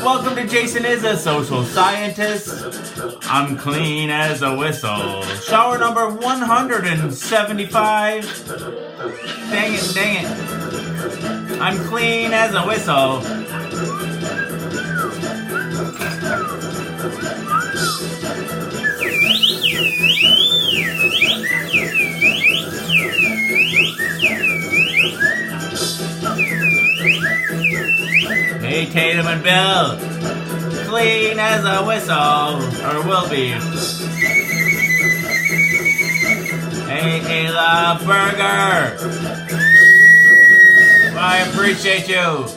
Welcome to Jason is a Social Scientist. I'm clean as a whistle. Shower number 175. Dang it. I'm clean as a whistle. Hey, Tatum and Bill. Clean as a whistle, or will be. Hey, Ayla Burger. Well, I appreciate you.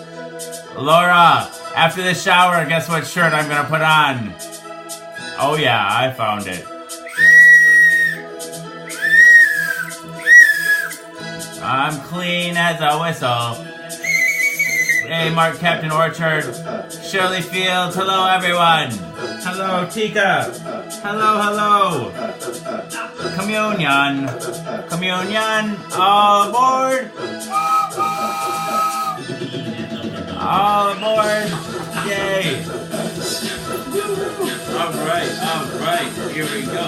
Laura, after the shower, guess what shirt I'm gonna put on? Oh yeah, I found it. I'm clean as a whistle. Hey, Mark Captain Orchard. Shirley Fields. Hello, everyone. Hello, Tika. Hello. Communion. All aboard. All aboard. Yay. All right. Here we go.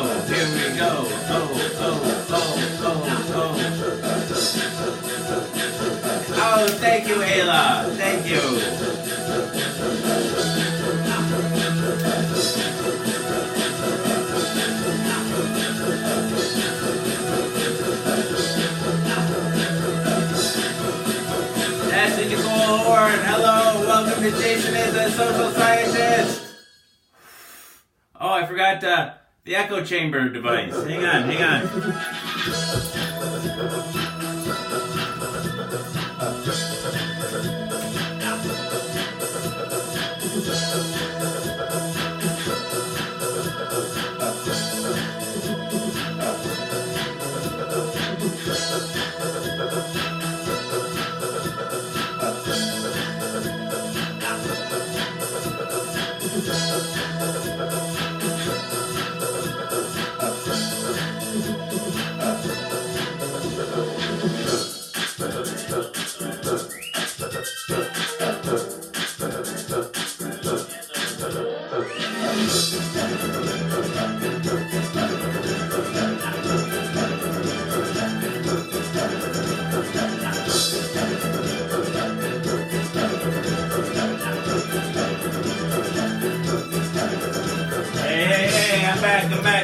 Oh, thank you, Ayla. Thank you. Ashley Nicole Horn. Hello. Welcome to Jason is a Social Scientist. Oh, I forgot the echo chamber device. Hang on.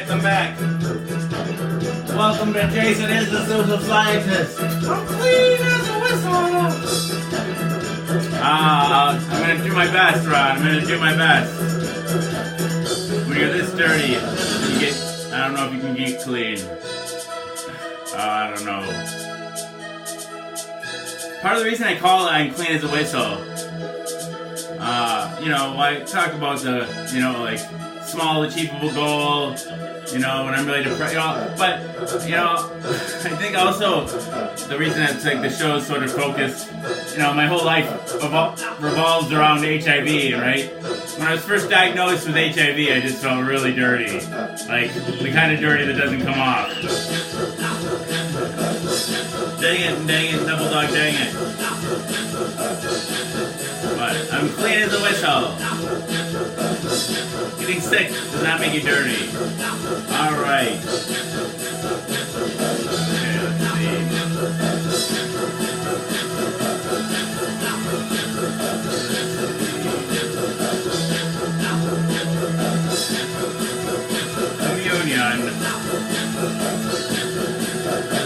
I'm back. Welcome to Jason is the Social Scientist. I'm clean as a whistle. I'm gonna do my best, Ron. When you're this dirty, you get. I don't know if you can get clean. I don't know. Part of the reason I call it I'm clean as a whistle. I talk about the, like small achievable goal. When I'm really depressed, but, I think also the reason it's like the show is sort of focused, my whole life revolves around HIV, right? When I was first diagnosed with HIV, I just felt really dirty. Like, the kind of dirty that doesn't come off. Dang it, double dog, dang it. But I'm clean as a whistle. Getting sick does not make you dirty. Alright. Okay, let's see. Communion.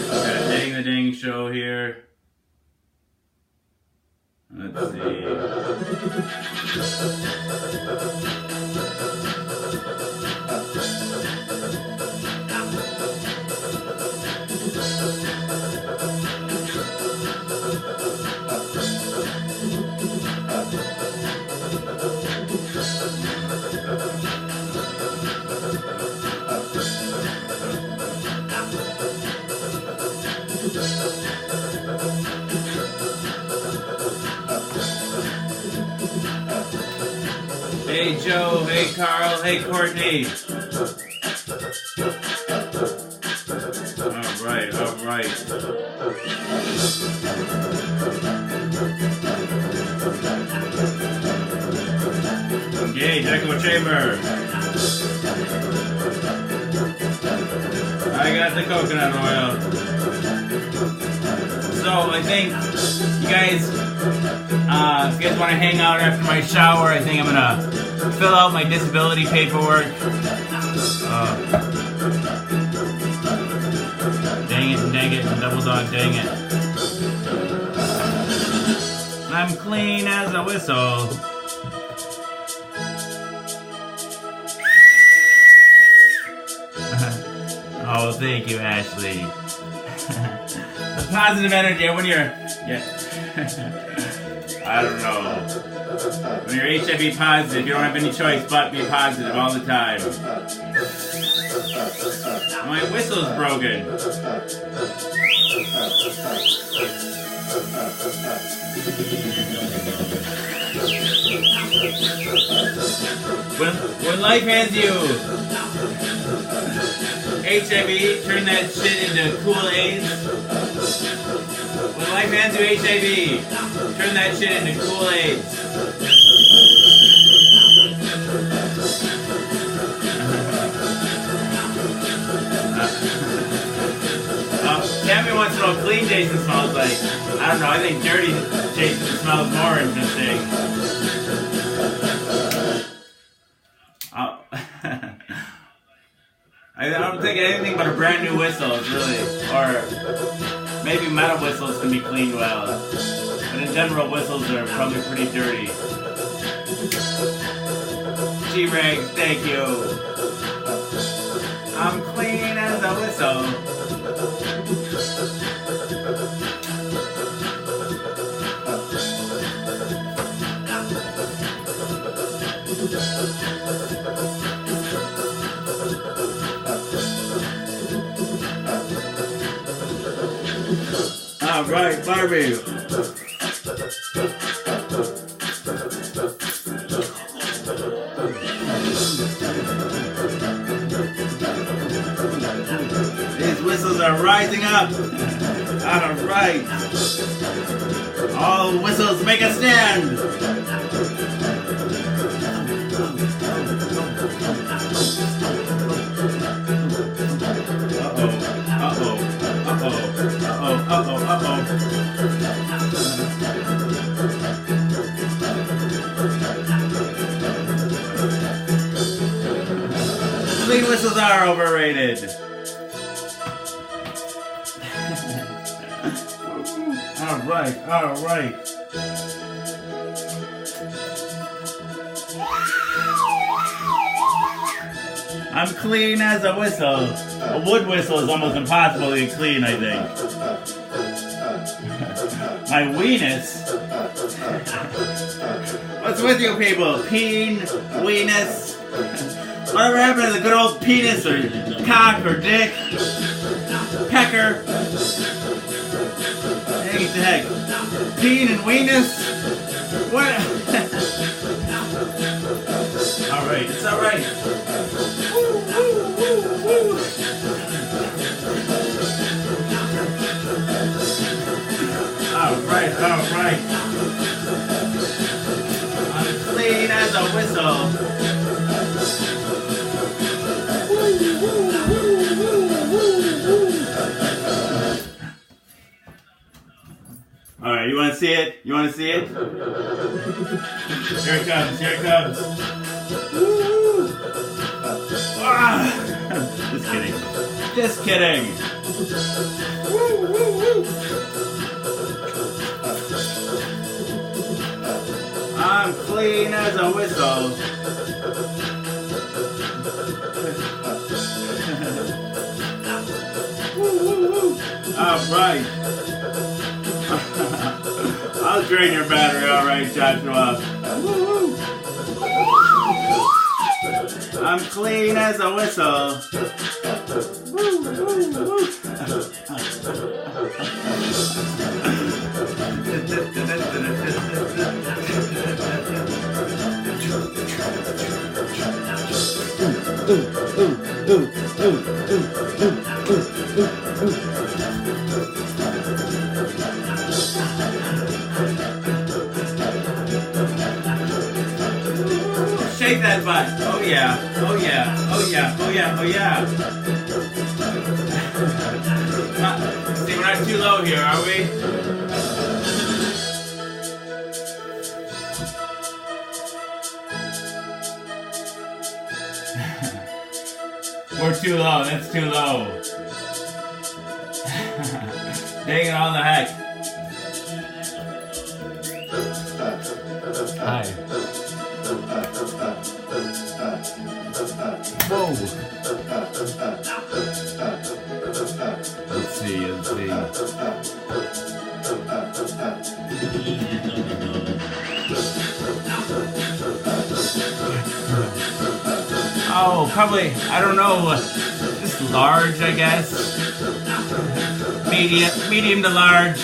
Got the dang show here. Let's see. Hey Joe, hey Carl, hey Courtney. All right. Yay, Echo Chamber. I got the coconut oil. So I think you guys, if you guys want to hang out after my shower, I think I'm gonna fill out my disability paperwork. Dang it, double dog, dang it. I'm clean as a whistle. Oh, thank you, Ashley. The positive energy when you're, I don't know. When you're HIV positive, you don't have any choice but be positive all the time. My whistle's broken. When life hands you HIV, turn that shit into Kool-Aid. When life hands you HIV, turn that shit into Kool-Aid. Tell me once in a while clean Jason smells like. I don't know, I think dirty Jason smells more interesting. I don't think anything but a brand new whistle is really, or maybe metal whistles can be cleaned well. But in general, whistles are probably pretty dirty. G-Reg, thank you. I'm clean as a whistle. All right, Barbie. These whistles are rising up. All right. All whistles make a stand. Clean whistles are overrated. All right. I'm clean as a whistle. A wood whistle is almost impossible to get clean, I think. My weenus. What's with you people? Peen, weenus. Whatever happened to the good old penis or cock or dick? Pecker. Hey, what the heck? Peen and weenus? What? Alright, it's alright. Alright. I'm clean as a whistle. Alright, you wanna see it? Here it comes. Ah! Just kidding. I'm clean as a whistle. Alright. I'll drain your battery, alright, Joshua. I'm clean as a whistle. shake that butt. Oh yeah. Oh yeah. Oh yeah. Oh yeah. Oh yeah. See, we're not too low here, are we? We're too low. That's too low. Dang it all the heck. Hi. Whoa. Let's see. Oh, probably, I don't know, just large, I guess. Medium to large.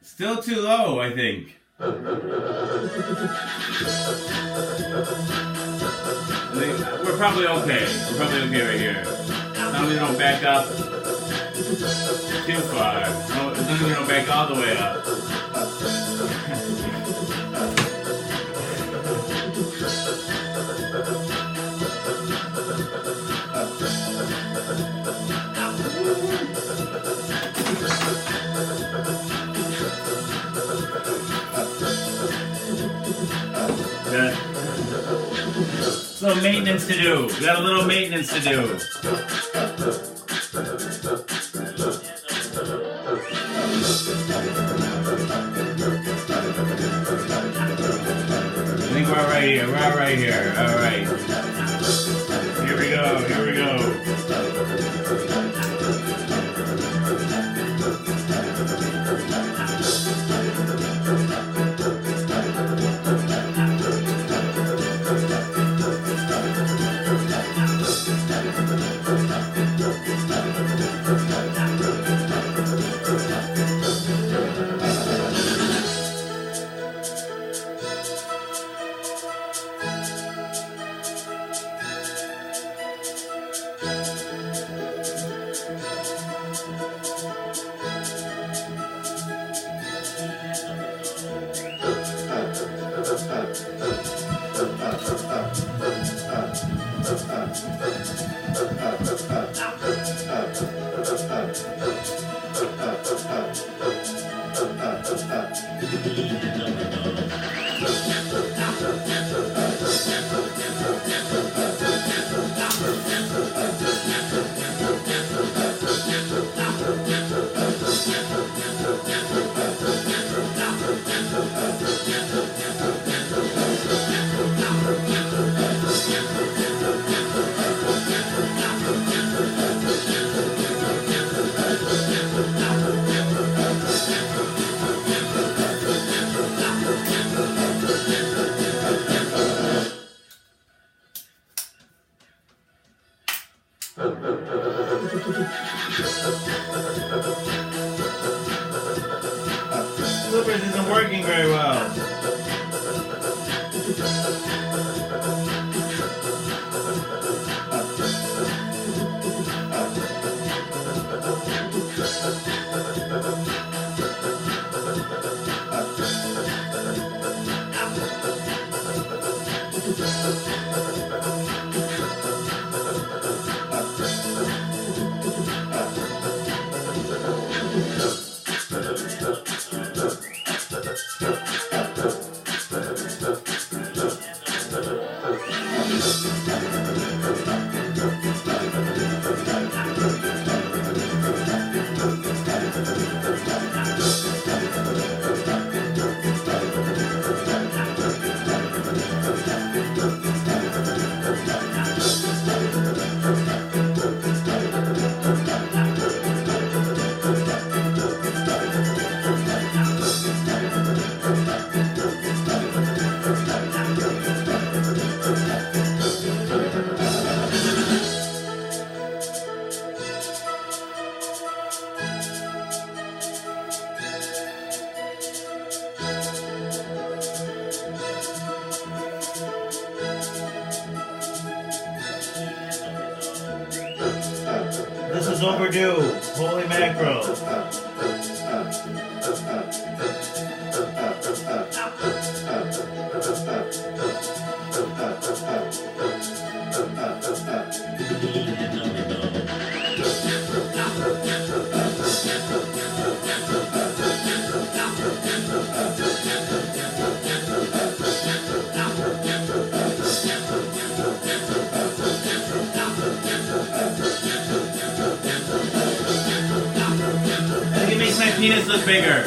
Still too low, I think. We're probably okay. We're probably okay right here. As long as we don't back up too far. As long as we don't back all the way up. Little maintenance to do. We got a little maintenance to do. I think we're all right here. We're all right here. All right. Here we go. Here we go. Flippers isn't working very well. was overdue. Holy mackerel. I think it makes my penis look bigger.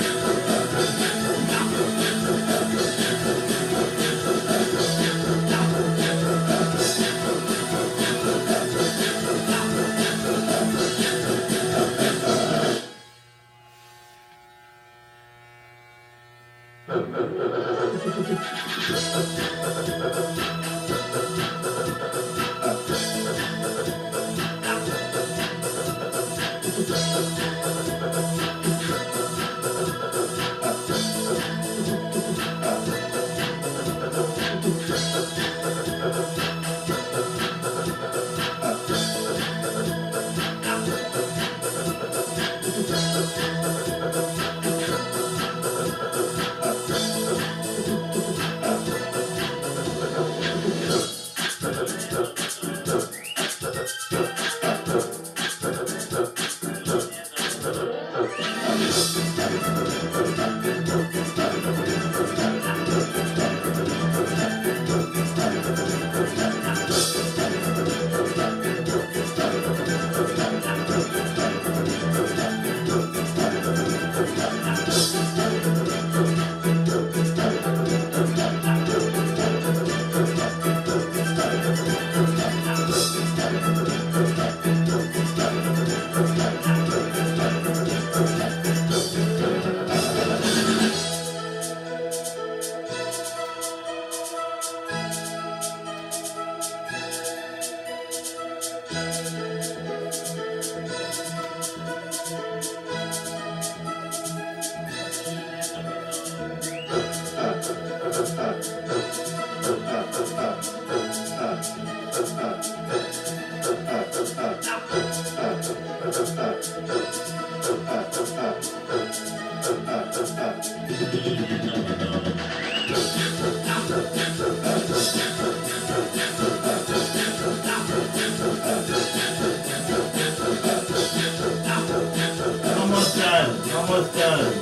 Almost done. Almost done.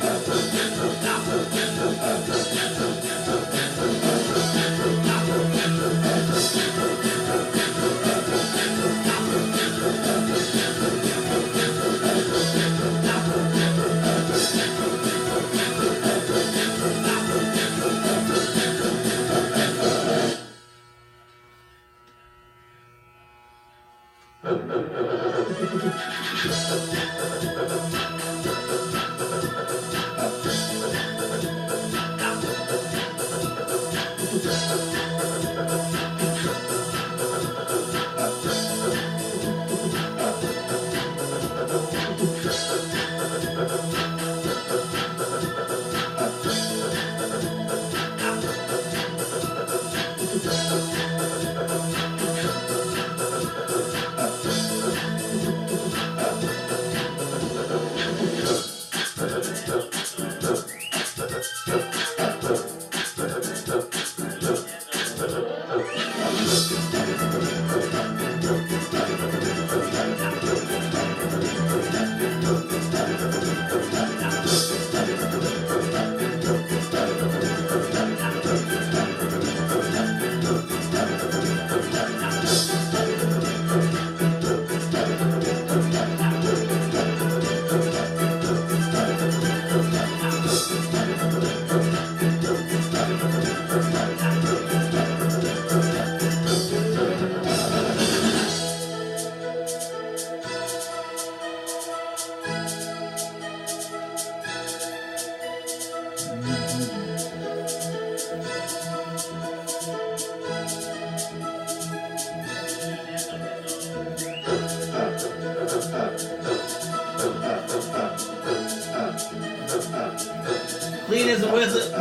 Clean as a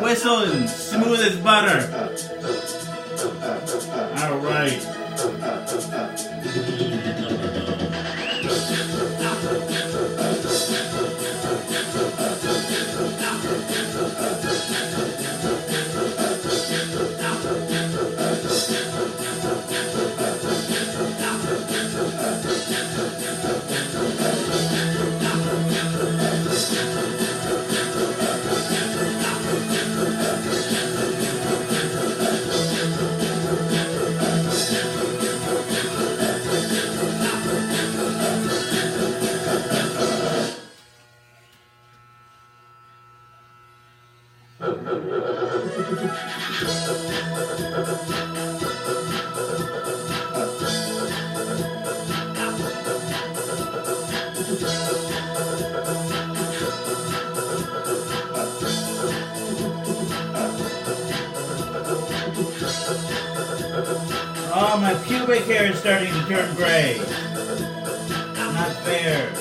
whistle and smooth as butter. All right. Oh, my pubic hair is starting to turn gray. Not fair.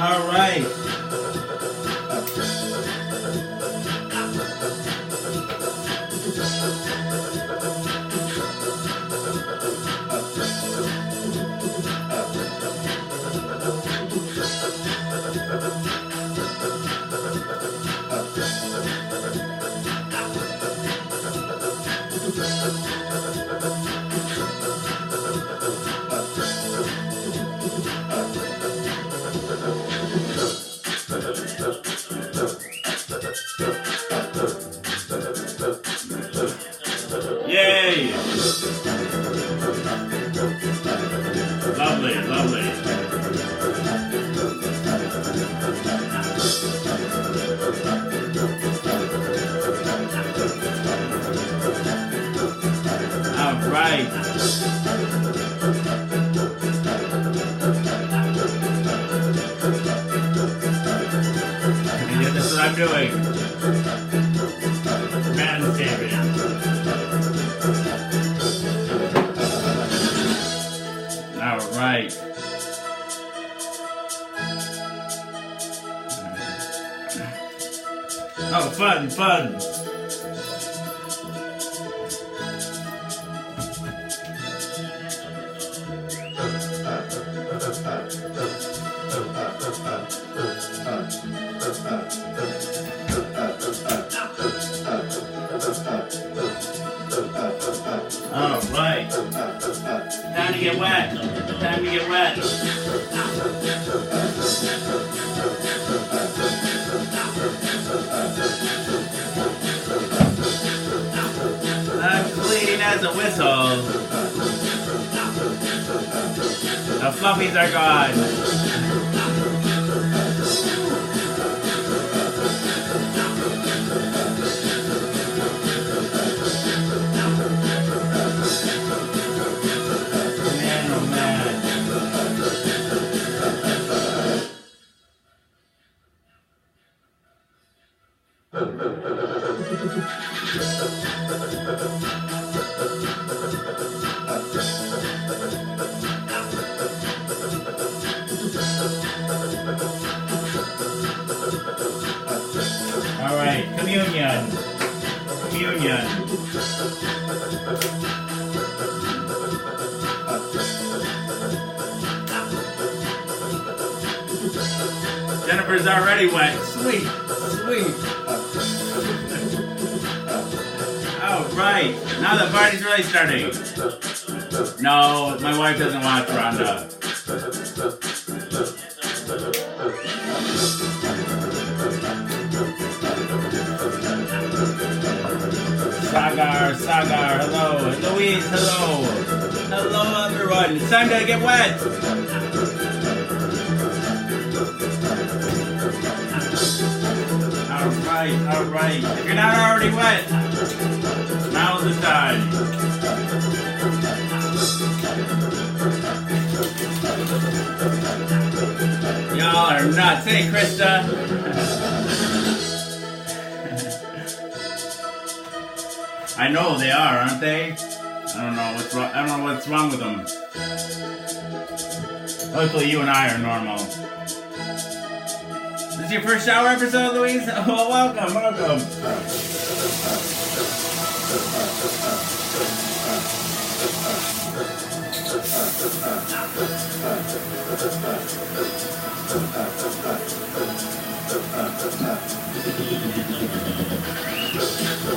All right. Yay! Lovely, lovely. All right. Yeah, this is what I'm doing. Manscaping. All right. Oh, fun, fun. All right. Time to get wet. Time to get wet. I'm clean as a whistle. The fluffies are gone. All right. tonight. Communion. Communion. Jennifer's already wet. Sweet, sweet. Oh, right. Now the party's really starting. No, my wife doesn't watch Rhonda. Sagar, hello. Louise, hello. Hello, everyone. It's time to get wet. All right. If you're not already wet, now's the time. Y'all are nuts. Hey, Krista. I know they are, aren't they? I don't know what's wrong. I don't know what's wrong with them. Hopefully, you and I are normal. This is your first shower episode, Louise? Oh, welcome.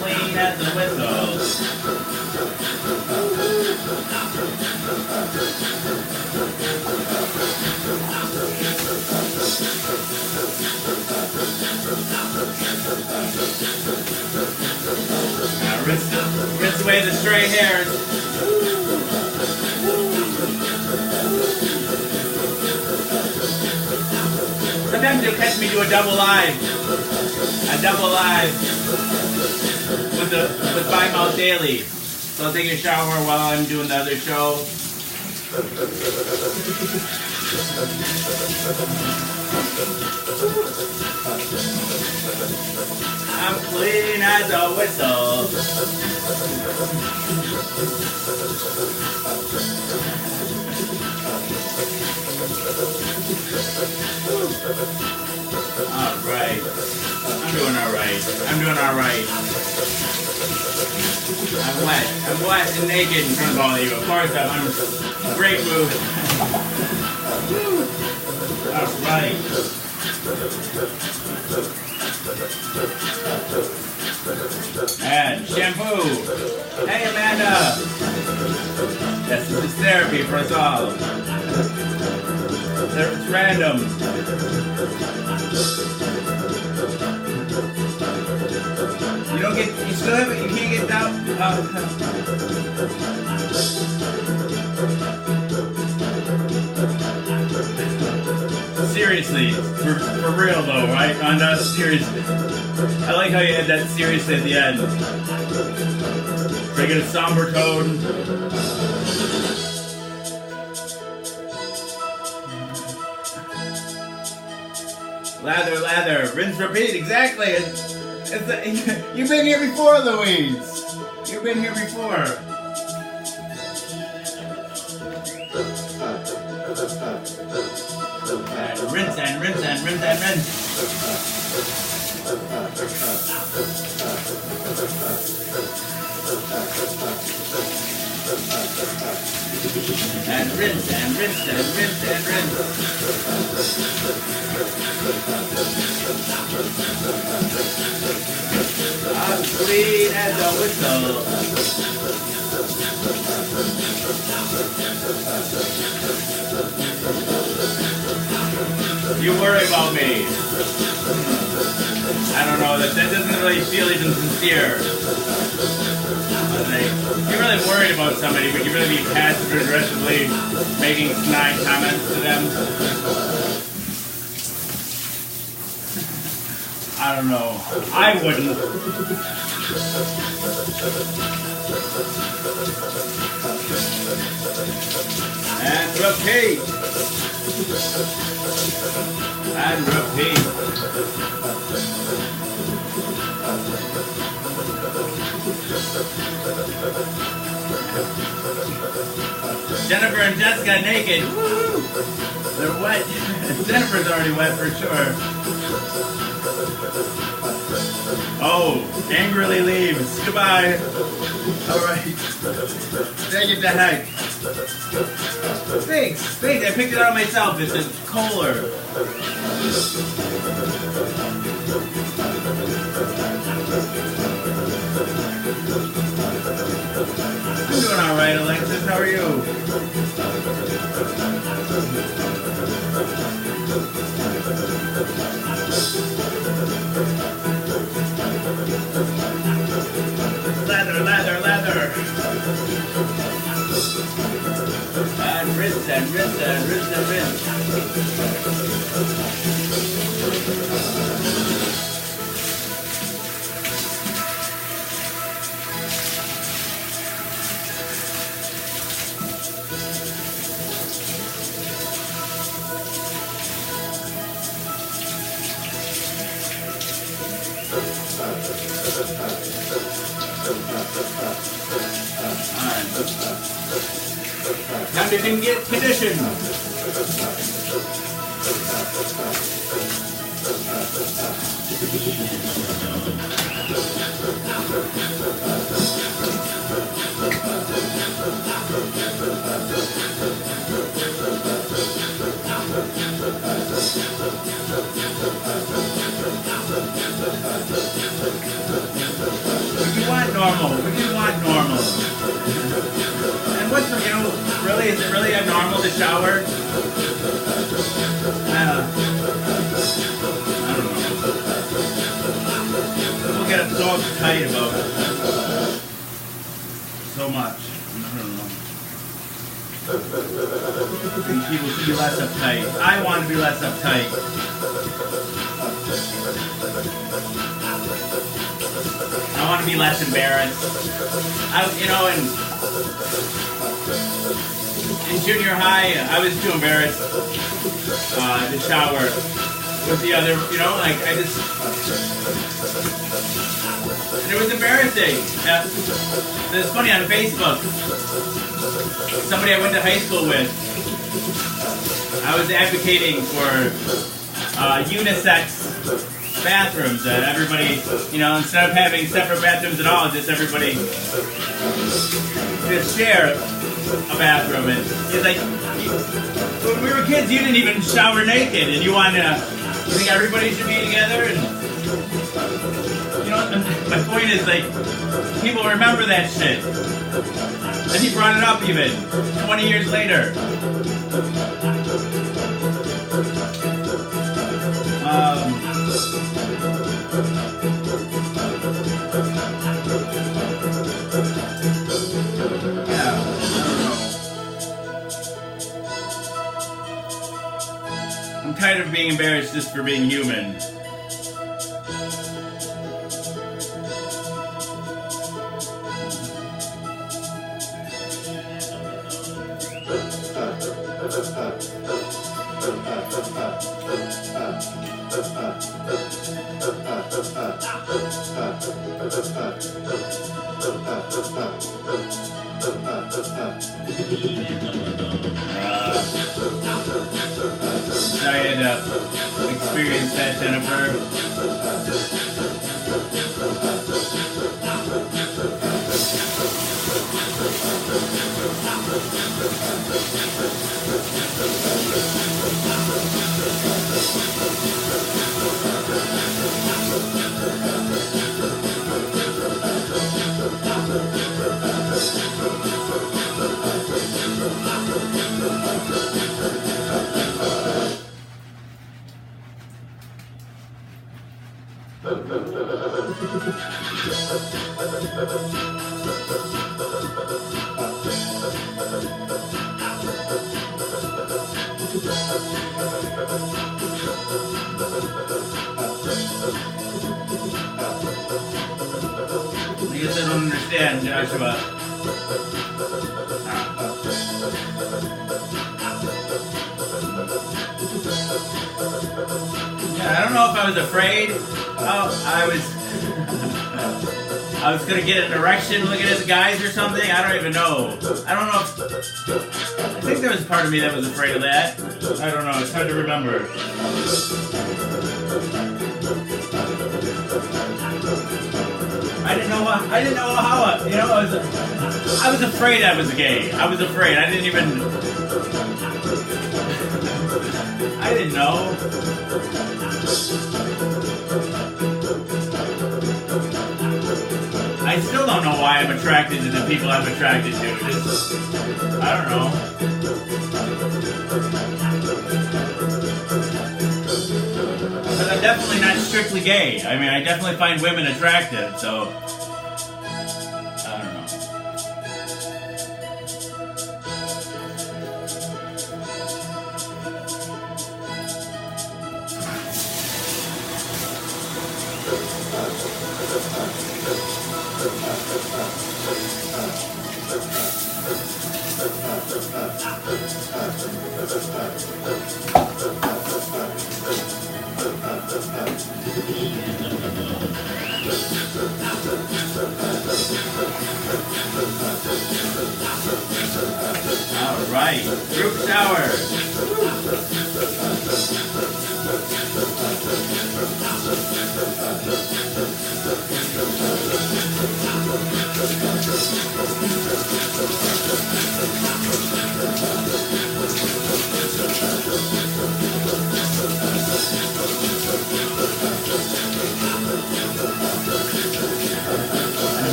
Clean as the whistle. Now rinse away the stray hairs. Sometimes you'll catch me do a double live. With By Mouth Daily. So I'll take a shower while I'm doing the other show. I'm clean as a whistle. Alright. I'm doing alright. I'm wet and naked in front of all of you. Of course, I'm in a great mood. Alright. And shampoo. Hey, Amanda. This is therapy for us all. It's random. You can't get down. Seriously, for real though, right? Seriously. I like how you had that seriously at the end. Try to get a somber tone. Lather, rinse, repeat. Exactly. You've been here before, Louise. You've been here before. And rinse. And rinse. I'm clean as a whistle. You worry about me. I don't know, that doesn't really feel even sincere. You're really worried about somebody, but you really be passive aggressively making snide comments to them. I don't know. I wouldn't. And repeat. Jennifer and Jessica naked. Woo! They're wet. Jennifer's already wet for sure. Oh, angrily leaves. Goodbye. Alright. Take it to heck. Thanks. I picked it out myself. It's a Kohler. I'm doing alright, Alexis. How are you? Leather. And wrist. Time to get conditioned. We do want normal. And what's, really, is it really abnormal to shower? I don't know. People get so uptight about it. So much. I don't know. And people should be less uptight. I want to be less uptight. I want to be less embarrassed. In junior high, I was too embarrassed to shower with the other, and it was embarrassing. It's funny, on Facebook, somebody I went to high school with, I was advocating for unisex bathrooms that everybody, instead of having separate bathrooms at all, just everybody just share a bathroom. And it's like, when we were kids, you didn't even shower naked, and you think everybody should be together? And my point is, people remember that shit. And he brought it up even 20 years later. I'm tired of being embarrassed just for being human. Sorry I had to experience that, Jennifer. I guess I don't understand, Joshua. Yeah, I don't know if I was afraid. Oh, I I was gonna get an erection looking at the guys or something. I don't even know. I don't know. I think there was part of me that was afraid of that. I don't know. It's hard to remember. I didn't know how. You know, I was afraid I was gay. I was afraid. I didn't know. I still don't know why I'm attracted to the people I'm attracted to. I don't know. But I'm definitely not strictly gay. I mean, I definitely find women attractive, so I don't know. All right, group shower.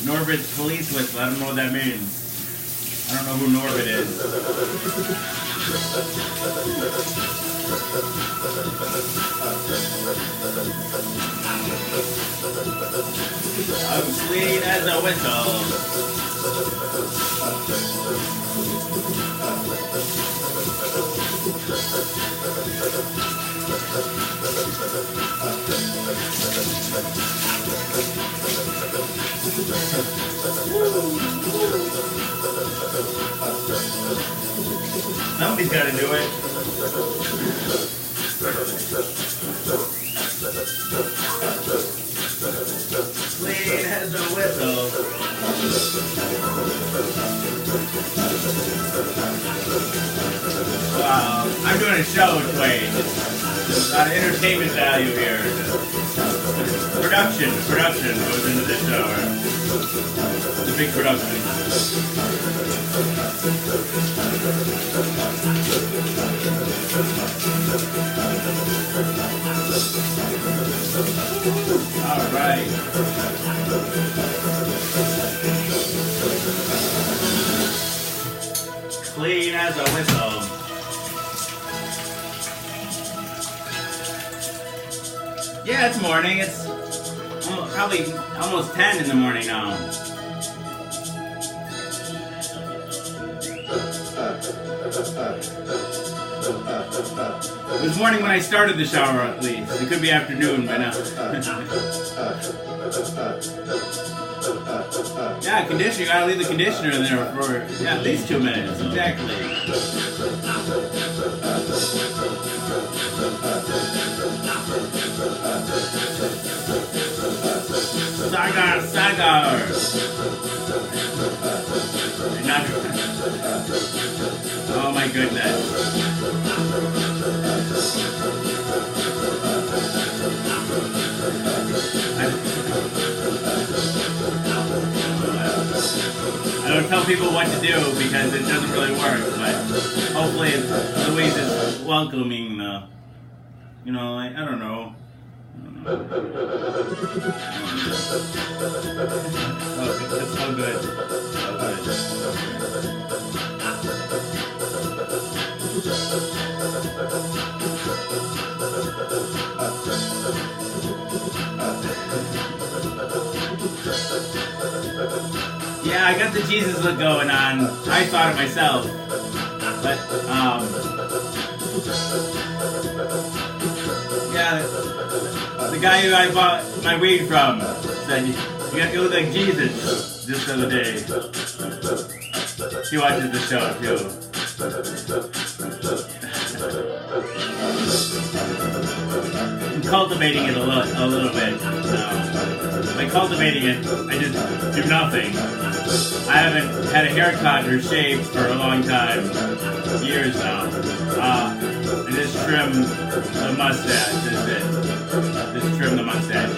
Norbit's police whistle. I don't know what that means. I don't know who Norbit is. I'm clean as a whistle. Somebody's got to do it. Clean as a whistle. Wow, I'm doing a show, Dwayne. There's a lot of entertainment value here. Production goes into this show. It's a big production. All right. Clean as a whistle. Yeah, it's morning. It's probably almost 10 in the morning now. It was morning when I started the shower, at least. It could be afternoon by now. Yeah, conditioner. You gotta leave the conditioner in there for at least 2 minutes. Exactly. Sagar. Oh my goodness. I don't tell people what to do because it doesn't really work, but hopefully Louise is welcoming you know, I don't know. Oh, that's so good. Yeah, I got the Jesus look going on. I thought it myself. But, yeah, the guy who I bought my weed from said, you look like Jesus just the other day. He watches the show, too. I'm cultivating it a little bit now. like cultivating it, I just do nothing. I haven't had a haircut or shaved for a long time, years now. I just trim the mustache, that's it. Just trim the mustache.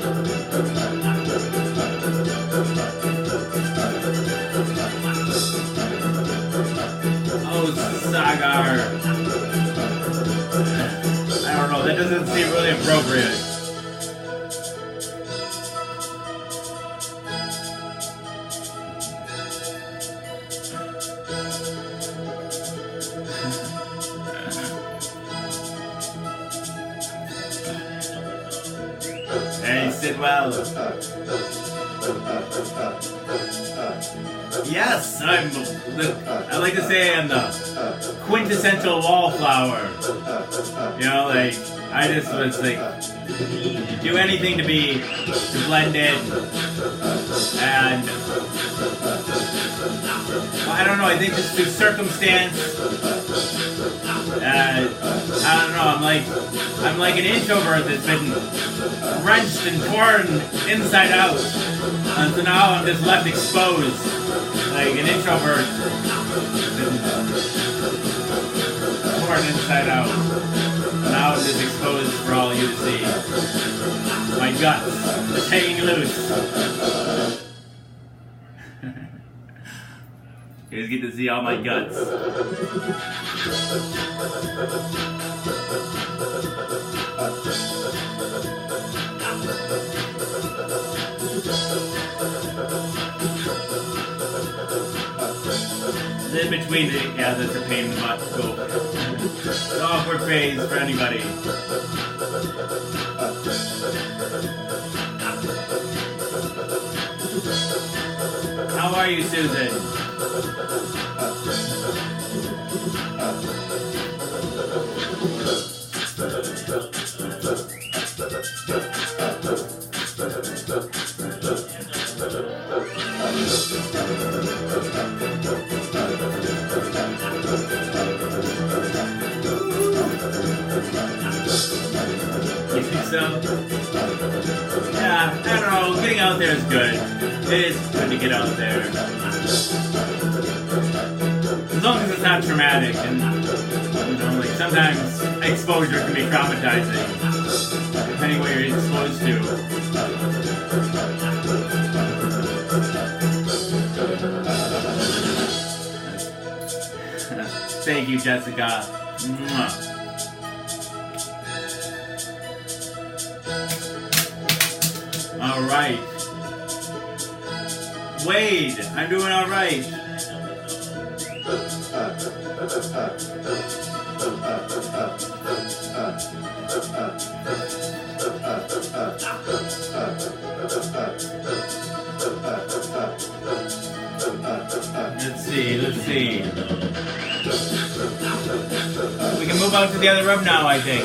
Oh, Sagar. I don't know, that doesn't seem really appropriate. Hey, Sidwell. Yes, I like to say I'm the quintessential wallflower. You know, like, I just was like, do anything to blend in. And, I don't know, I think just through circumstance, I don't know, I'm like an introvert that's been wrenched and torn inside out. And so now I'm just left exposed, like an introvert, torn inside out. Now I'm just exposed for all you to see. My guts just hanging loose. You guys get to see all my guts. In between it, yeah, that's a pain in the butt. Cool. It's awkward phase for anybody. How are you, Susan? You think so? Yeah, I don't know. Getting out there is good. It is good to get out there. As long as it's not traumatic, and you know, like sometimes exposure can be traumatizing, depending what you're exposed to. Thank you, Jessica. Mwah. All right. Wade, I'm doing all right. Let's see. We can move on to the other room now, I think.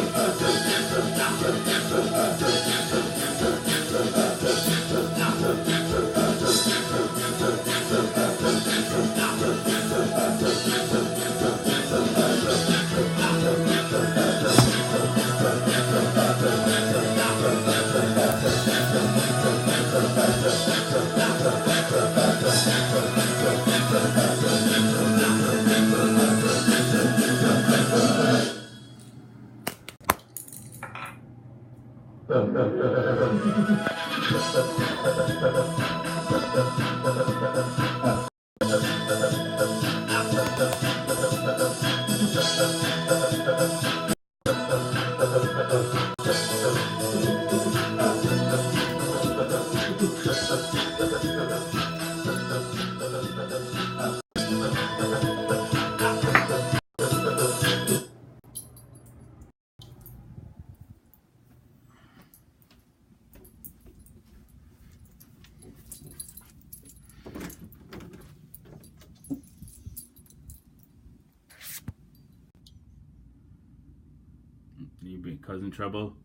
You been causing trouble?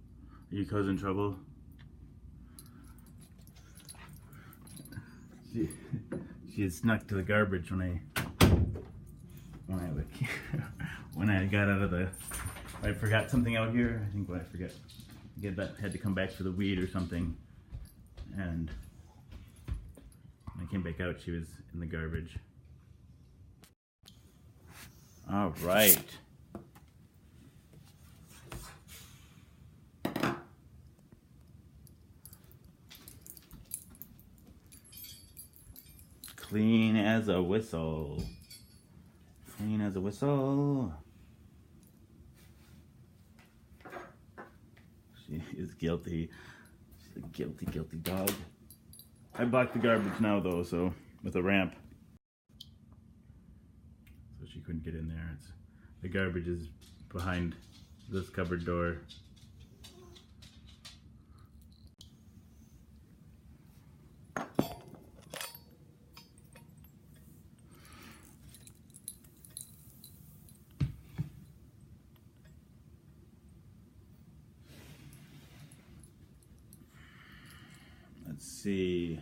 Are you causing trouble? She had snuck to the garbage when I got out of the. I forgot something out here. I think what I forgot. Get that had to come back for the weed or something, and When I came back out, she was in the garbage. All right. Clean as a whistle. Clean as a whistle. She is guilty. She's a guilty, guilty dog. I blocked the garbage now though, so with a ramp. So she couldn't get in there. The garbage is behind this cupboard door. Let's see.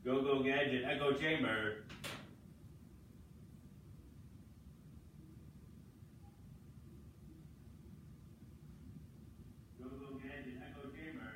Go, go, gadget, echo chamber. Go, go, gadget, echo chamber.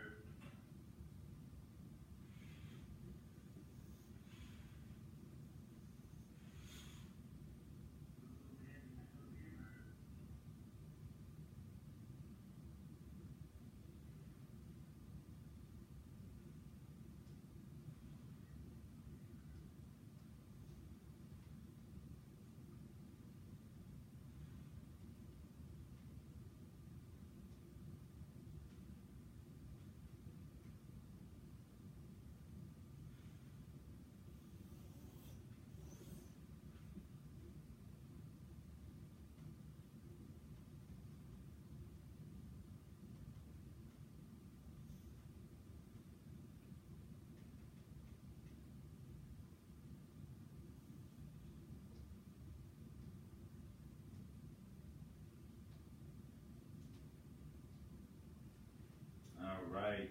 All right.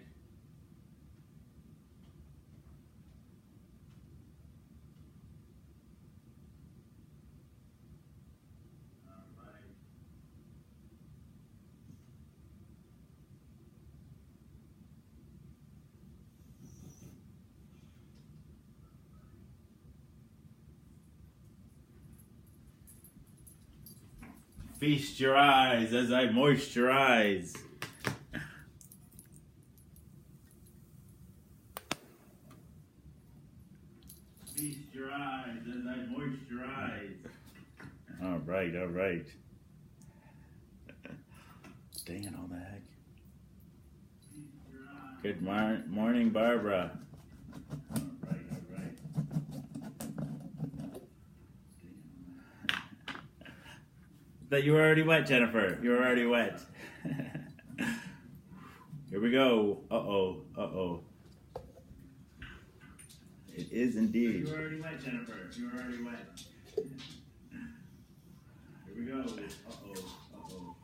Feast your eyes as I moisturize. Feast your eyes as I moisturize. All right, all right. Dang, all the heck. Good morning, Barbara. All right, all right. That you were already wet, Jennifer. You were already wet. Here we go. Uh-oh, uh-oh. It is indeed. You were already wet, Jennifer. You were already wet. Here we go. Uh-oh, uh-oh.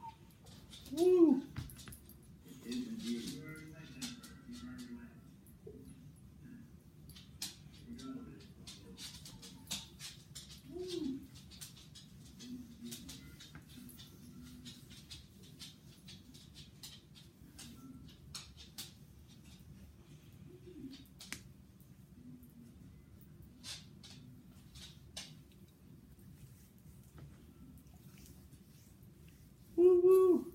Woo! It is indeed. You were already wet, Jennifer. You were already wet. Here we go. Uh-oh. Woo! Woo woo!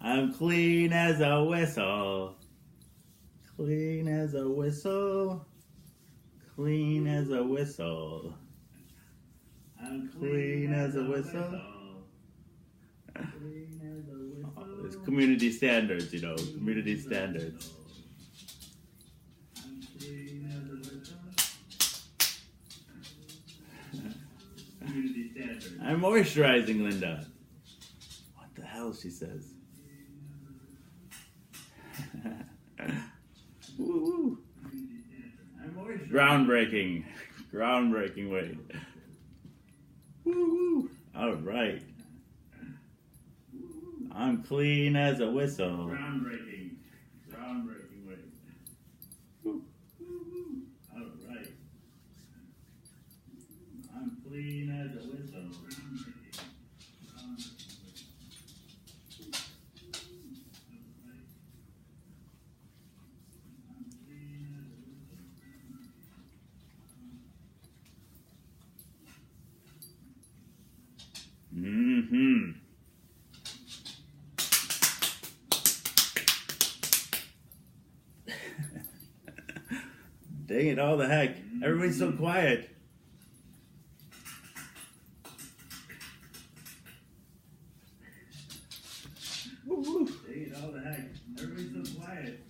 I'm clean as a whistle. Clean as a whistle. Clean as a whistle. I'm clean as a whistle. Oh, there's community standards, you know, community standards. I'm moisturizing, Linda. What the hell, she says. Woo woo. Groundbreaking. Groundbreaking, Wade. Woo woo. All right. I'm clean as a whistle. Groundbreaking. Groundbreaking, Wade. Woo woo. All right. I'm clean as a whistle. Mm-hmm. Dang it, all the heck. Everybody's so quiet. Woo-woo. Dang it, all the heck. Everybody's so quiet.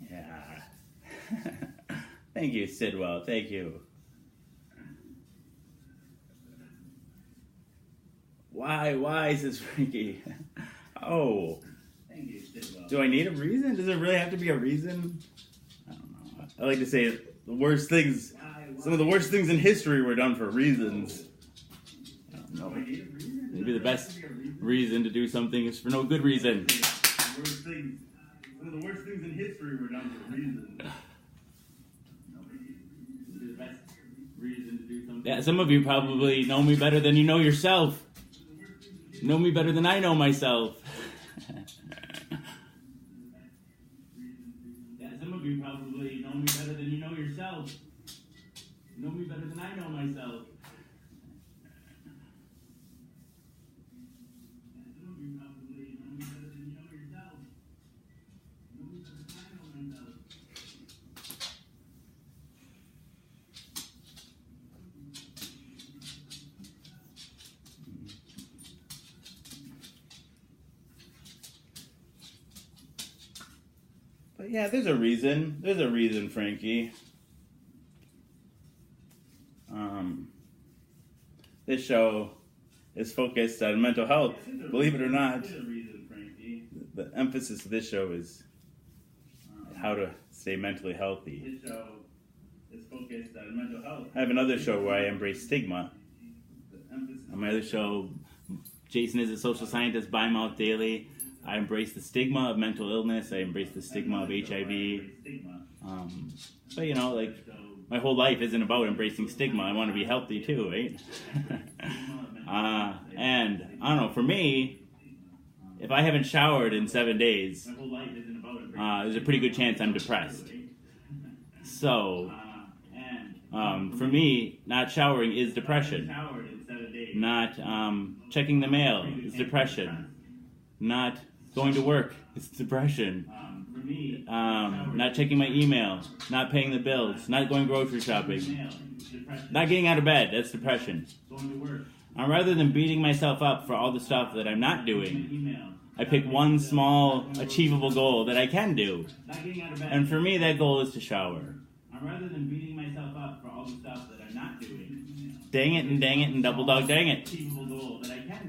Yeah. Thank you, Sidwell. Thank you. Why, says Frankie. Oh. Thank you, Sidwell. Do I need a reason? Does it really have to be a reason? I don't know. I like to say the worst things, some of the worst things in history were done for reasons. I don't know. Maybe the best reason to do something is for no good reason. Some of the worst things in history were done for reasons. Maybe the best reason to do something. Yeah, some of you probably know me better than you know yourself. Know me better than I know myself. Yeah, some of you probably know me better than you know yourself. Know me better than I know myself. But yeah, there's a reason. There's a reason, Frankie. This show is focused on mental health. Believe it or not, the emphasis of this show is how to stay mentally healthy. This show is focused on mental health. I have another show where I embrace stigma. On my other show, Jason is a social scientist, by Mouth Daily. I embrace the stigma of mental illness. I embrace the stigma of HIV. But you know, like, my whole life isn't about embracing stigma. I want to be healthy too, right? And I don't know, for me, if I haven't showered in 7 days, there's a pretty good chance I'm depressed. So, for me, not showering is depression. Not checking the mail is depression. Not going to work is depression. Not checking my email, not paying the bills, not going grocery shopping, not getting out of bed, that's depression. Rather than beating myself up for all the stuff that I'm not doing, I pick one small, achievable goal that I can do. And for me, that goal is to shower. Rather than beating myself up for all the stuff that I'm not doing, dang it and double dog dang it.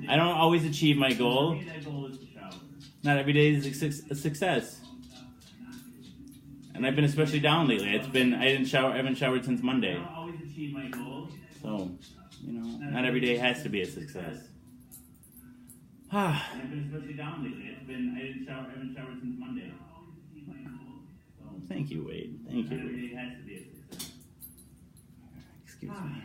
I don't always achieve my goal. Not every day is a success. And I've been especially down lately. I haven't showered since Monday. So, you know, not every day has to be a success. I've been especially down lately. I haven't showered since Monday. Thank you, Wade. Thank you. Not every day has to be a success. Excuse me.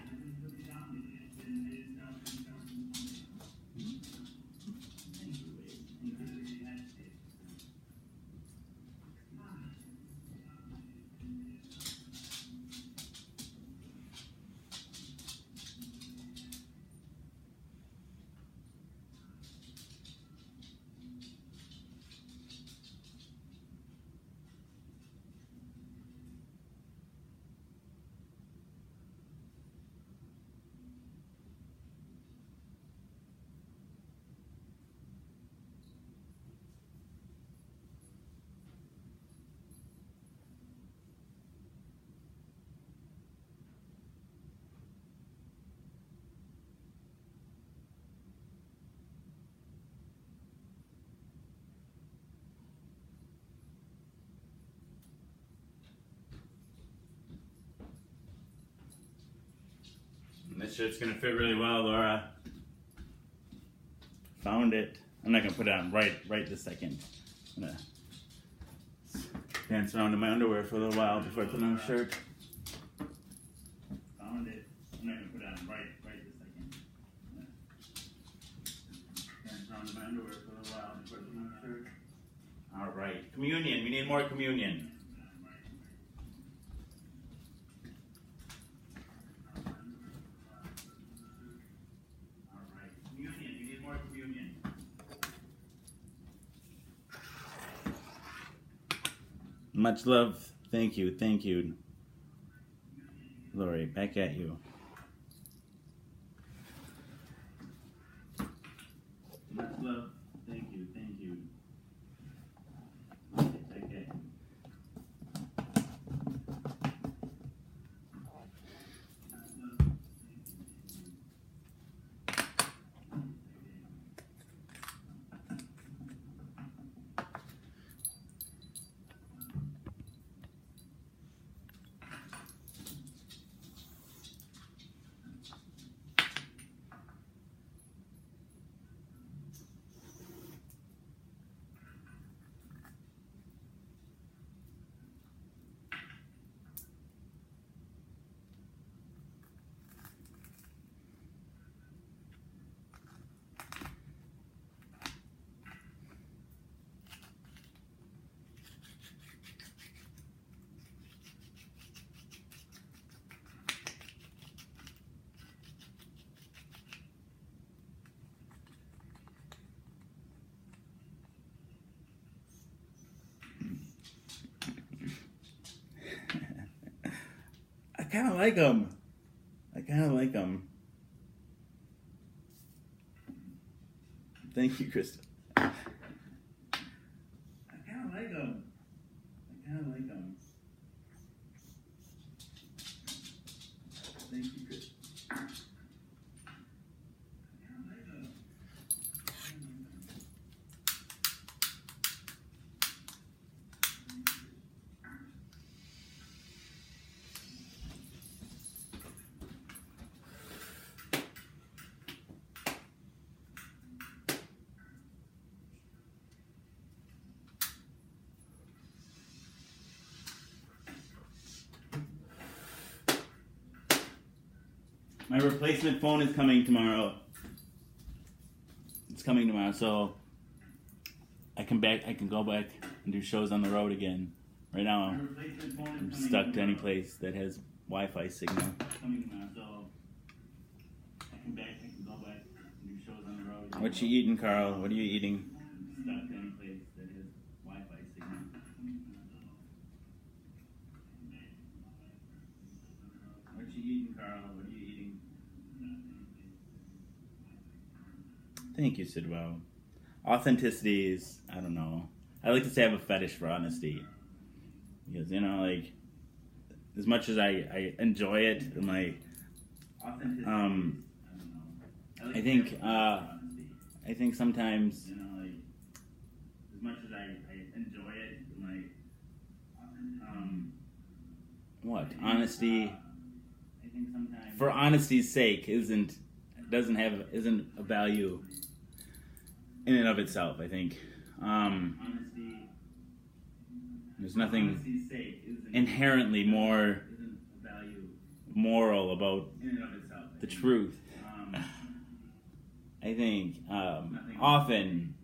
This shirt's gonna fit really well, Laura. Found it. I'm not gonna put it on right this second. I'm gonna dance around in my underwear for a little while before I put on a shirt. Found it. I'm not gonna put it on right this second. I'm gonna dance around in my underwear for a little while before I put on a shirt. All right, communion. We need more communion. Much love. Thank you. Thank you. Lori, back at you. Much love. Thank you. Thank you. Okay, back at you. I kind of like them. Thank you, Krista. I kind of like them. Thank you, Krista. My replacement phone is coming tomorrow. It's coming tomorrow, so I can go back and do shows on the road again. Right now, I'm stuck to any place that has Wi-Fi signal. Coming tomorrow, so I can go back and do shows on the road again. What you eating, Carl? What are you eating? Stuck to any place that has Wi-Fi signal. What you eating, Carl? What are you eating? Thank you, Sidwell. Authenticity is, I don't know. I like to say I have a fetish for honesty. Because, you know, like, as much as I enjoy it, I think sometimes, you know, like, as much as I enjoy it, honesty, for honesty's sake, isn't a value in and of itself. I think there's nothing inherently more moral about the truth. I think often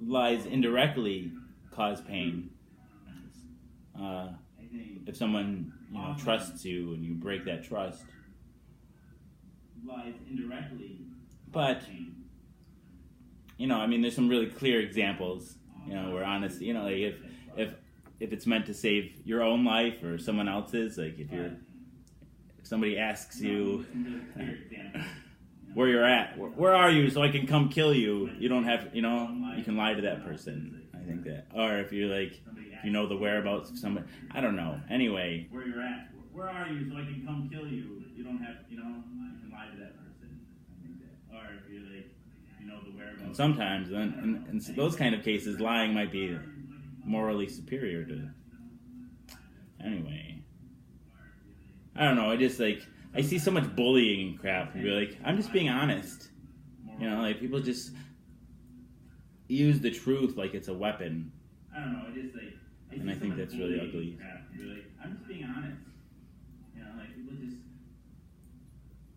lies indirectly cause pain. If someone trusts you and you break that trust, lies indirectly. But I mean, there's some really clear examples, where honesty, like if it's meant to save your own life or someone else's, like if somebody asks you where you're at, where are you, so I can come kill you, you don't have, you can lie to that person. I think that, or if you're like, you know the whereabouts of somebody, I don't know. Anyway, where you're at, where are you, so I can come kill you, you don't have, you can lie to that person. I think that, or if you're like, you know the whereabouts. And sometimes, in those kind of cases, lying might be morally superior to. Anyway, I don't know. I just like I see so much bullying and crap. And be like, I'm just being honest. You know, like people just use the truth like it's a weapon. I don't know. I just like, and I think that's really ugly. Like, I'm just being honest. You know, like people just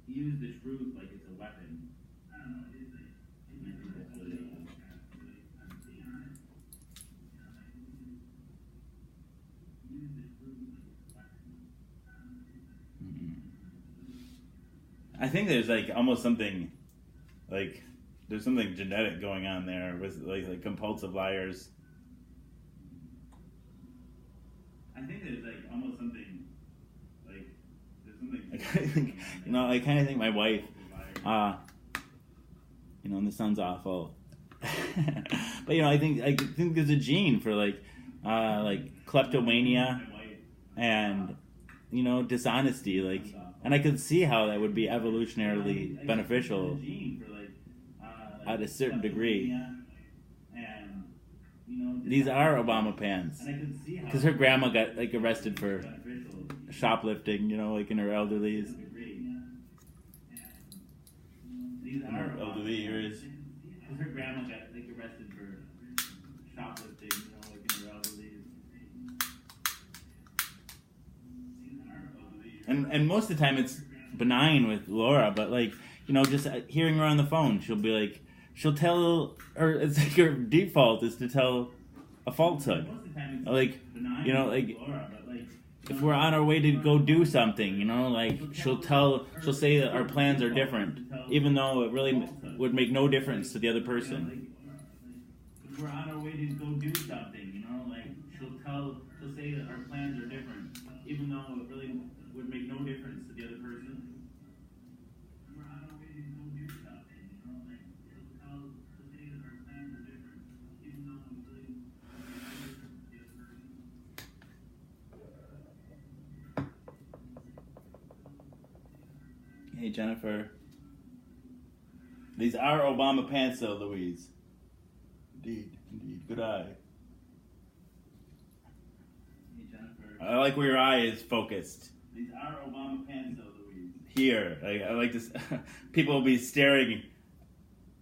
use the truth like it's a weapon. I don't know. I just like, and I think that's really ugly. I'm just being honest. You know, like use the truth like it's a weapon. I think there's like almost something like there's something genetic going on there with like compulsive liars. I think there's like almost something like there's something. I think I kind of think my wife, and this sounds awful, but I think there's a gene for like kleptomania and dishonesty, like, and I could see how that would be evolutionarily beneficial at a certain degree. These are Obama pants. Because her grandma got like arrested for shoplifting, like in her elderlies. In her elderly years. Because her grandma got like arrested for shoplifting, like in her elderlies. And most of the time it's benign with Laura, but like, just hearing her on the phone, she'll be like, she'll tell, or it's like her default is to tell a falsehood. Like, like if we're on our way to go do something, like she'll say that our plans are different, even though it really would make no difference to the other person. If we're on our way to go do something, like she'll say that our plans are different, even though it really would make no difference to the other person. We're on our way to go do something, like she'll say that our plans are different, even though it really would make no difference to the other person. Hey Jennifer, these are Obama pants though, Louise. Indeed, good eye. Hey Jennifer, I like where your eye is focused. These are Obama pants though, Louise. Here, I like this. People will be staring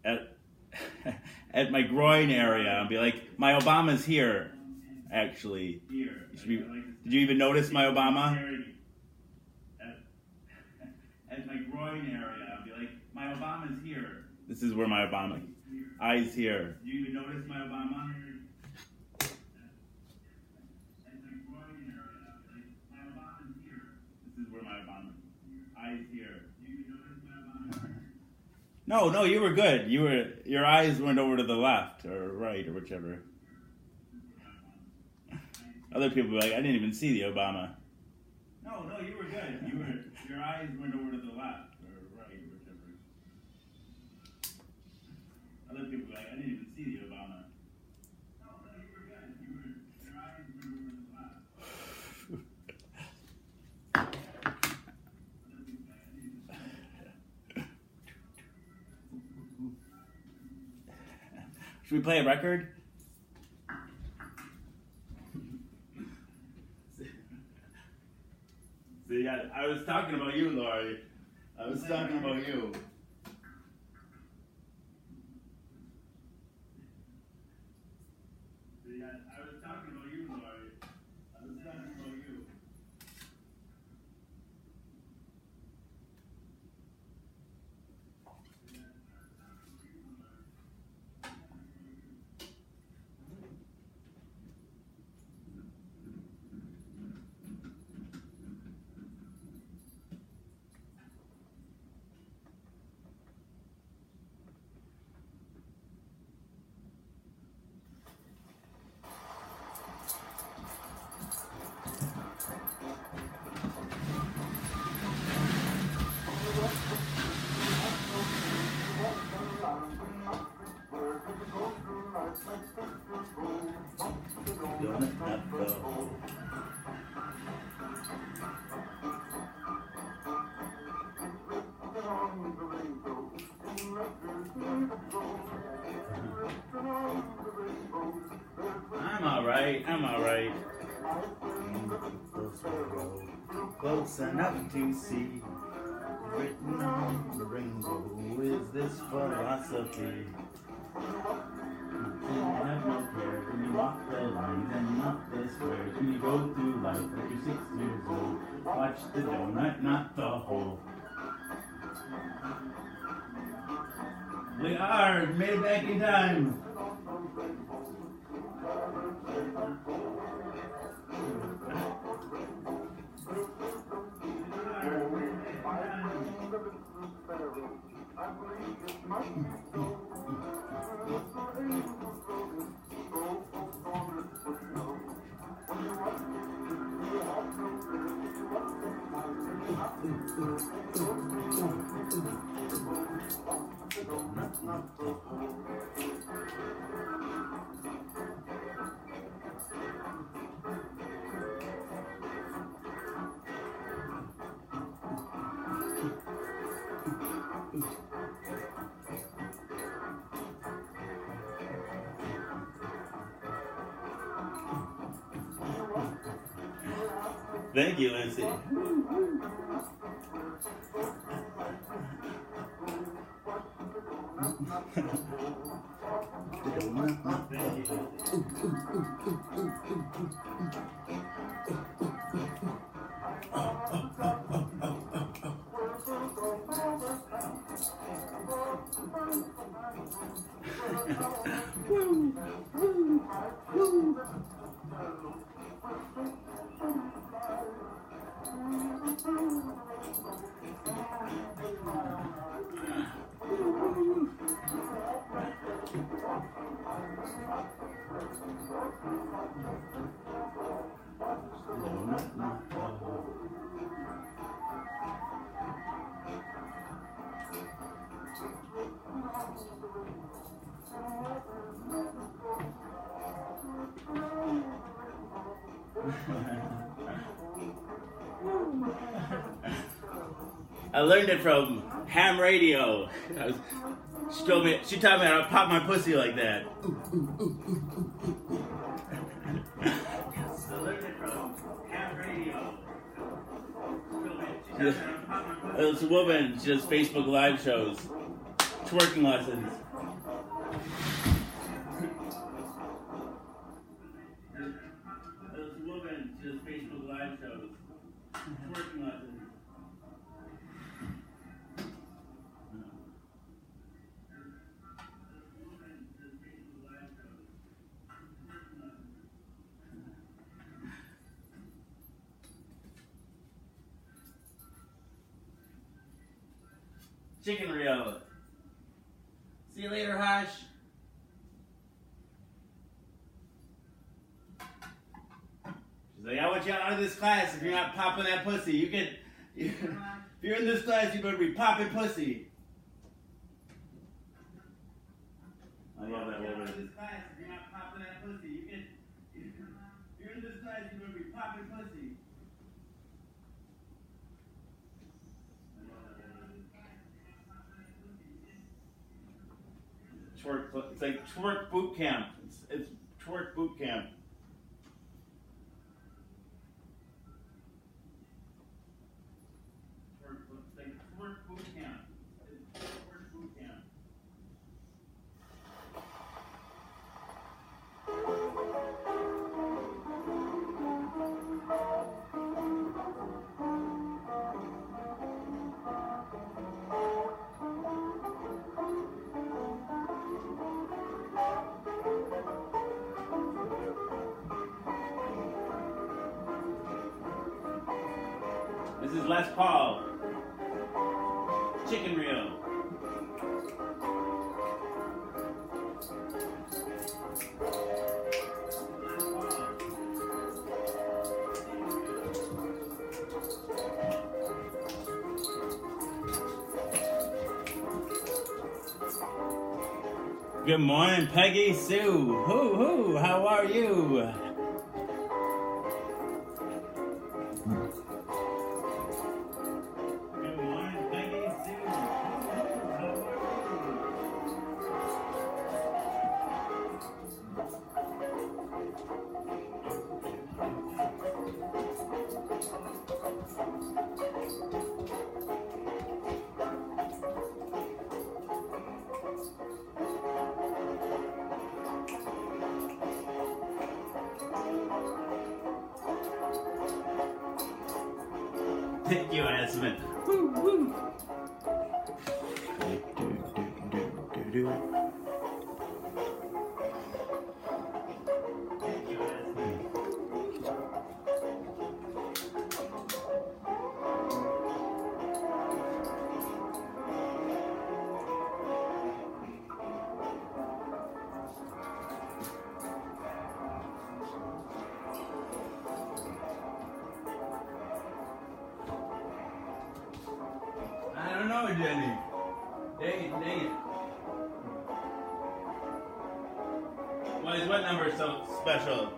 at my groin area and be like, my Obama's here. Actually, did you even notice my Obama? At my groin area and be like, my Obama's here. This is where my Obama eye's here. Did you even notice my Obama? No, you were good. Your eyes went over to the left or right or whichever. Other people were like, I didn't even see the Obama. No, you were good. Your eyes went over to the left or right or whichever. Other people were like, I didn't even see the Obama. No, you were good. Your eyes went over to the left. Should we play a record? See, I was talking about you, Laurie. I was talking about you. See, I was talking about you, Laurie. I was talking about you. I'm all right. close enough to see. Written on the rainbow is this philosophy. You have no care when you walk the lines and not the squares. When you go through life like you're 6 years old. Watch the donut, not the hole. We are made it back in time. Thank you, Lucy. I learned it from ham radio. She taught me how to pop my pussy like that. I learned it from ham radio. This woman, she does Facebook live shows, twerking lessons. This woman, she does Facebook live shows, twerking lessons. Chicken Rio. See you later, Hush. She's like, I want you out of this class if you're not popping that pussy. If you're in this class, you better be popping pussy. I love that woman. If you're not popping that pussy, if you're in this class, you better be popping pussy. Twerk, it's like twerk boot camp. It's twerk boot camp. It's like twerk boot camp. It's twerk boot camp. This is Les Paul. Chicken Rio. Good morning, Peggy Sue. Hoo, how are you? Thank you, Aspen. Woo, woo. I don't know, Jenny. Dang it. Why is what number so special?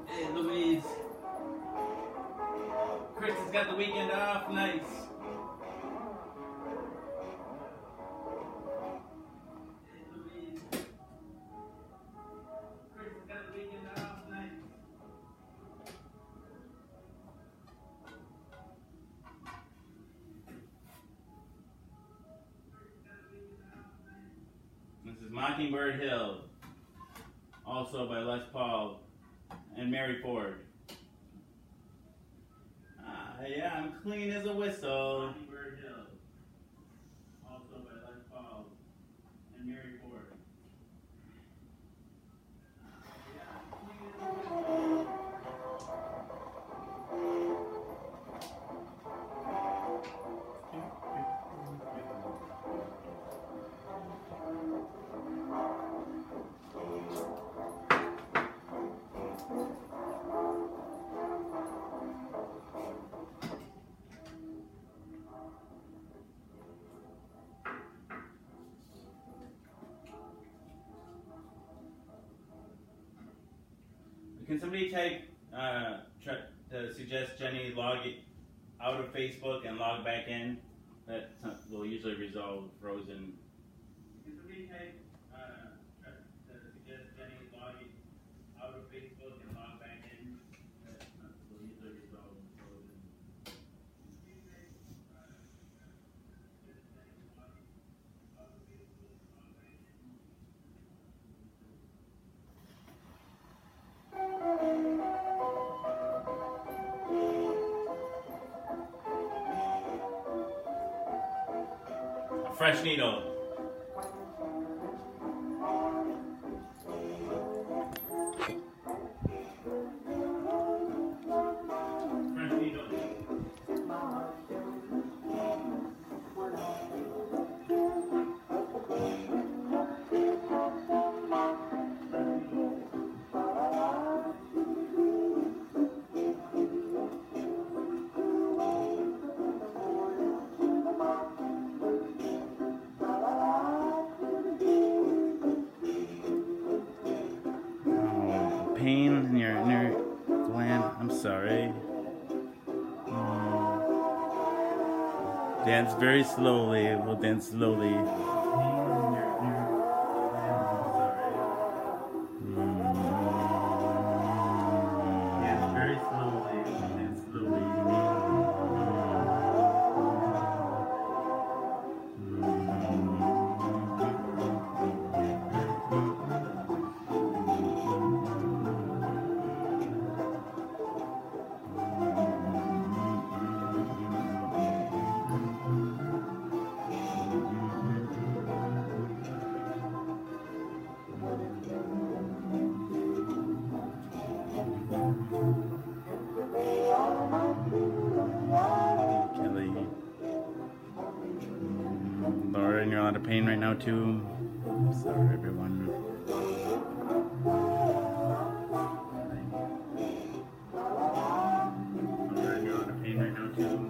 Hey, Louise. Chris has got the weekend off. Nice. This is Mockingbird Hill, also by Les Paul and Mary Ford. Yeah, I'm clean as a whistle. Mockingbird Hill, also by Les Paul and Mary Ford. Yeah, I'm clean as a whistle. Can somebody try to suggest Jenny log it out of Facebook and log back in? That will usually resolve frozen. Can somebody try to suggest Jenny log it out of Facebook and log back in? That will usually resolve frozen. Fresh needle. Fresh needle. Pain in your inner gland. I'm sorry. Dance very slowly. We'll dance slowly. Dance very slowly. Dance slowly. Kelly. Laura, and you're in a lot of pain right now too. Sorry, everyone. Laura, and you're in a lot of pain right now too.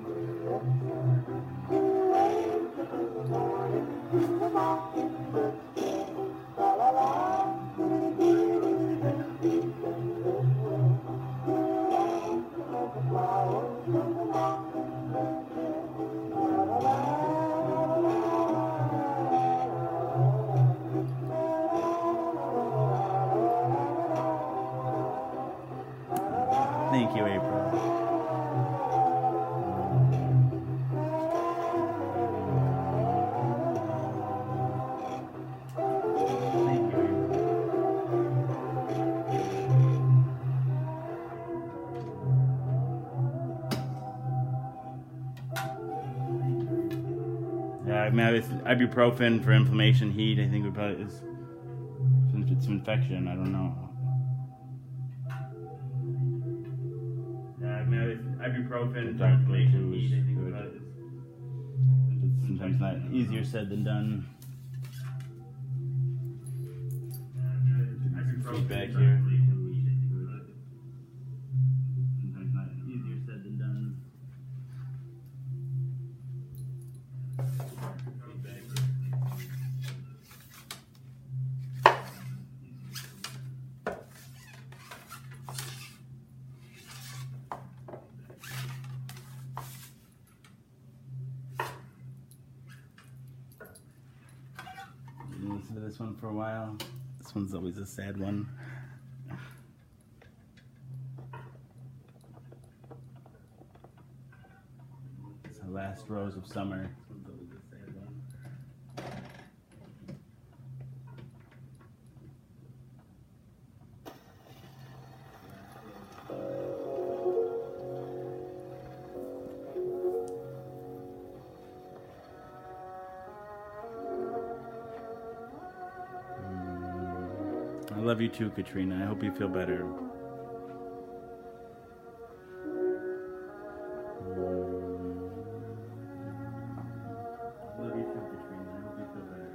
Thank you, April. Yeah, I mean, ibuprofen for inflammation, heat. I think would probably is since it's infection. I don't know. Yeah, I mean, ibuprofen for inflammation, heat. I think would probably is sometimes not easier said than done. Feedback here. Sometimes not easier said than done. Listen to this one for a while. This one's always a sad one. It's the last rose of summer. This one's always a sad one. I love you too, Katrina. I hope you feel better. I love you too, Katrina. I hope you feel better.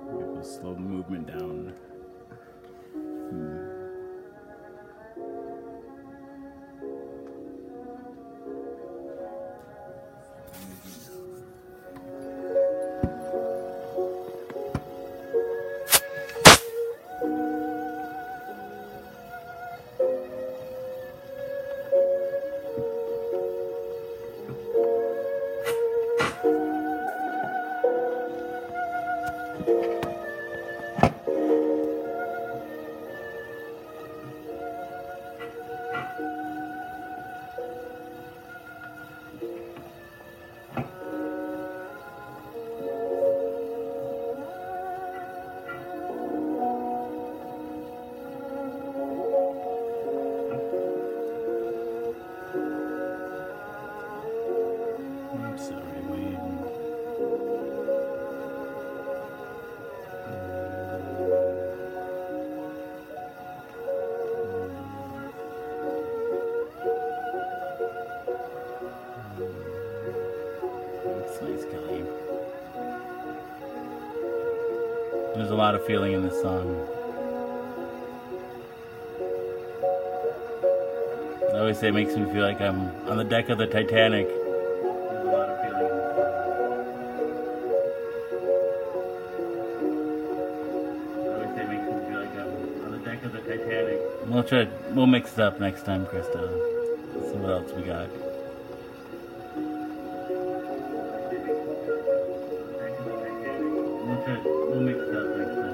We'll slow the movement down. I'm sorry, Wayne. That's nice, Kelly. There's a lot of feeling in this song. I always say it makes me feel like I'm on the deck of the Titanic. There's a lot of feeling in this song. I always say it makes me feel like I'm on the deck of the Titanic. We'll mix it up next time, Krista. Let's see what else we got. We'll mix it up next time.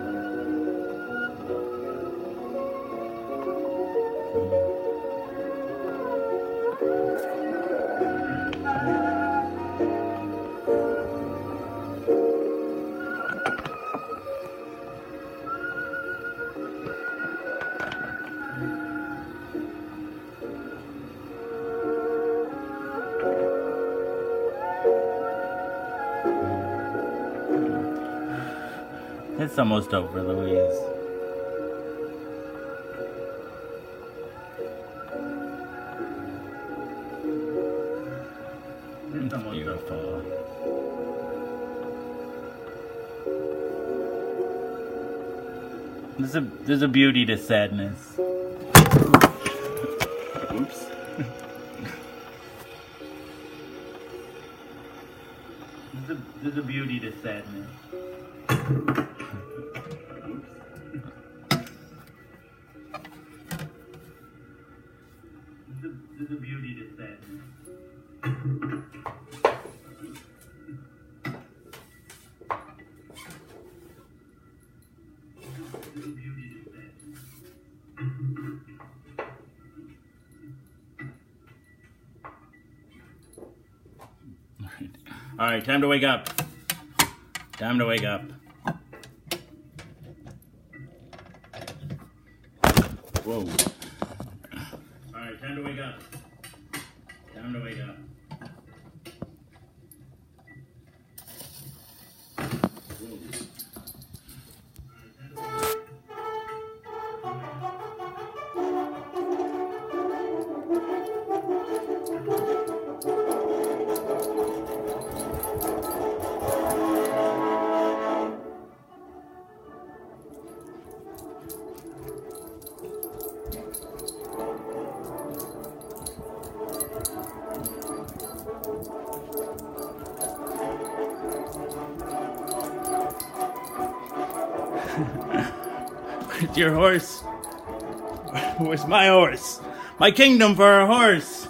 It's almost over, Louise. It's almost beautiful. There's a beauty to sadness. Oops. There's a beauty to sadness. There's a beauty to sadness. There's a beauty to sadness. All right, time to wake up. Time to wake up. Whoa. Alright, time to wake up. Time to wake up. Where's your horse? Where's my horse? My kingdom for a horse!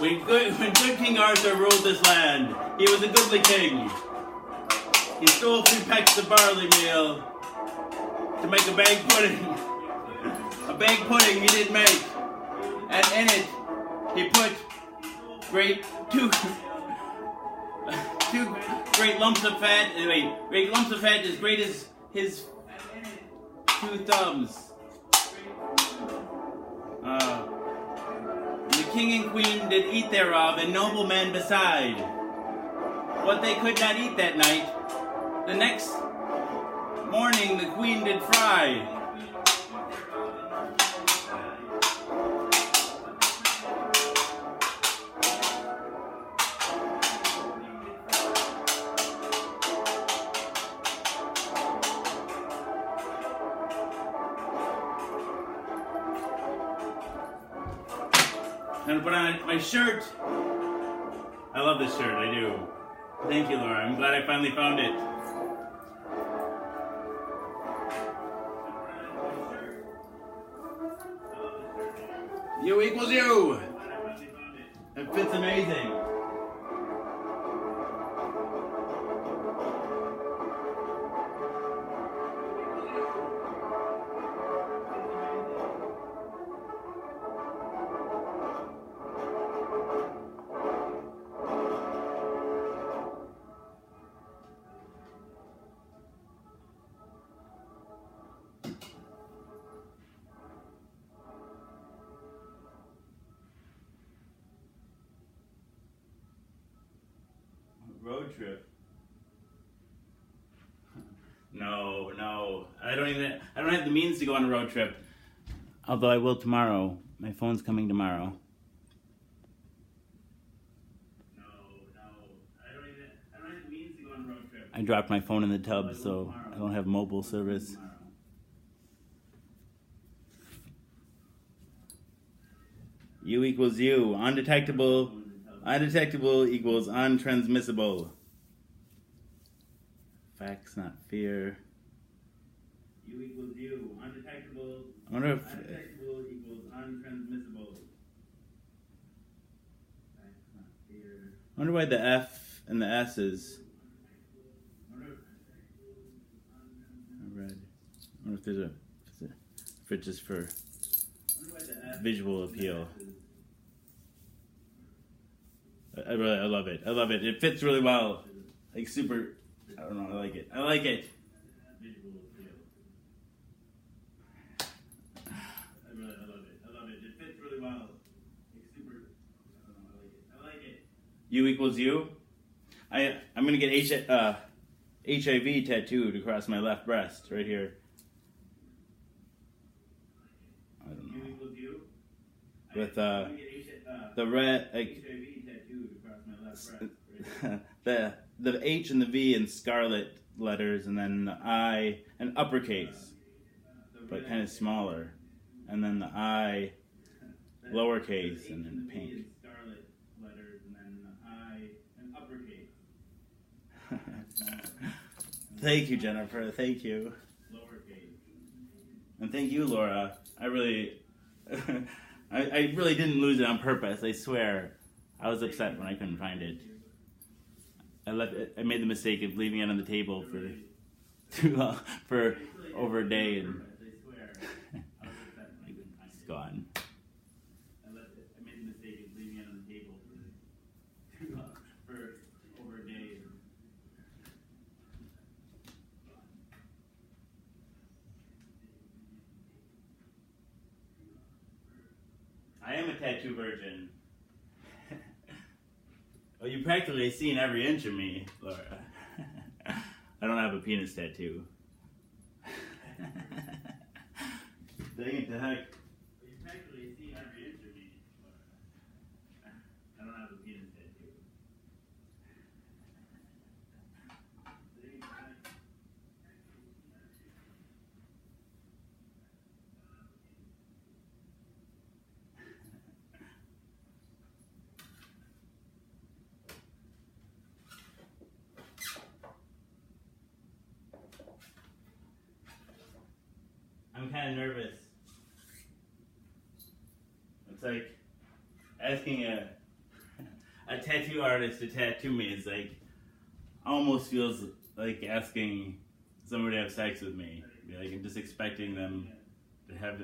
When good King Arthur ruled this land, he was a goodly king. He stole 3 pecks of barley meal to make a bag pudding. A bag pudding he did make. And in it, he put two great lumps of fat, great lumps of fat as great as his 2 thumbs. The king and queen did eat thereof, and noblemen beside. What they could not eat that night, the next morning the queen did fry. I'm gonna put on my shirt. I love this shirt, I do. Thank you, Laura. I'm glad I finally found it. U equals U. It fits amazing. Road trip. No. I don't have the means to go on a road trip. Although I will tomorrow. My phone's coming tomorrow. No. I don't have the means to go on a road trip. I dropped my phone in the tub, so I don't have mobile service. U equals U. Undetectable. Undetectable equals untransmissible. Facts, not fear. U equals U. Undetectable. I wonder if undetectable equals untransmissible. Facts, not fear. I wonder why the F and the S is red. I wonder if there's if it's just for visual appeal. I love it. I love it. It fits really well. Like super, I don't know, I like it. I like it. I love it. I love it. It fits really well. Like super, I don't know, I like it. I like it. U equals U. I'm gonna get HIV tattooed across my left breast, right here. I don't know. With the red, like the H and the V in scarlet letters, and then the I in uppercase, but kind of smaller, and then the I lowercase, and then pink. Thank you, Jennifer. Thank you. And thank you, Laura. I really, I really didn't lose it on purpose. I swear. I was upset when I couldn't find it. I made the mistake of leaving it on the table for too long, for over a day, and it's gone. I am a tattoo virgin. Well, you've practically seen every inch of me, Laura. I don't have a penis tattoo. Dang it to heck. You've practically seen every inch of me, Laura. I don't have a penis tattoo. I'm kind of nervous. It's like asking a tattoo artist to tattoo me. It's like almost feels like asking somebody to have sex with me. Like I'm just expecting them to have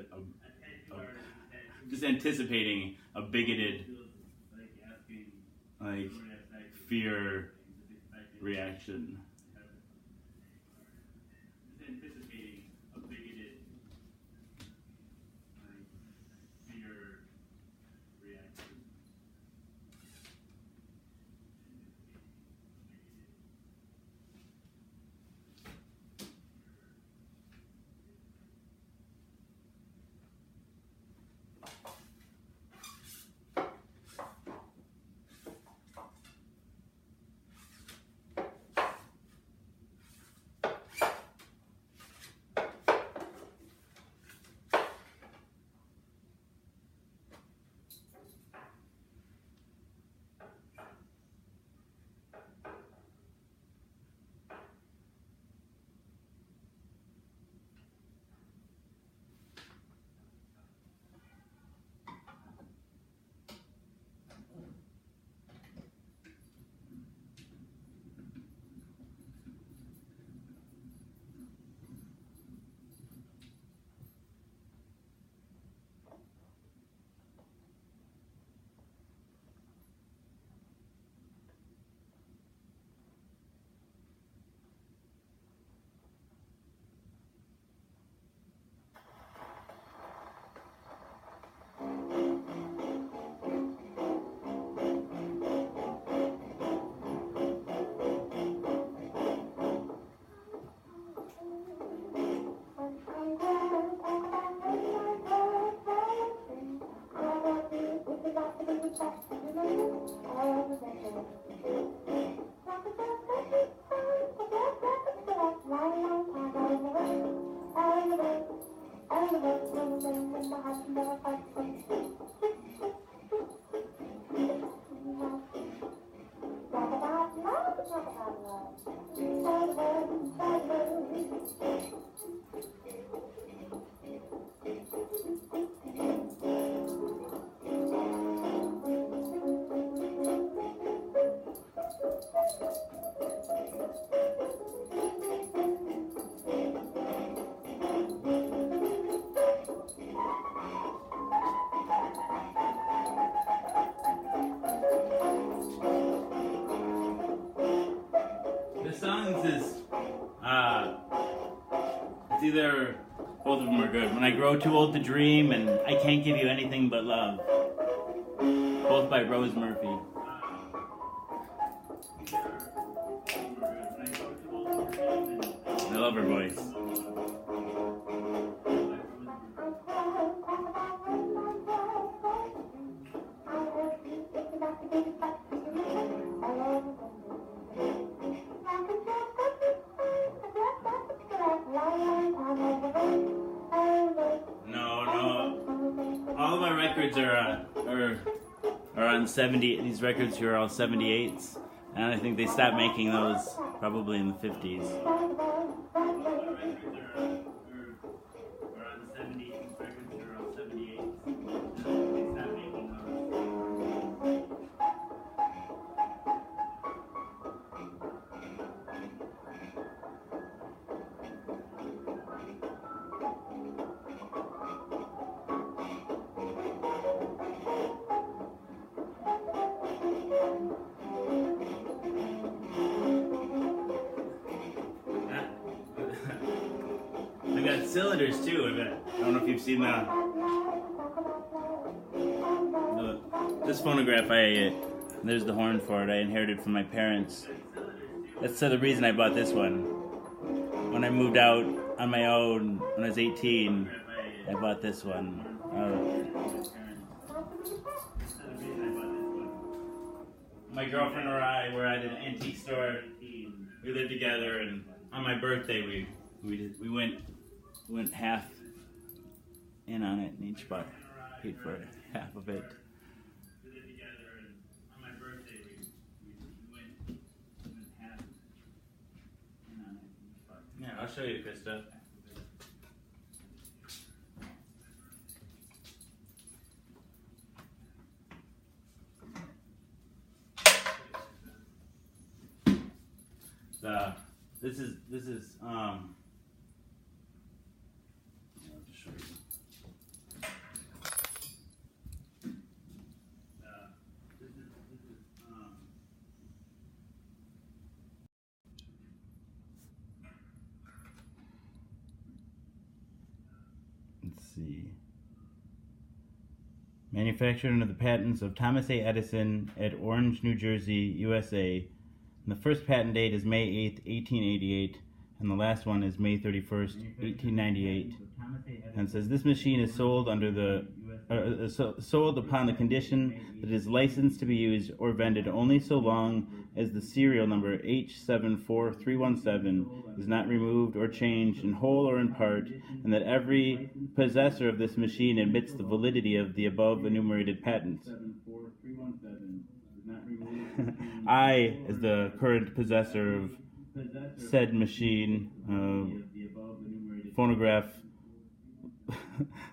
just anticipating a bigoted, like fear reaction. It's either both of them are good. When I Grow Too Old to Dream and I Can't Give You Anything But Love. Both by Rose Murphy. I love her voice. No. All of my records are on 70. These records here are all 78s, and I think they stopped making those probably in the 50s. I got cylinders too. I don't know if you've seen this phonograph. There's the horn for it. I inherited from my parents. That's the reason I bought this one. When I moved out on my own when I was 18, I bought this one. My girlfriend or I were at an antique store. We lived together, and on my birthday we went half in on it, and each paid for it, half of it. We lived together, and on my birthday we went half in on it. Yeah, I'll show you, Krista. This is I'll just show you. Let's see. Manufactured under the patents of Thomas A. Edison at Orange, New Jersey, USA. And the first patent date is May 8th, 1888, and the last one is May 31st, 1898. And it says this machine is sold sold upon the condition that it is licensed to be used or vended only so long as the serial number H74317 is not removed or changed in whole or in part, and that every possessor of this machine admits the validity of the above enumerated patents. I, as the current possessor of said machine, phonograph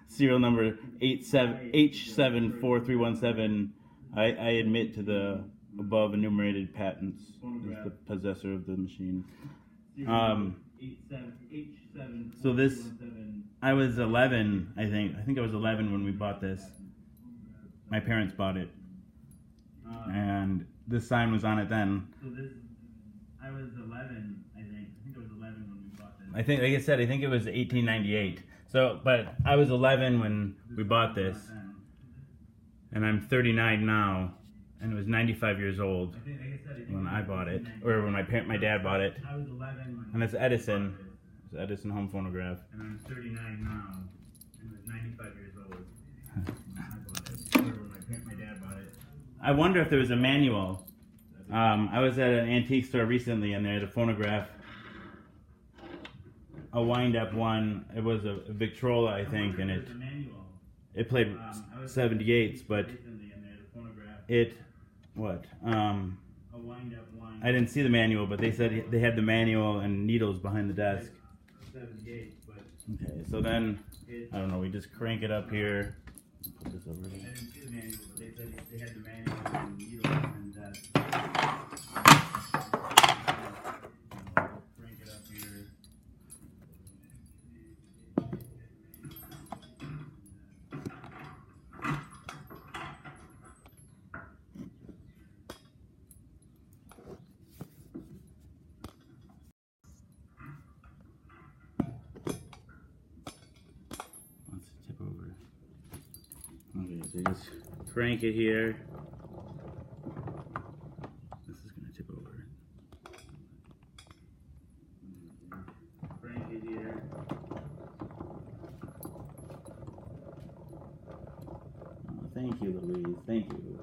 serial number H74317, I admit to the above enumerated patents as the possessor of the machine. So this, I was 11, I think I was 11 when we bought this. My parents bought it. And this sign was on it then. So this, I was 11, I think I was 11 when we bought this. I think, like I said, I think it was 1898. So, but I was 11 when we bought this, and I'm 39 now, and it was 95 years old when I bought it, or when my dad bought it. I was 11 and it's Edison. It's Edison home phonograph. And I'm 39 now, and it was 95 years old when I bought it, or when my dad bought it. I wonder if there was a manual. I was at an antique store recently, and they had a phonograph, a wind-up one. It was a Victrola, I think, and it played 78s, but I didn't see the manual, but they said they had the manual and needles behind the desk. Okay, so then, I don't know, we just crank it up here. Put this over here. I didn't see the manual, but they said they had the manual and needles behind the desk. Crank it up here. Let's tip over. Okay, so you just crank it here. This is going to tip over. Thank you, Louise. Thank you.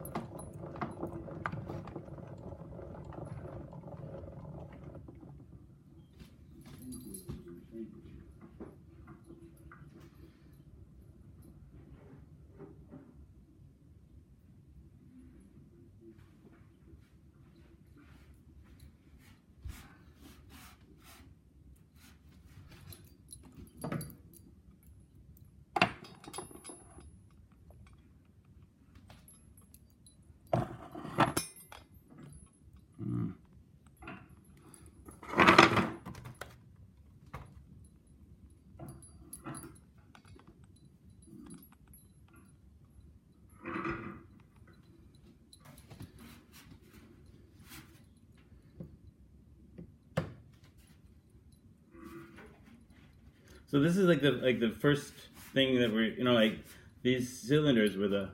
So this is like the first thing that we're, like these cylinders were the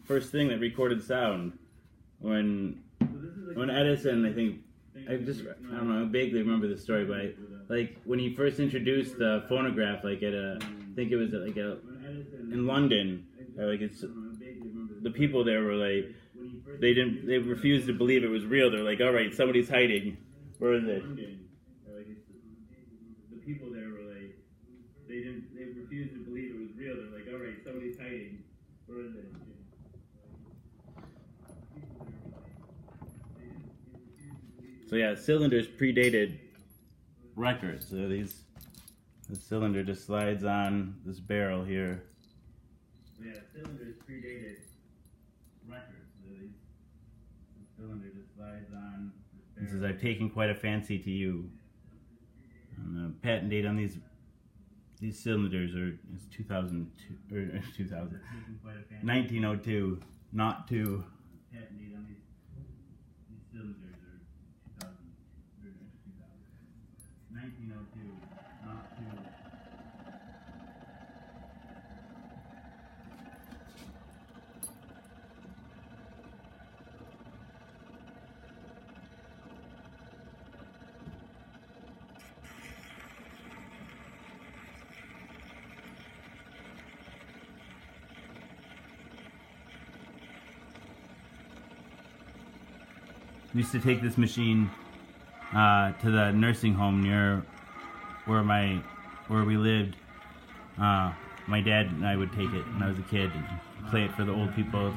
first thing that recorded sound when Edison, I don't know, I vaguely remember the story, but like when he first introduced the phonograph, like at I think it was in London, the people there were like, they refused to believe it was real. They're like, all right, somebody's hiding. Where is it? The people there were like, they refused to believe it was real. They're like, all right, somebody's hiding. Where is it? So yeah, cylinders predated records. So the cylinder just slides on this barrel here. So yeah, cylinders predated records. So the cylinder just slides on this barrel. It says, I've taken quite a fancy to you. And the patent date on these cylinders is 2002 or 2000, 1902, not 2. Patent date on these cylinders are 1902, not 2. We used to take this machine to the nursing home near where we lived. My dad and I would take it when I was a kid and play it for the old people.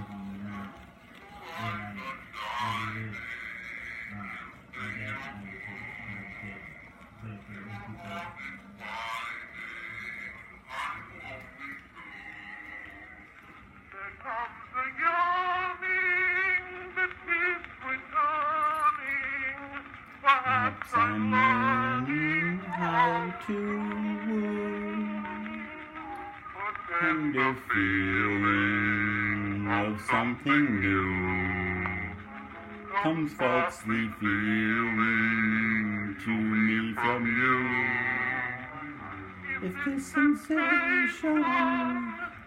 I'm learning how to tender feeling of something new comes falsely feeling to me from you. If this sensation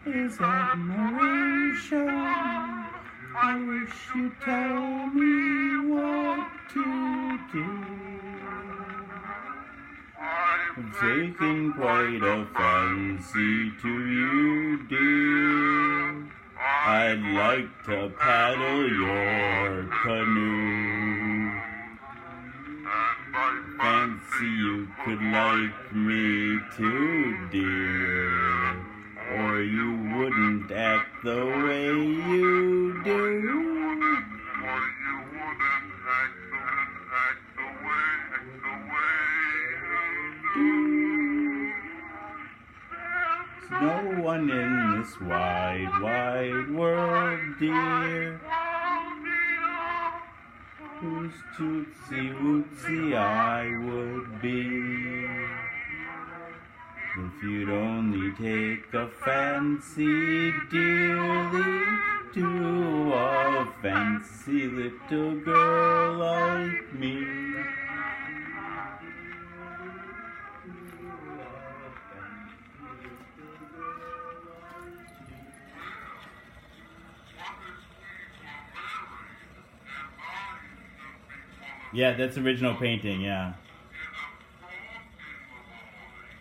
is admiration, I wish you'd tell me what to do. I've taken quite a fancy to you, dear. I'd like to paddle your canoe. Fancy you could like me too, dear, or you wouldn't act the way you do. No one in this wide, wide world, dear, whose tootsie wootsy I would be. If you'd only take a fancy, dearly, to a fancy little girl like me. Yeah, that's original painting, yeah.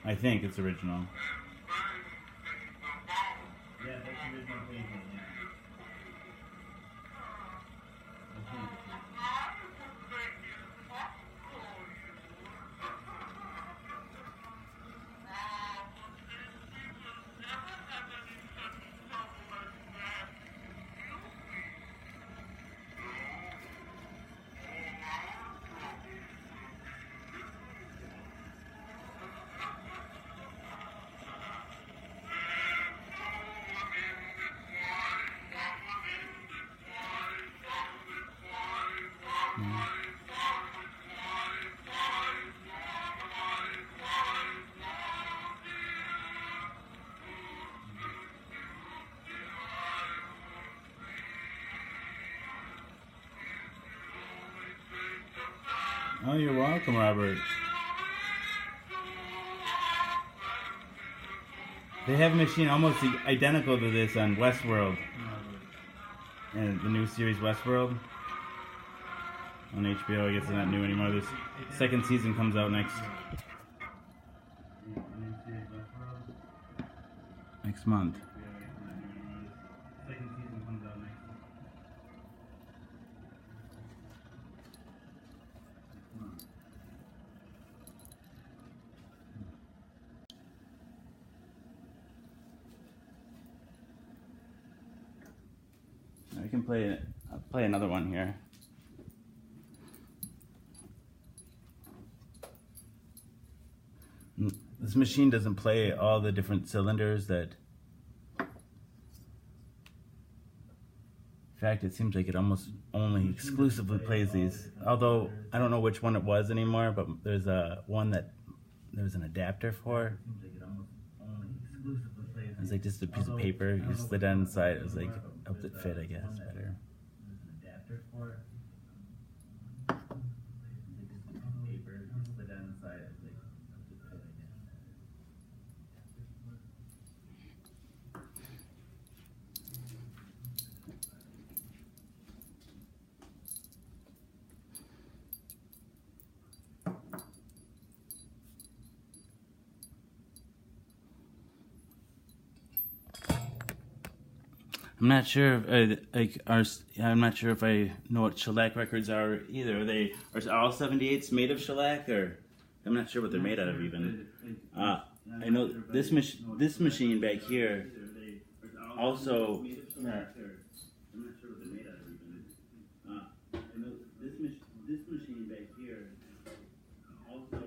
I think it's original. Yeah, that's original painting, yeah. Oh, you're welcome, Robert. They have a machine almost identical to this on Westworld. And the new series Westworld on HBO. I guess it's not new anymore. This second season comes out next month. Second season comes out next month. I can play it. I'll play another one here. This machine doesn't play all the different cylinders that. In fact, it seems like it almost only exclusively plays these. Although I don't know which one it was anymore, but there's one that there's an adapter for. It's like just a piece of paper. You slid on inside. It was like helped it fit, I guess, better. I'm not sure if I'm not sure if I know what shellac records are either. Are all 78s made of shellac, or I'm not sure what they're made out of even. I know this machine back here also. I'm not sure what they're made out of even. I know this machine back here also.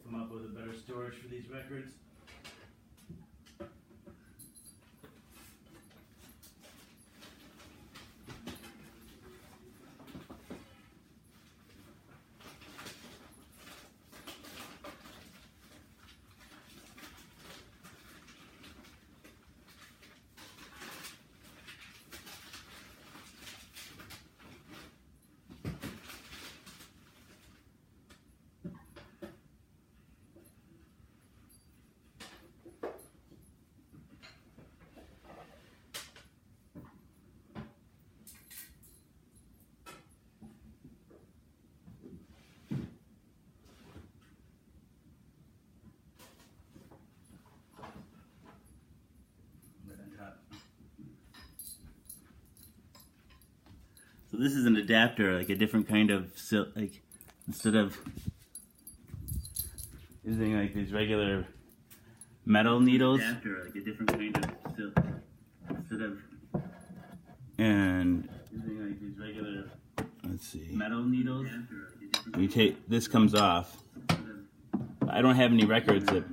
Come up with a better storage for these records. So this is an adapter, like a different kind of like instead of using like these regular metal needles. Adapter, like a different kind of instead of and using like these regular. Let's see. Metal needles. You take this comes off. I don't have any records that.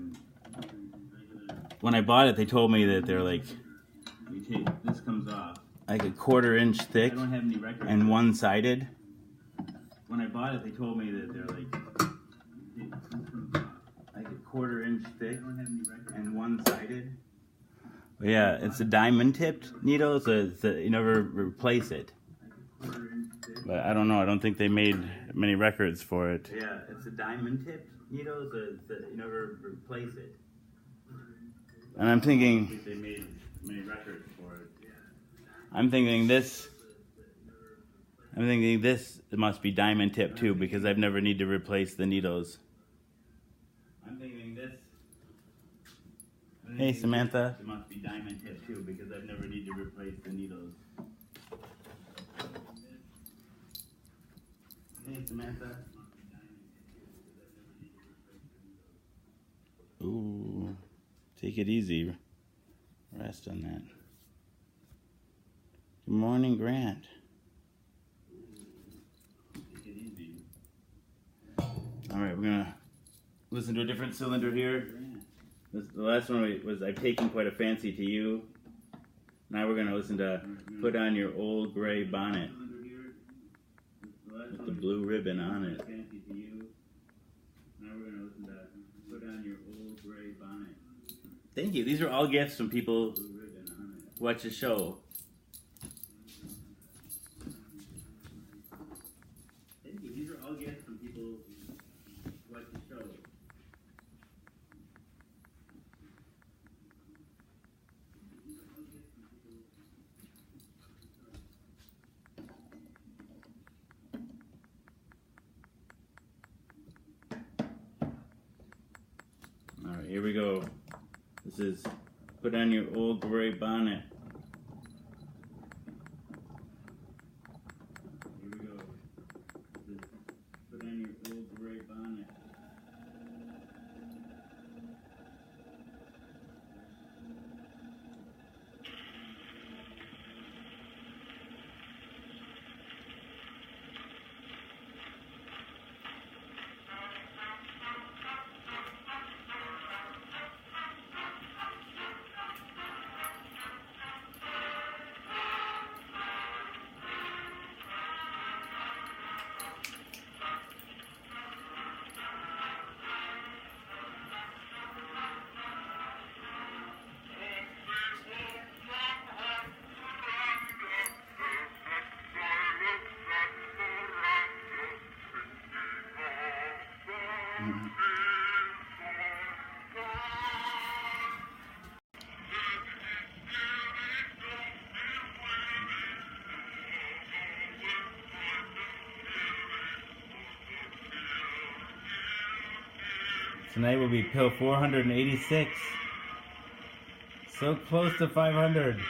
When I bought it, they told me that they're like. You take this comes off. Like a 1/4 inch thick and one-sided. When I bought it, they told me that they're like a 1/4 inch thick and one-sided. But yeah, it's a diamond-tipped needle, so you never replace it. But I don't know. I don't think they made many records for it. Yeah, it's a diamond-tipped needle, so you never replace it. And I'm thinking. I don't think they made many records for it. I'm thinking this must be diamond tip too, because I've never need to replace the needles. I'm thinking Hey, Samantha. It must be diamond tip too, because I've never needed to replace the needles. Hey, Samantha. Ooh, take it easy. Rest on that. Good morning, Grant. Take it easy. All right, we're gonna listen to a different cylinder here. The last one was I've Taken Quite a Fancy to You. Now we're gonna listen to Put On Your Old Gray Bonnet with the blue ribbon on it. Now we're gonna listen to Put On Your Old Gray Bonnet. Thank you. These are all gifts from people who watch the show. Thank you. These are all gifts from people who watch the show. All right, here we go. This is Put On Your Old Gray Bonnet. Here we go. This is Put On Your Old Gray Bonnet. Tonight will be pill 486. So close to 500.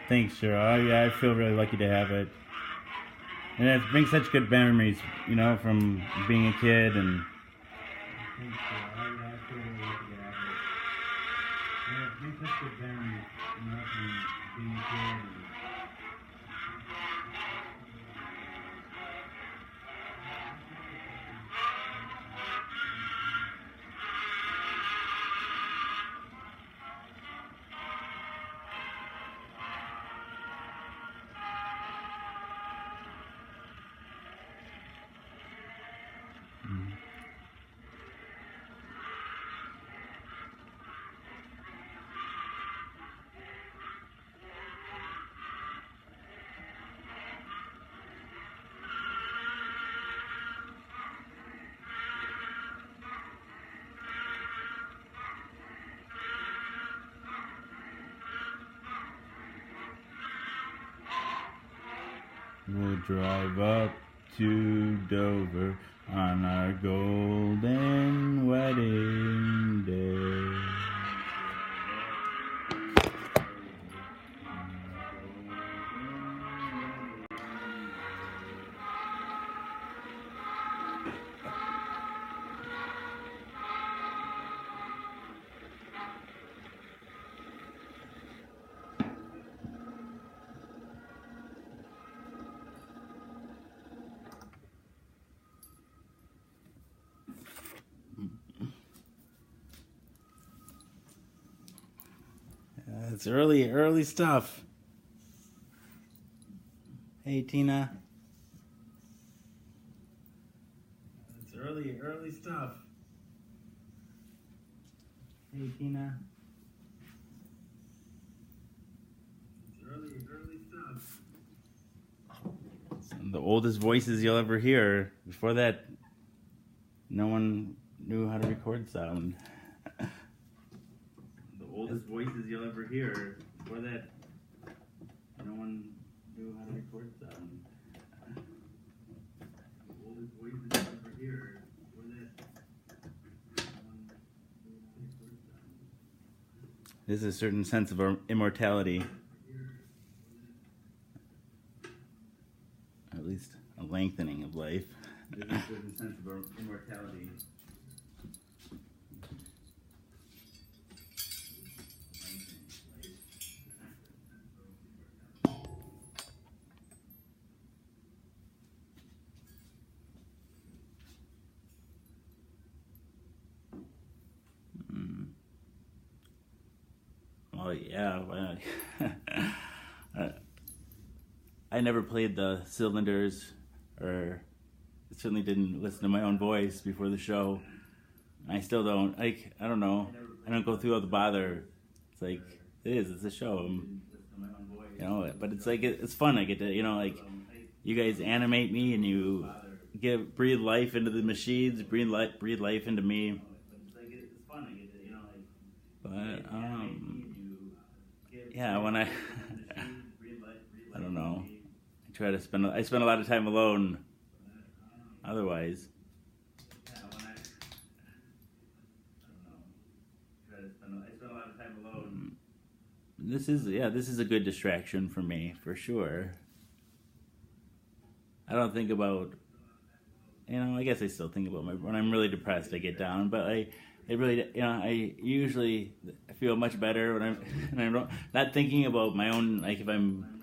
Thanks, Cheryl. Yeah, I feel really lucky to have it. And it brings such good memories, you know, from being a kid and... Thanks, Cheryl. I feel really lucky to have it. And it brings such good memories, you know, from being a kid and... We'll drive up to Dover on our golden wedding day. It's early stuff. Hey, Tina. It's early stuff. Hey, Tina. It's early stuff. Some of the oldest voices you'll ever hear. Before that, no one knew how to record sound. The oldest voices you'll ever hear. Before that, no one knew how to record sound. The oldest voices you'll ever hear. Before that, no one knew how to record sound. There's a certain sense of immortality. At least a lengthening of life. There's a certain sense of immortality. Well, yeah. I never played the cylinders, or certainly didn't listen to my own voice before the show. I still don't. I don't know. I don't go through all the bother. It's like it's a show. But it's like it's fun. I get to you guys animate me and you breathe life into the machines, breathe life into me. But when I don't know. I spend a lot of time alone. Otherwise, I spend a lot of time alone. This is a good distraction for me, for sure. I don't think about, I guess I still think about when I'm really depressed, I get down, but I usually feel much better when I'm not thinking about my own, like if I'm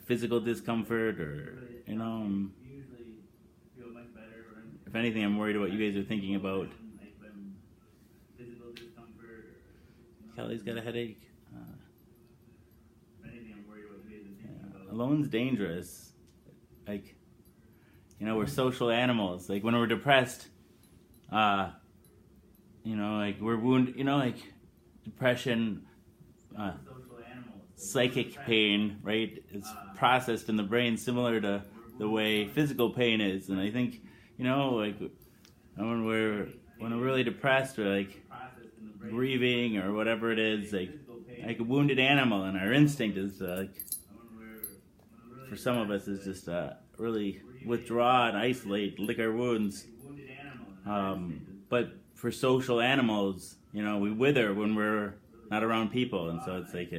physical discomfort or, if anything, I'm worried about what you guys are thinking about. Kelly's got a headache. Alone's dangerous. We're social animals. Like when we're depressed, we're wounded, depression, psychic pain, right? It's processed in the brain similar to the way physical pain is. And I think, when we're really depressed or grieving or whatever it is, like a wounded animal, and our instinct is for some of us is just really withdraw and isolate, lick our wounds. But for social animals, we wither when we're not around people, and so it's like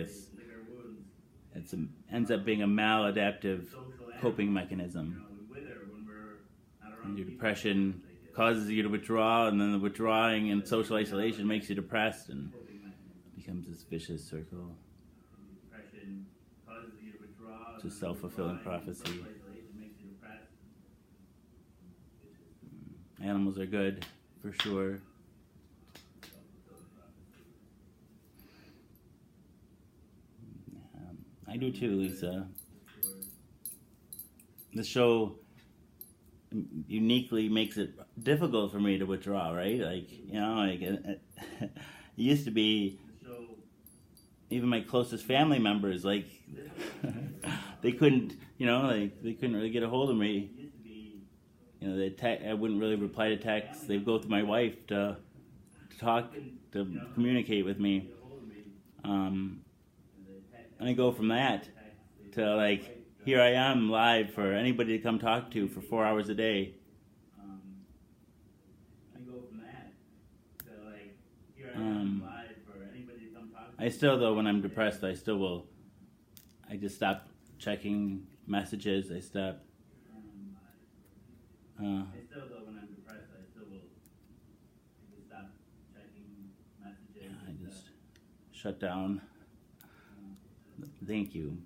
ends up being a maladaptive coping mechanism. And your depression causes you to withdraw, and then the withdrawing and social isolation makes you depressed, and becomes this vicious circle. It's a self-fulfilling prophecy. Animals are good, for sure. I do too, Lisa. The show uniquely makes it difficult for me to withdraw, right? It used to be even my closest family members, they couldn't, they couldn't really get a hold of me. I wouldn't really reply to texts. They'd go through my wife to talk, to communicate with me. And I go from that to here I am live for anybody to come talk to for 4 hours a day. I still, though, when I'm depressed, I just stop checking messages. I stop. I just shut down. Thank you.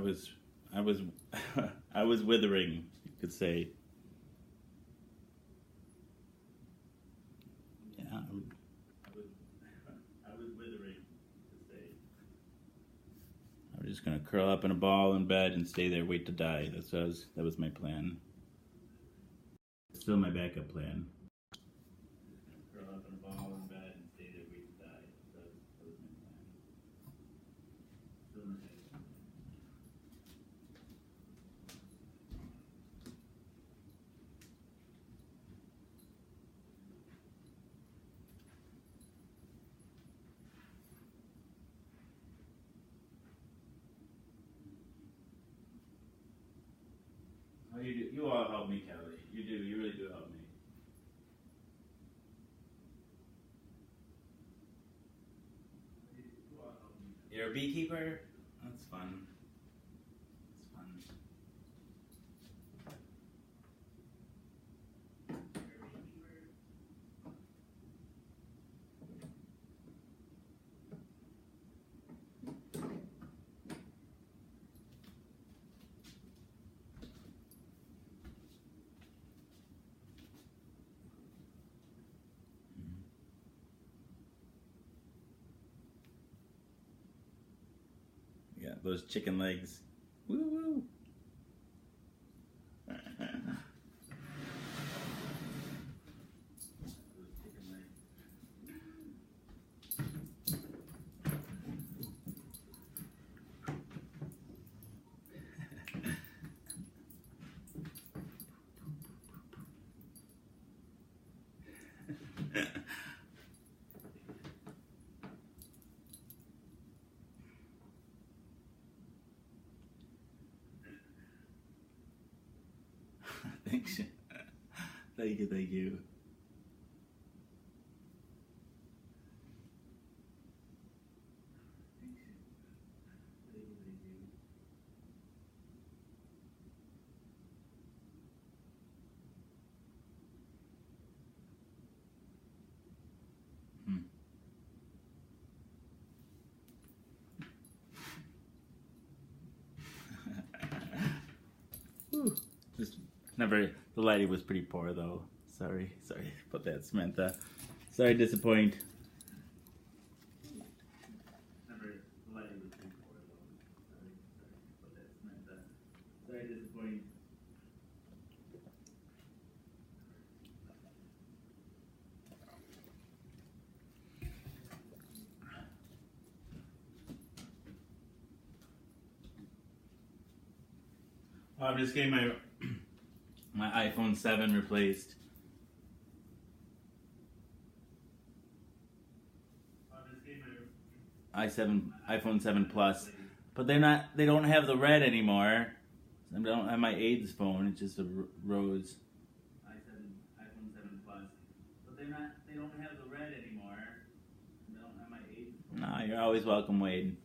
I was, I was withering, you could say. Yeah, I was withering, you could say. I was just gonna curl up in a ball in bed and stay there, wait to die. That was my plan. Still my backup plan. Curl up in a ball in bed and stay there, wait to die. That was my plan. Still my backup plan. Oh, you do. You all help me, Kelly. You do. You really do help me. You're a beekeeper? That's fun. That's fun. You're a beekeeper? Yeah, those chicken legs. Woo woo. Thanks. Thank you, thank you. Just never. The lighting was pretty poor, though. Sorry about that, Samantha. Sorry to disappoint. Never. The lighting was pretty poor, though. Sorry about that, Samantha. Sorry to disappoint. I'm just getting my iPhone 7 replaced. iPhone 7 Plus, but they don't have the red anymore. I don't have my AIDS phone. It's just a rose. iPhone 7 Plus, but they don't have the red anymore. They don't have my AIDS phone. No, you're always welcome, Wade.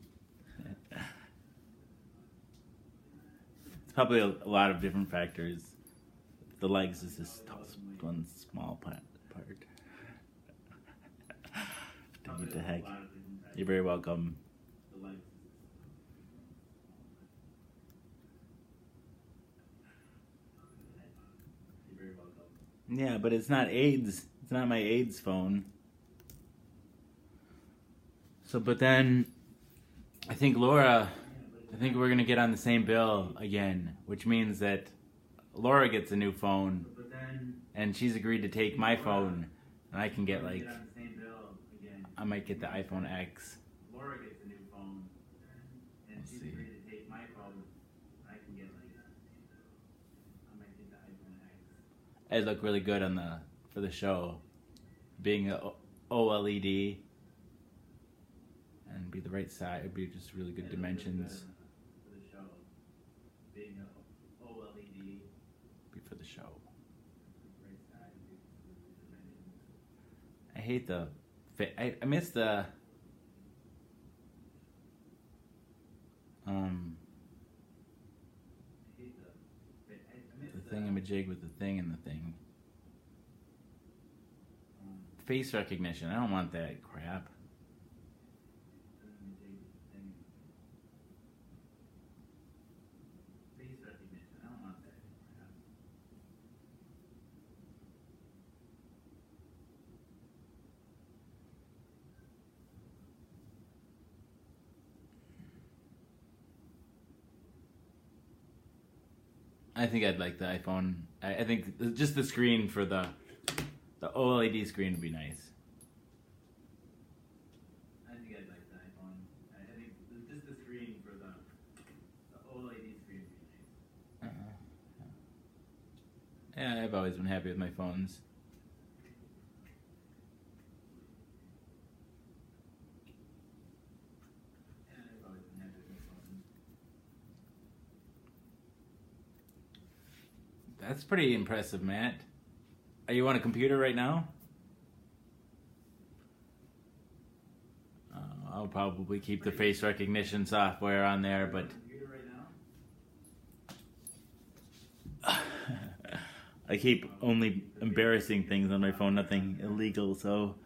It's probably a lot of different factors. The legs is just one small part. What the heck? You're very welcome. Yeah, but it's not AIDS. It's not my AIDS phone. So, but then I think we're going to get on the same bill again, which means that Laura gets a new phone, and she's agreed to take my phone, and I can get like, I might get the iPhone X. Laura gets a new phone, and she's agreed to take my phone, I can get like, I might get the iPhone X. It'd look really good for the show, being a OLED, and be the right size. It'd be just really good dimensions. For the show. I hate the I miss the thingamajig with the thing and the thing. Face recognition. I don't want that crap. I think I'd like the iPhone. I think just the screen for the OLED screen would be nice. I think I'd like the iPhone. I think just the screen for the OLED screen would be nice. Yeah, I've always been happy with my phones. That's pretty impressive, Matt. Are you on a computer right now? I'll probably keep the face recognition software on there, but I keep only embarrassing things on my phone, nothing illegal, so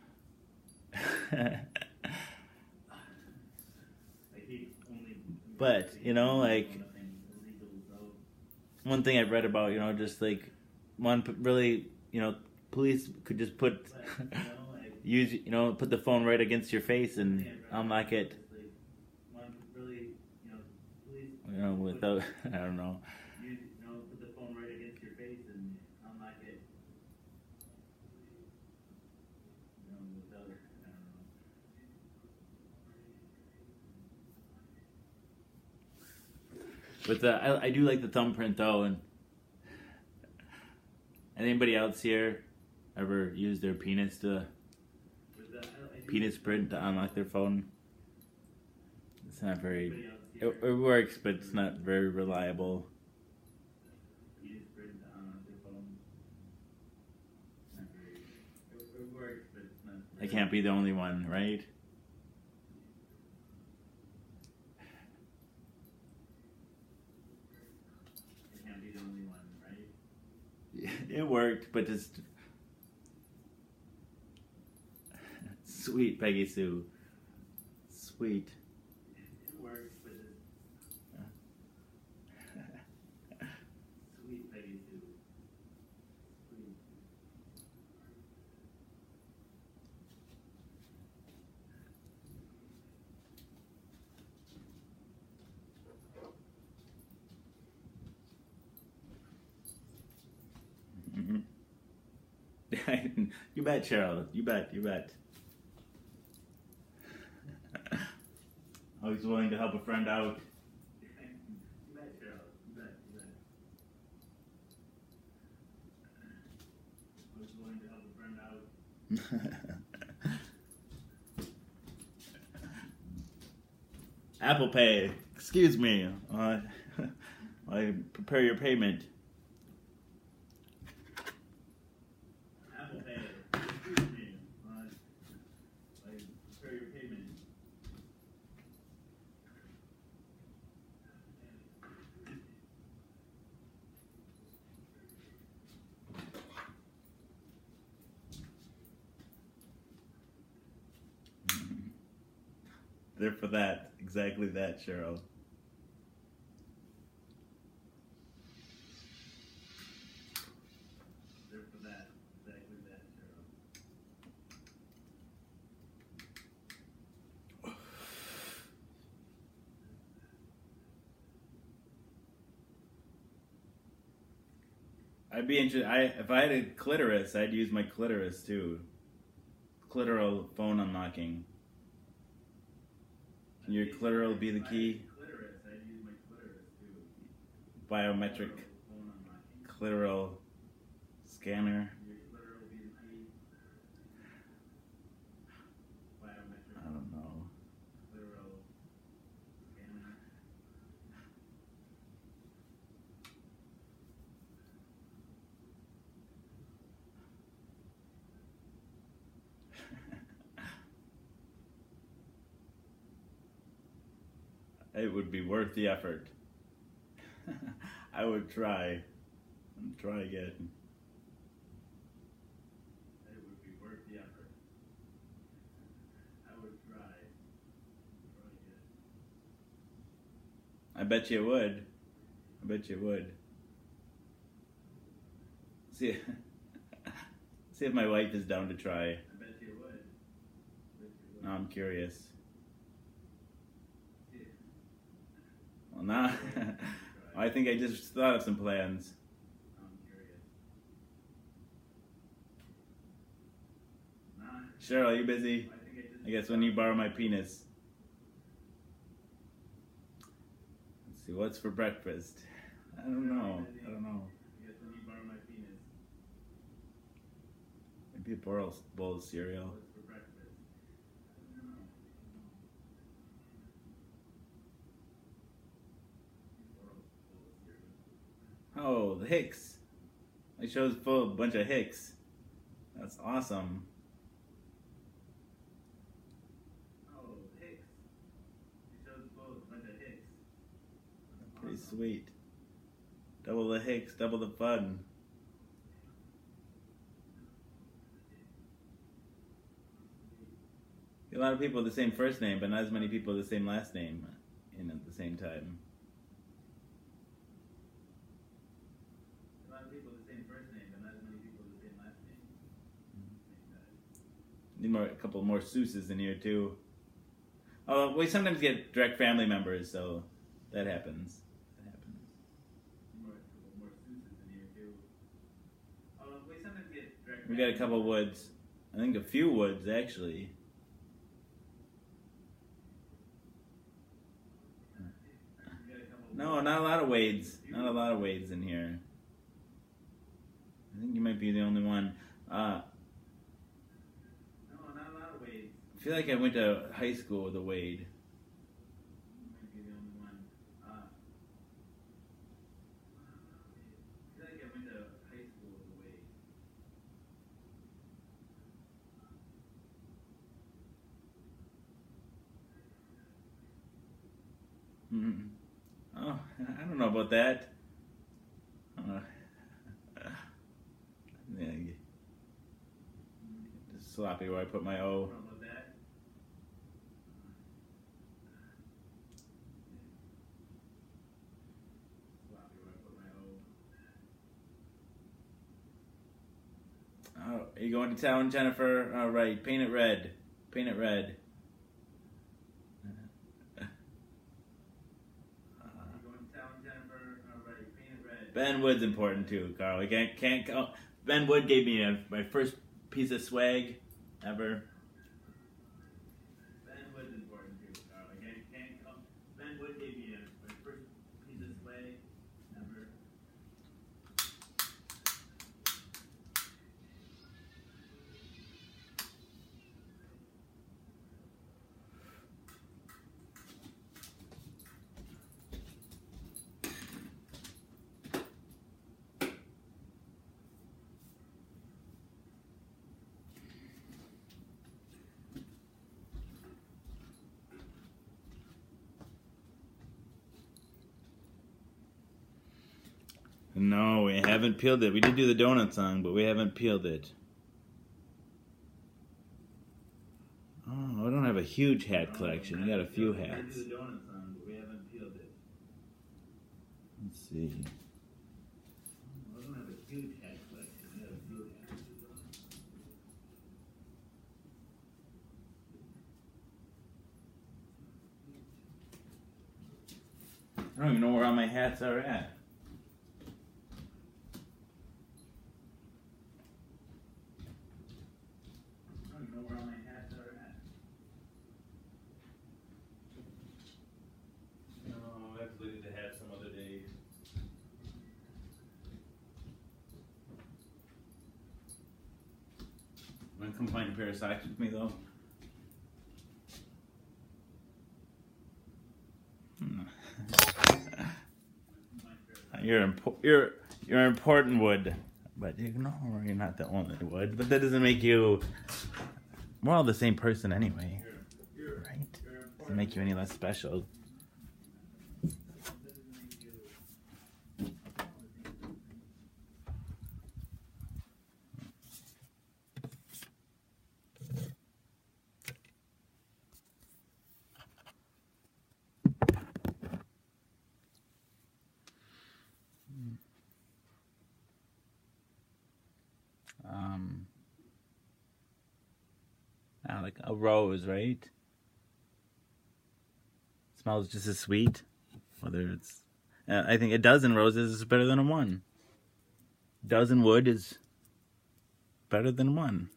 but, you know, like one thing I've read about, you know, just like really, you know, police could just put use, you know, put the phone right against your face and unlock it, you know, without, I don't know. Put the phone right against your face and unlock it, you know, without, I don't know. But I do like the thumbprint though, and anybody else here ever use their penis print to unlock their phone? It's not very. It works, but it's not very reliable. I can't be the only one, right? It worked, but just sweet Peggy Sue, sweet. It worked, but just sweet Peggy Sue, sweet. You bet, Cheryl. You bet. Always willing to help a friend out. You bet, Cheryl. You bet. Always willing to help a friend out. Apple Pay. Excuse me. I prepare your payment. There for that, exactly that, Cheryl. There for that, exactly that, Cheryl. I'd be interested. If I had a clitoris, I'd use my clitoris too. Clitoral phone unlocking. Can your clitoral be the key? I'd use my clitoris too. Biometric clitoral scanner. Your clitoral be the key. Biometric. I don't know. Clitoral scanner. It would be worth the effort. I would try. And try again. It would be worth the effort. I would try. Try again. I bet you would. I bet you would. See if my wife is down to try. I bet you would. No, I'm curious. Well, now I think I just thought of some plans. I'm curious. Cheryl, are you busy? I think I guess when you borrow my penis. Let's see, what's for breakfast? I don't know. I guess when you borrow my penis. Maybe a bowl of cereal. What's for breakfast? I don't know. Oh, the Hicks. My show's full of a bunch of Hicks. That's awesome. Oh, Hicks. Your show's full of a bunch of Hicks. Pretty sweet. Double the Hicks, double the fun. A lot of people with the same first name, but not as many people with the same last name in at the same time. A lot of people with the same first name, but not as many people with the same last name. Need a couple more Seuses in here too. Oh, we sometimes get direct family members, so that happens. More Seuses in here too. We sometimes get direct. We got a couple Woods. I think a few Woods actually. No, not a lot of Wades. Not a lot of Wades in here. I think you might be the only one. No, not a lot of Wades. I feel like I went to high school with a Wade. You might be the only one. I feel like I went to high school with a Wade. Mm-hmm. Oh, I don't know about that. Yeah, just sloppy where I put my O. I don't know about that. Sloppy where I put my O. Oh, are you going to town, Jennifer? All right, paint it red. Paint it red. Ben Wood's important too, Carl. We can't go. Ben Wood gave me my first piece of swag ever. Ben Wood's important too, Carl. Can't go. Ben Wood gave me my first piece of swag ever. No, we haven't peeled it. We did do the donut song, but we haven't peeled it. Oh, I don't have a huge hat collection. We got a few hats. We did the donut song, but we haven't peeled it. Let's see. I don't have a huge hat collection. We got a few hats. I don't even know where all my hats are at. Want to come find a pair of socks with me, though? You're important, Wood, but you're not the only Wood. But that doesn't make you. We're all the same person anyway, right? Doesn't make you any less special. Like a rose, right? Smells just as sweet, whether it's I think a dozen roses is better than a one. Dozen wood is better than one.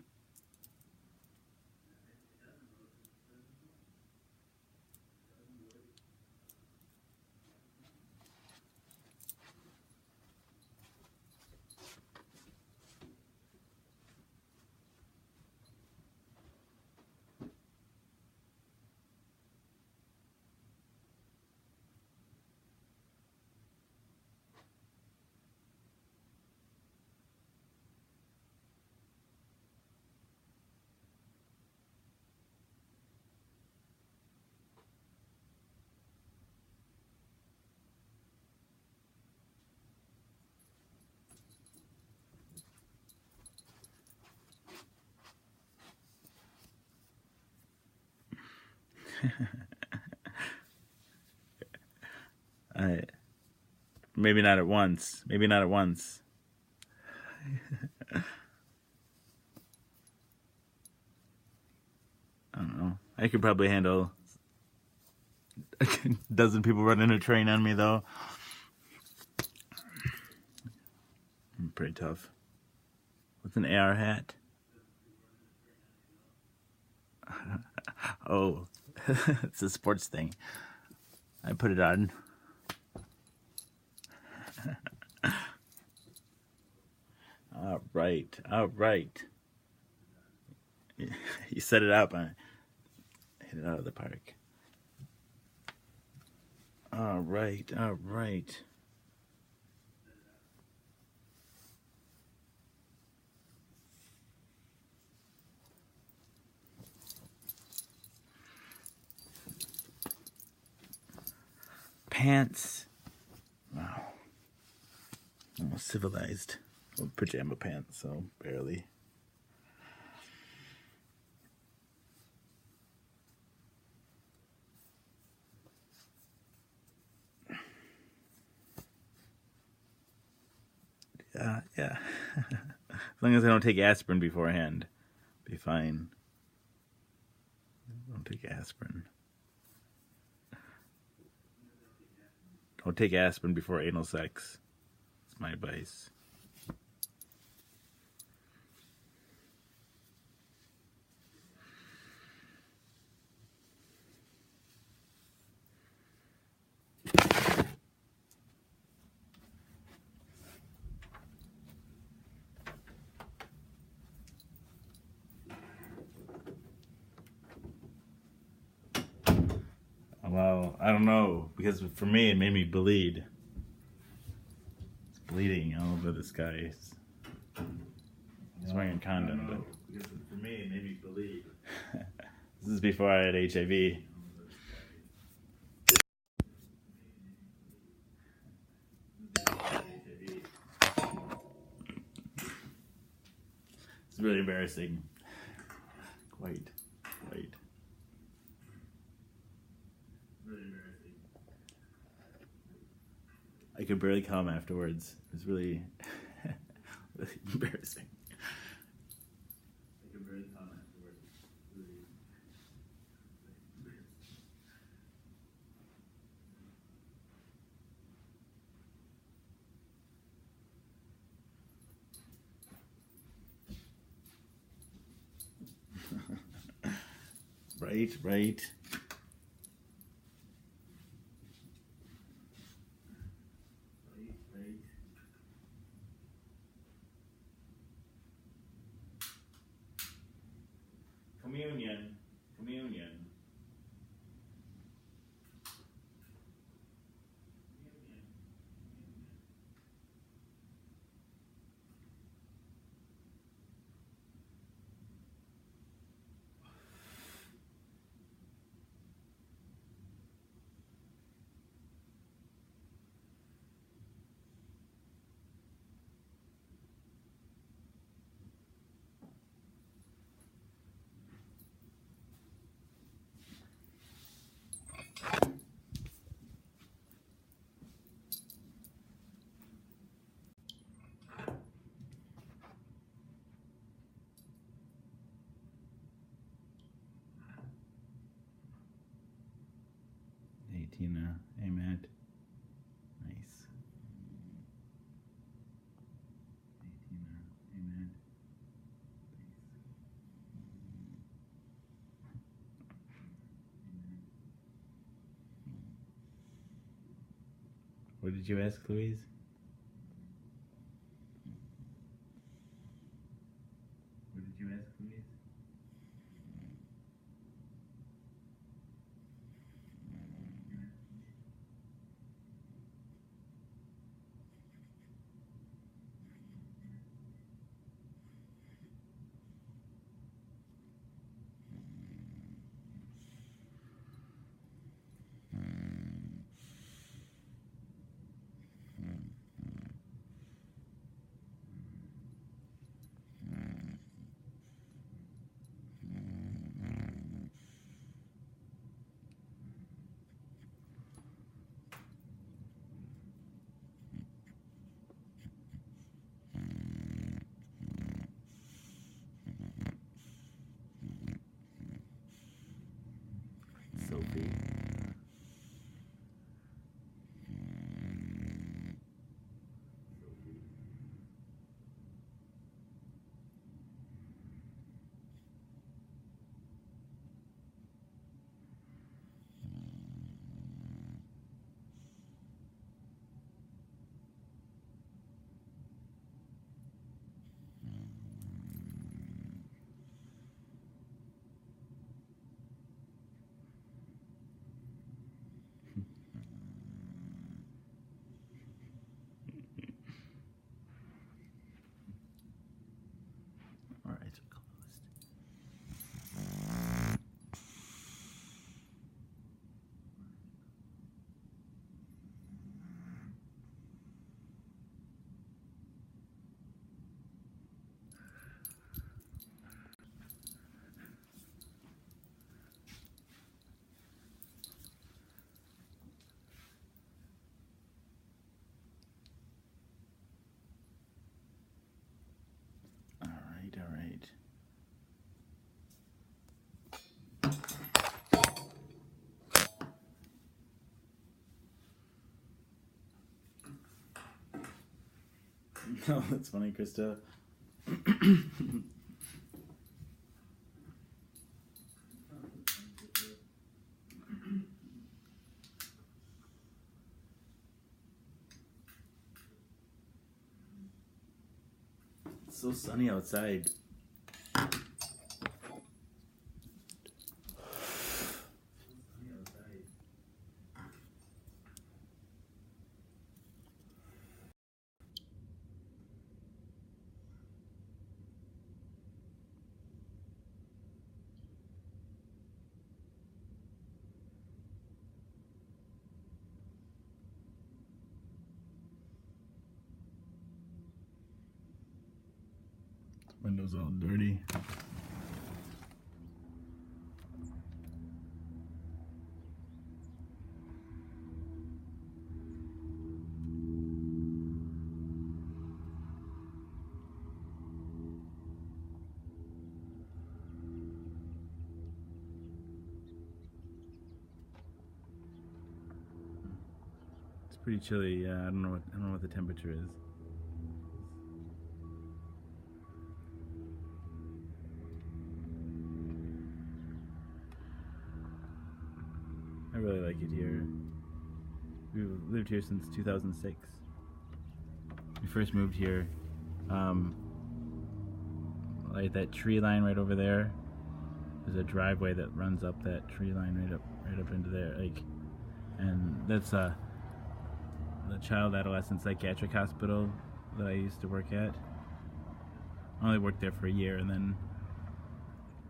Maybe not at once. Maybe not at once. I don't know. I could probably handle a dozen people running a train on me, though. I'm pretty tough. What's an AR hat? Oh, it's a sports thing. I put it on. All right, all right. You set it up. I hit it out of the park. All right, all right. Pants. Wow. Almost civilized. Well, pajama pants, so barely. Yeah. As long as I don't take aspirin beforehand, be fine. Don't take aspirin. Don't take aspirin before anal sex. That's my advice. Well, I don't know, because for me, it made me bleed. It's bleeding all over this guy. He's wearing a condom, but because for me, it made me bleed. This is before I had HIV. It's really embarrassing. Quite. I could barely come afterwards. It was really, really embarrassing. I could barely come afterwards. Really embarrassing. Right. Communion. Hey Tina, hey Matt. Nice. What did you ask, Louise? What did you ask, Louise? Sophie. All right, so closed. All right, all right. No, that's funny, Krista. It's so sunny outside. Windows all dirty. It's pretty chilly. Yeah, I don't know what the temperature is. I really like it here. We've lived here since 2006. We first moved here, like that tree line right over there. There's a driveway that runs up that tree line right up into there, like, and that's the child adolescent psychiatric hospital that I used to work at. I only worked there for a year, and then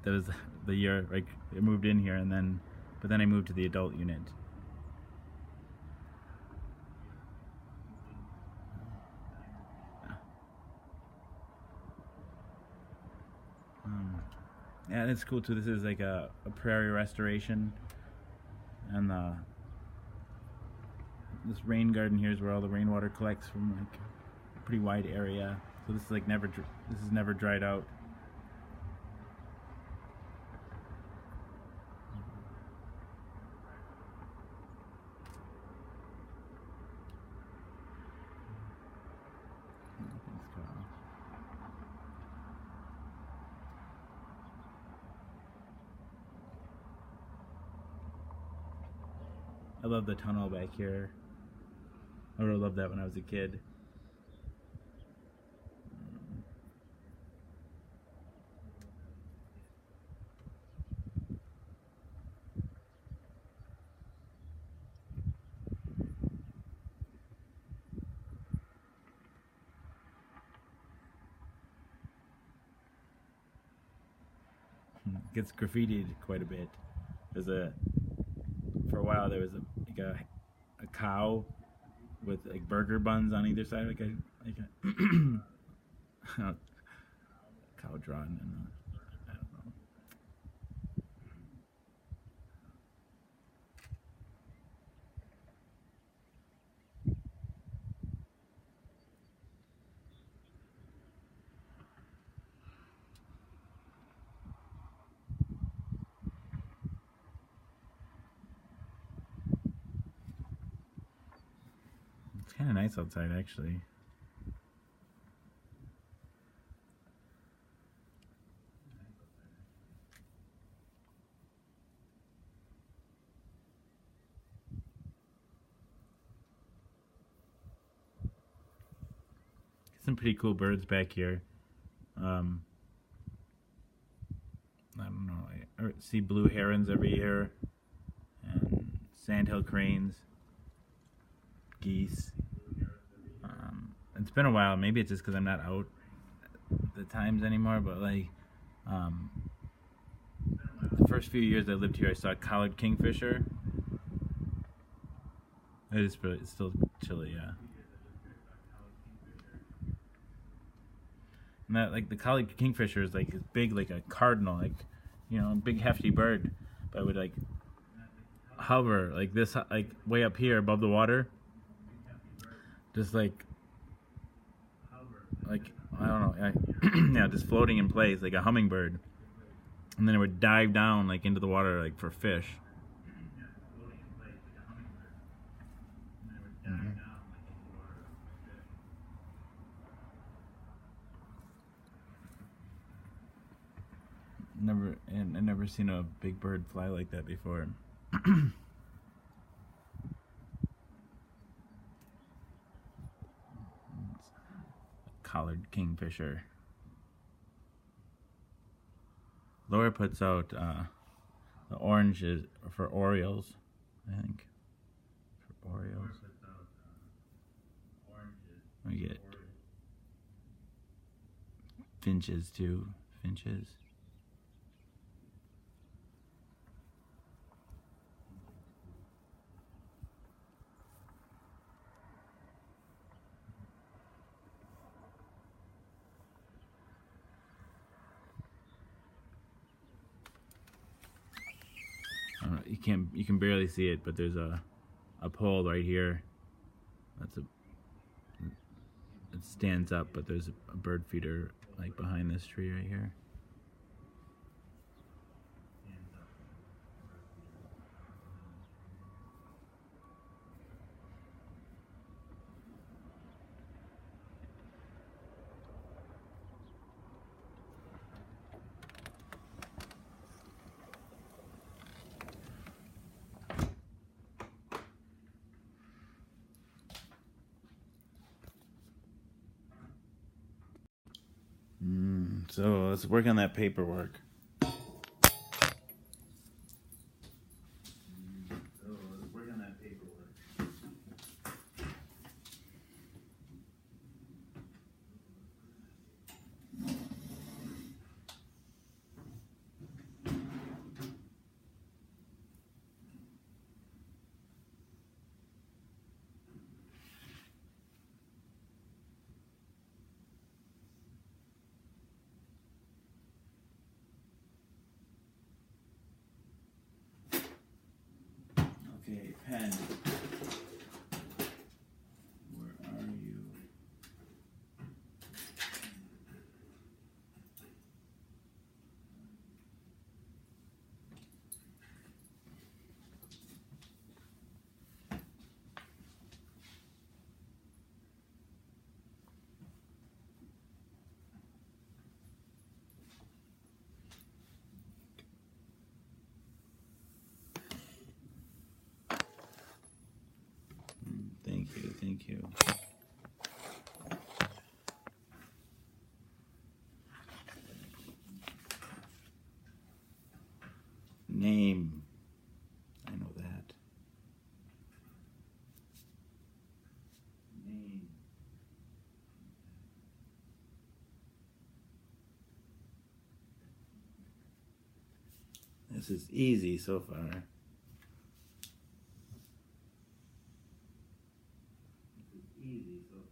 that was the year, like, I moved in here, but then I moved to the adult unit. Yeah, that's cool too. This is like a prairie restoration, and this rain garden here is where all the rainwater collects from, like, a pretty wide area. So this is like this is never dried out. I love the tunnel back here. I would have loved that when I was a kid. Gets graffitied quite a bit. For a while there was a cow with like burger buns on either side, like a cow drawn in I don't know. It's kind of nice outside, actually. Some pretty cool birds back here. I don't know. I see blue herons every year, and sandhill cranes, geese. It's been a while. Maybe it's just because I'm not out the times anymore. But like, the first few years I lived here, I saw collared kingfisher. It's still chilly, yeah. And that, like, the collared kingfisher is like big, like a cardinal, like, you know, a big hefty bird, but it would like hover like this, like way up here above the water, just like I don't know, yeah, just floating in place like a hummingbird, and then it would dive down like into the water like for fish. I've never seen a big bird fly like that before. Collared kingfisher. Laura puts out the oranges for Orioles, I think. For Orioles. We get finches too. Finches. You can barely see it, but there's a pole right here. It stands up, but there's a bird feeder like behind this tree right here. So let's work on that paperwork. Okay, pen. Where are you? Thank you. Name. I know that. Name. This is easy so far. This is easy so far.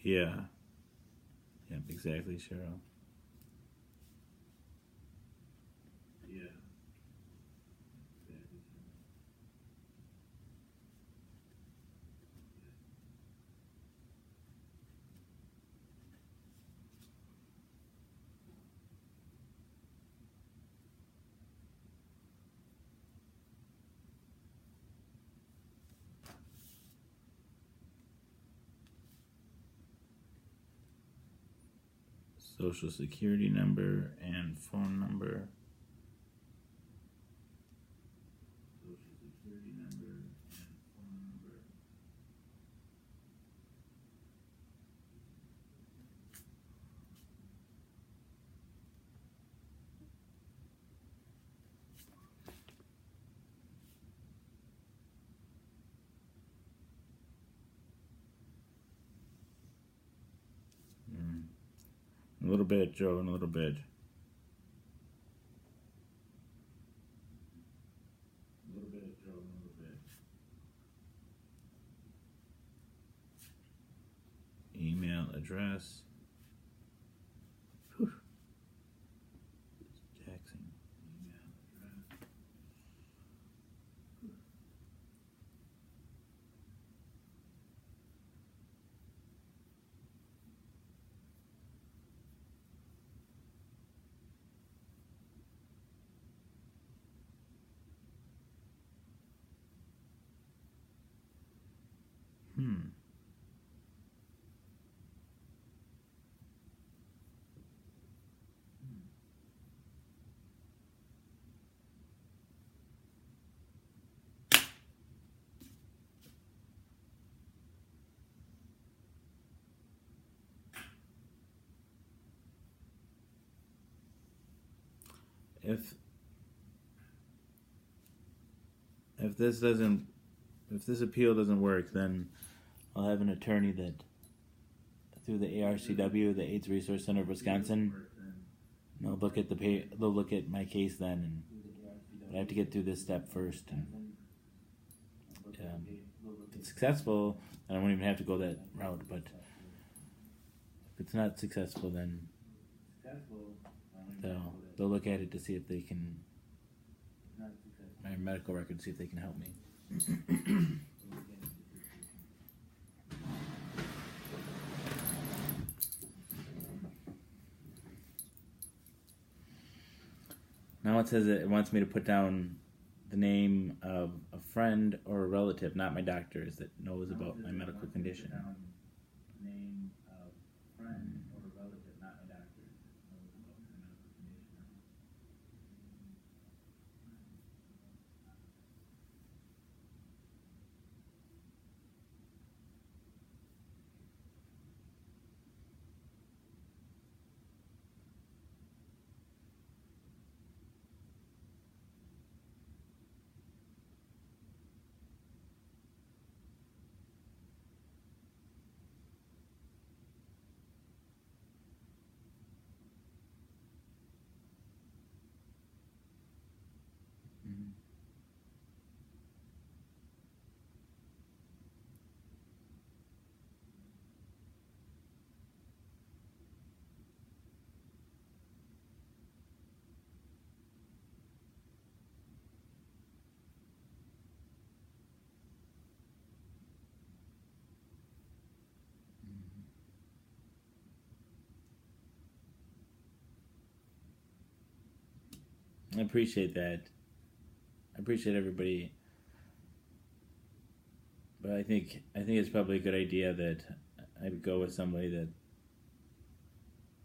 Yeah. Yep, exactly, Cheryl. Yeah. Exactly, Cheryl. Social security number and phone number. Social security number and phone number. A little bit, Joe, a little bit. A little bit, Joe, a little bit. Email address. Whew. Jackson. Email address. If this appeal doesn't work, then I'll have an attorney that through the ARCW, the AIDS Resource Center of Wisconsin. They'll look at my case then, but I have to get through this step first. And if it's successful, then I won't even have to go that route. But if it's not successful, then they'll look at it to see if they can, my medical record, see if they can help me. Now it says it wants me to put down the name of a friend or a relative, not my doctors, that knows about my medical condition. Name of friend or a relative, not my doctors, that knows about my medical condition. I appreciate that. I appreciate everybody, but I think it's probably a good idea that I would go with somebody that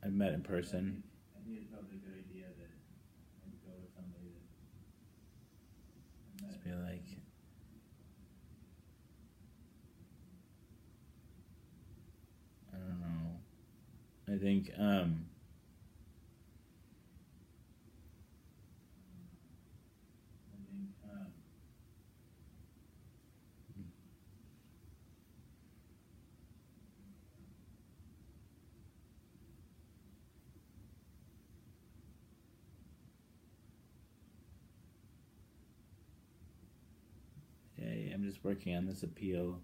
I've met in person. I think it's probably a good idea that I would go with somebody that Just be like, I don't know. I think yeah, I'm just working on this appeal.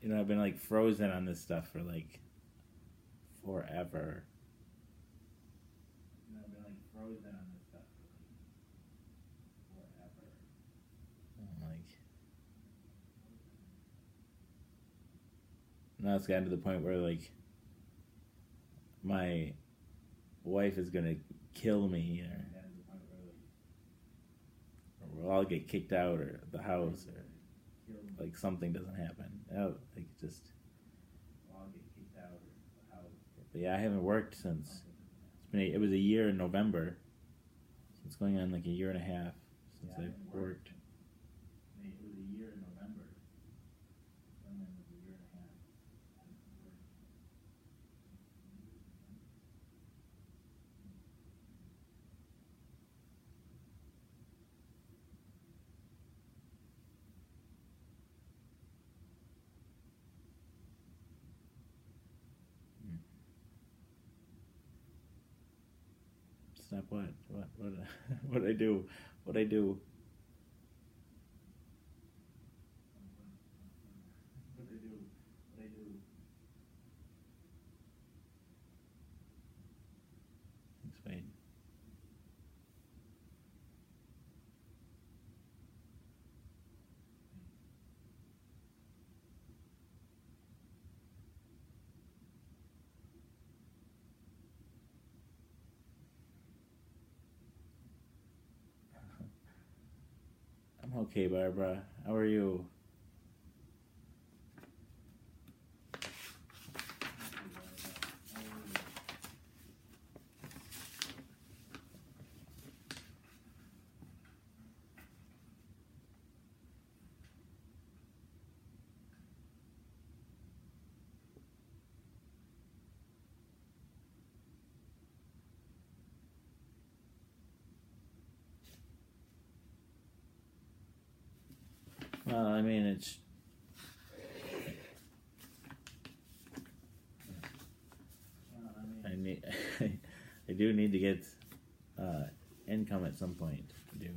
You know, I've been like frozen on this stuff for like forever. You know, I've been like frozen on this stuff for like forever. Like, now it's gotten to the point where like my wife is gonna kill me, or we'll all get kicked out or the house, or like something doesn't happen. Like just. But yeah, I haven't worked since. It was a year in November. So it's going on like a year and a half since I've worked. It was a year in November. And then it was a year and a half. Stop what? What I do? What I do? Explain. I'm okay, Barbara. How are you? Well, I mean, it's. I need. I do need to get income at some point. I do.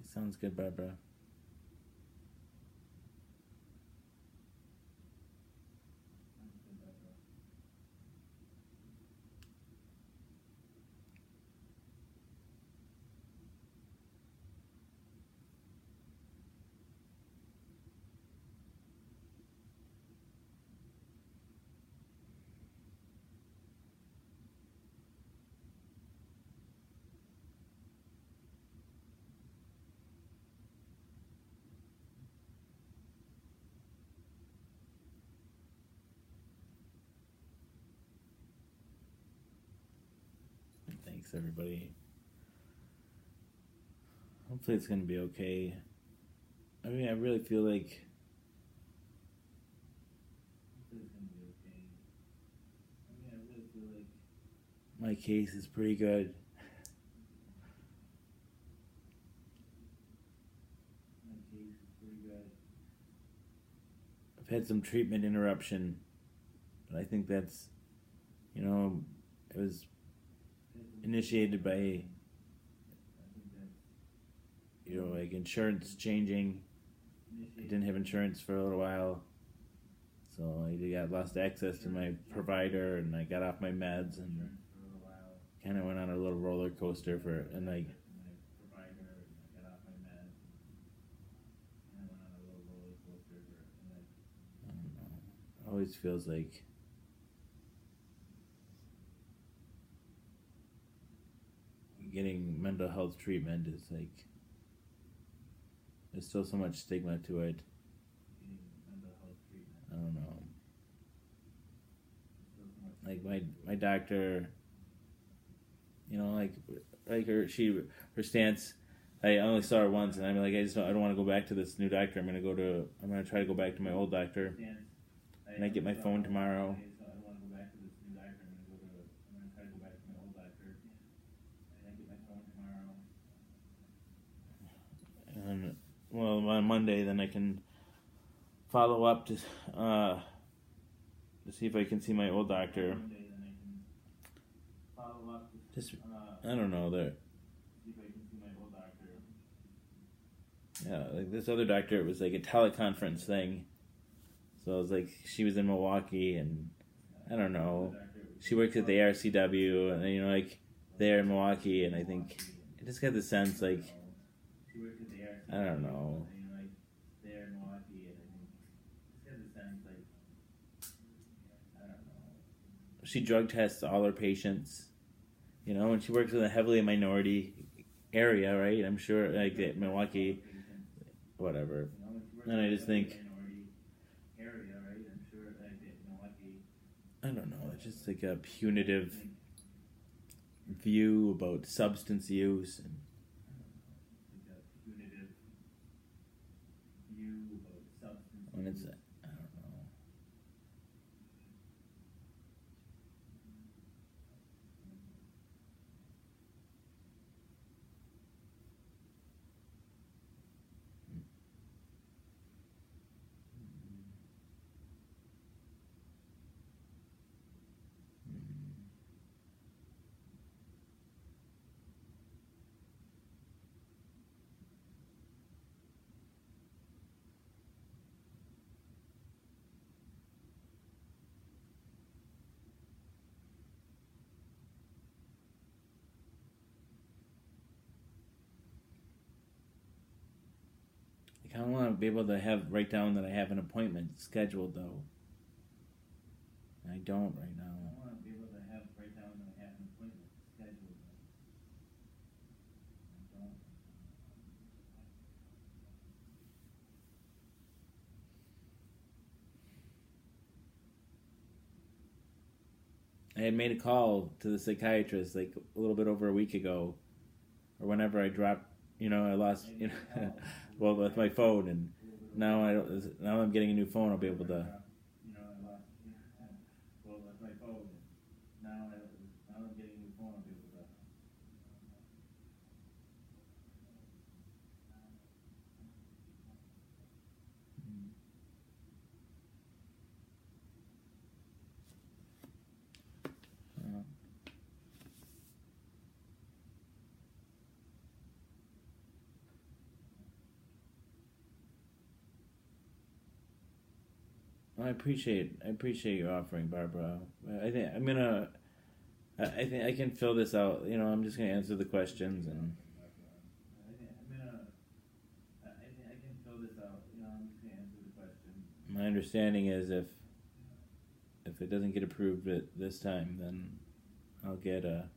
Sounds good, Barbara. Thanks, everybody. Hopefully it's going to be okay. I mean, I really feel like my case is pretty good. I've had some treatment interruption, but I think that's, it was initiated by, like insurance changing. I didn't have insurance for a little while, so I lost access to my provider, and I got off my meds, and kind of went on a little roller coaster and like. Always feels like getting mental health treatment is like there's still so much stigma to it. I don't know. Like my doctor, like her stance. I only saw her once, and I'm like, I don't want to go back to this new doctor. I'm gonna try to go back to my old doctor. And I get my phone tomorrow. And on Monday, then I can follow up to see if I can see my old doctor. Just I don't know there. Yeah, like this other doctor, it was like a teleconference thing. So it was like she was in Milwaukee, and I don't know. She works at the RCW, and like there in Milwaukee, and I think I just got the sense like I don't know. She drug tests all her patients, and she works in a heavily minority area, right? I'm sure, like Milwaukee, whatever. And I just think. I don't know, it's just like a punitive view about substance use. And it's, I don't know. I kind of want to be able to write down that I have an appointment scheduled, though. I don't right now. I want to be able to write down that I have an appointment scheduled, though. I had made a call to the psychiatrist like a little bit over a week ago, or whenever I dropped, I lost, well, with my phone, and now now I'm getting a new phone. I'll be able to. I appreciate your offering, Barbara. I think I can fill this out. I'm just gonna answer the questions, and my understanding is if it doesn't get approved this time, then I'll get a.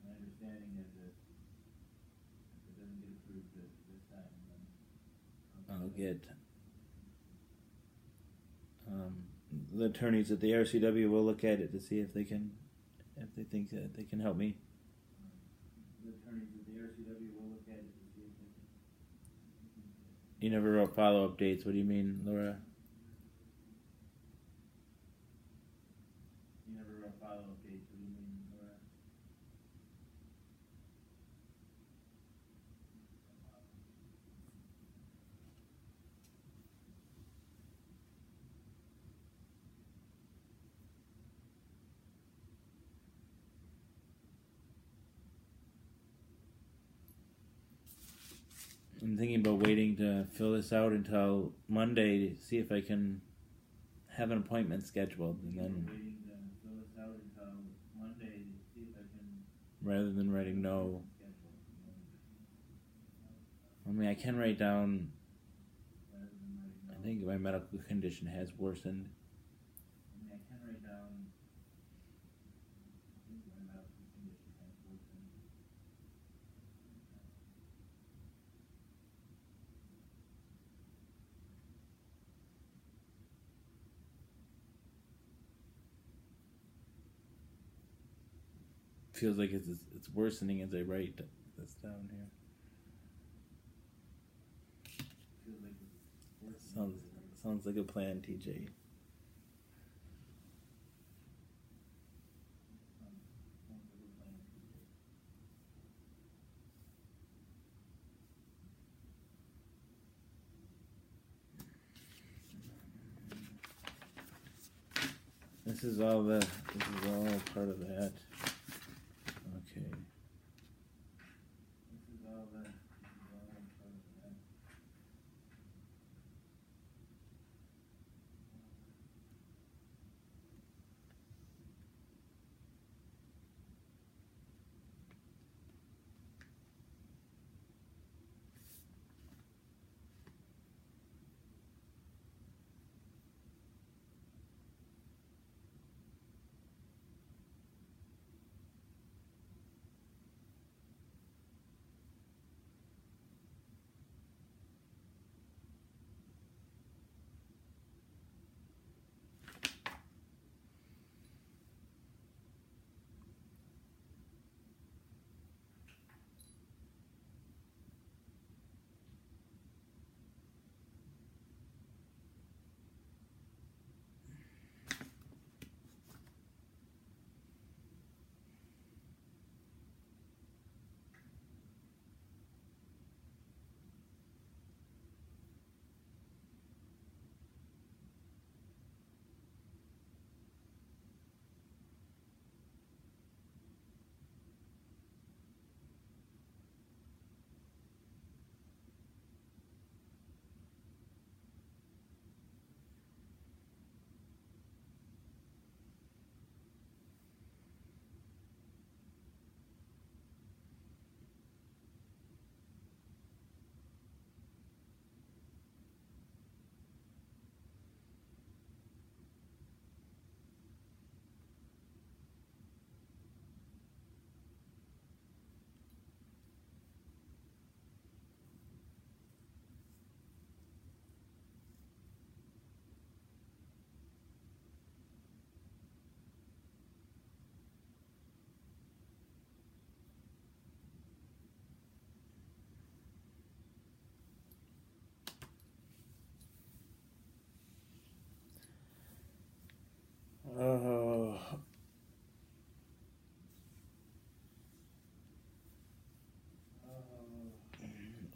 I'll get. The attorneys at the RCW will look at it to see if they think that they can help me. The attorneys at the RCW will look at it to see if they can. You never wrote follow-up dates. What do you mean, Laura? You never wrote follow-up dates. What do you mean, Laura? I'm thinking about waiting to fill this out until Monday to see if I can have an appointment scheduled, and then rather than writing no. I mean, I can write down. I think my medical condition has worsened. Feels like it's worsening as I write this down here. Sounds like a plan, TJ. This is all part of that. Okay.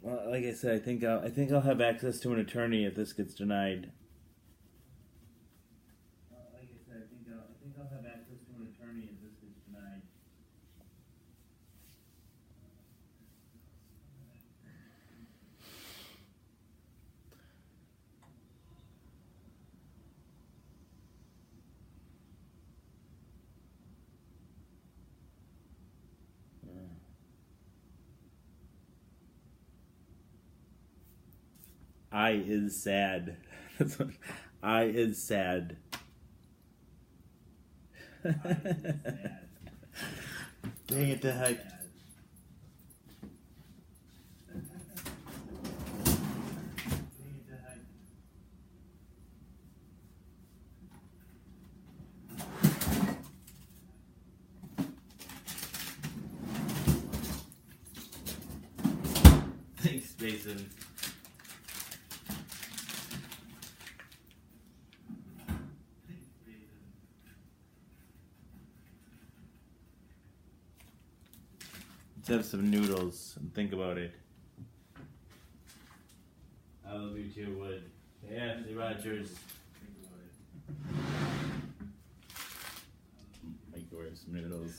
Well, like I said, I think I'll have access to an attorney if this gets denied. Like I said, I think I'll have access to an attorney if this gets denied. I is sad. That's what I is sad. Dang it to heck. Thanks, Mason. Let's have some noodles and think about it. I love you too, Wood. Hey, Ashley Rogers. Think about it. Microwave some noodles.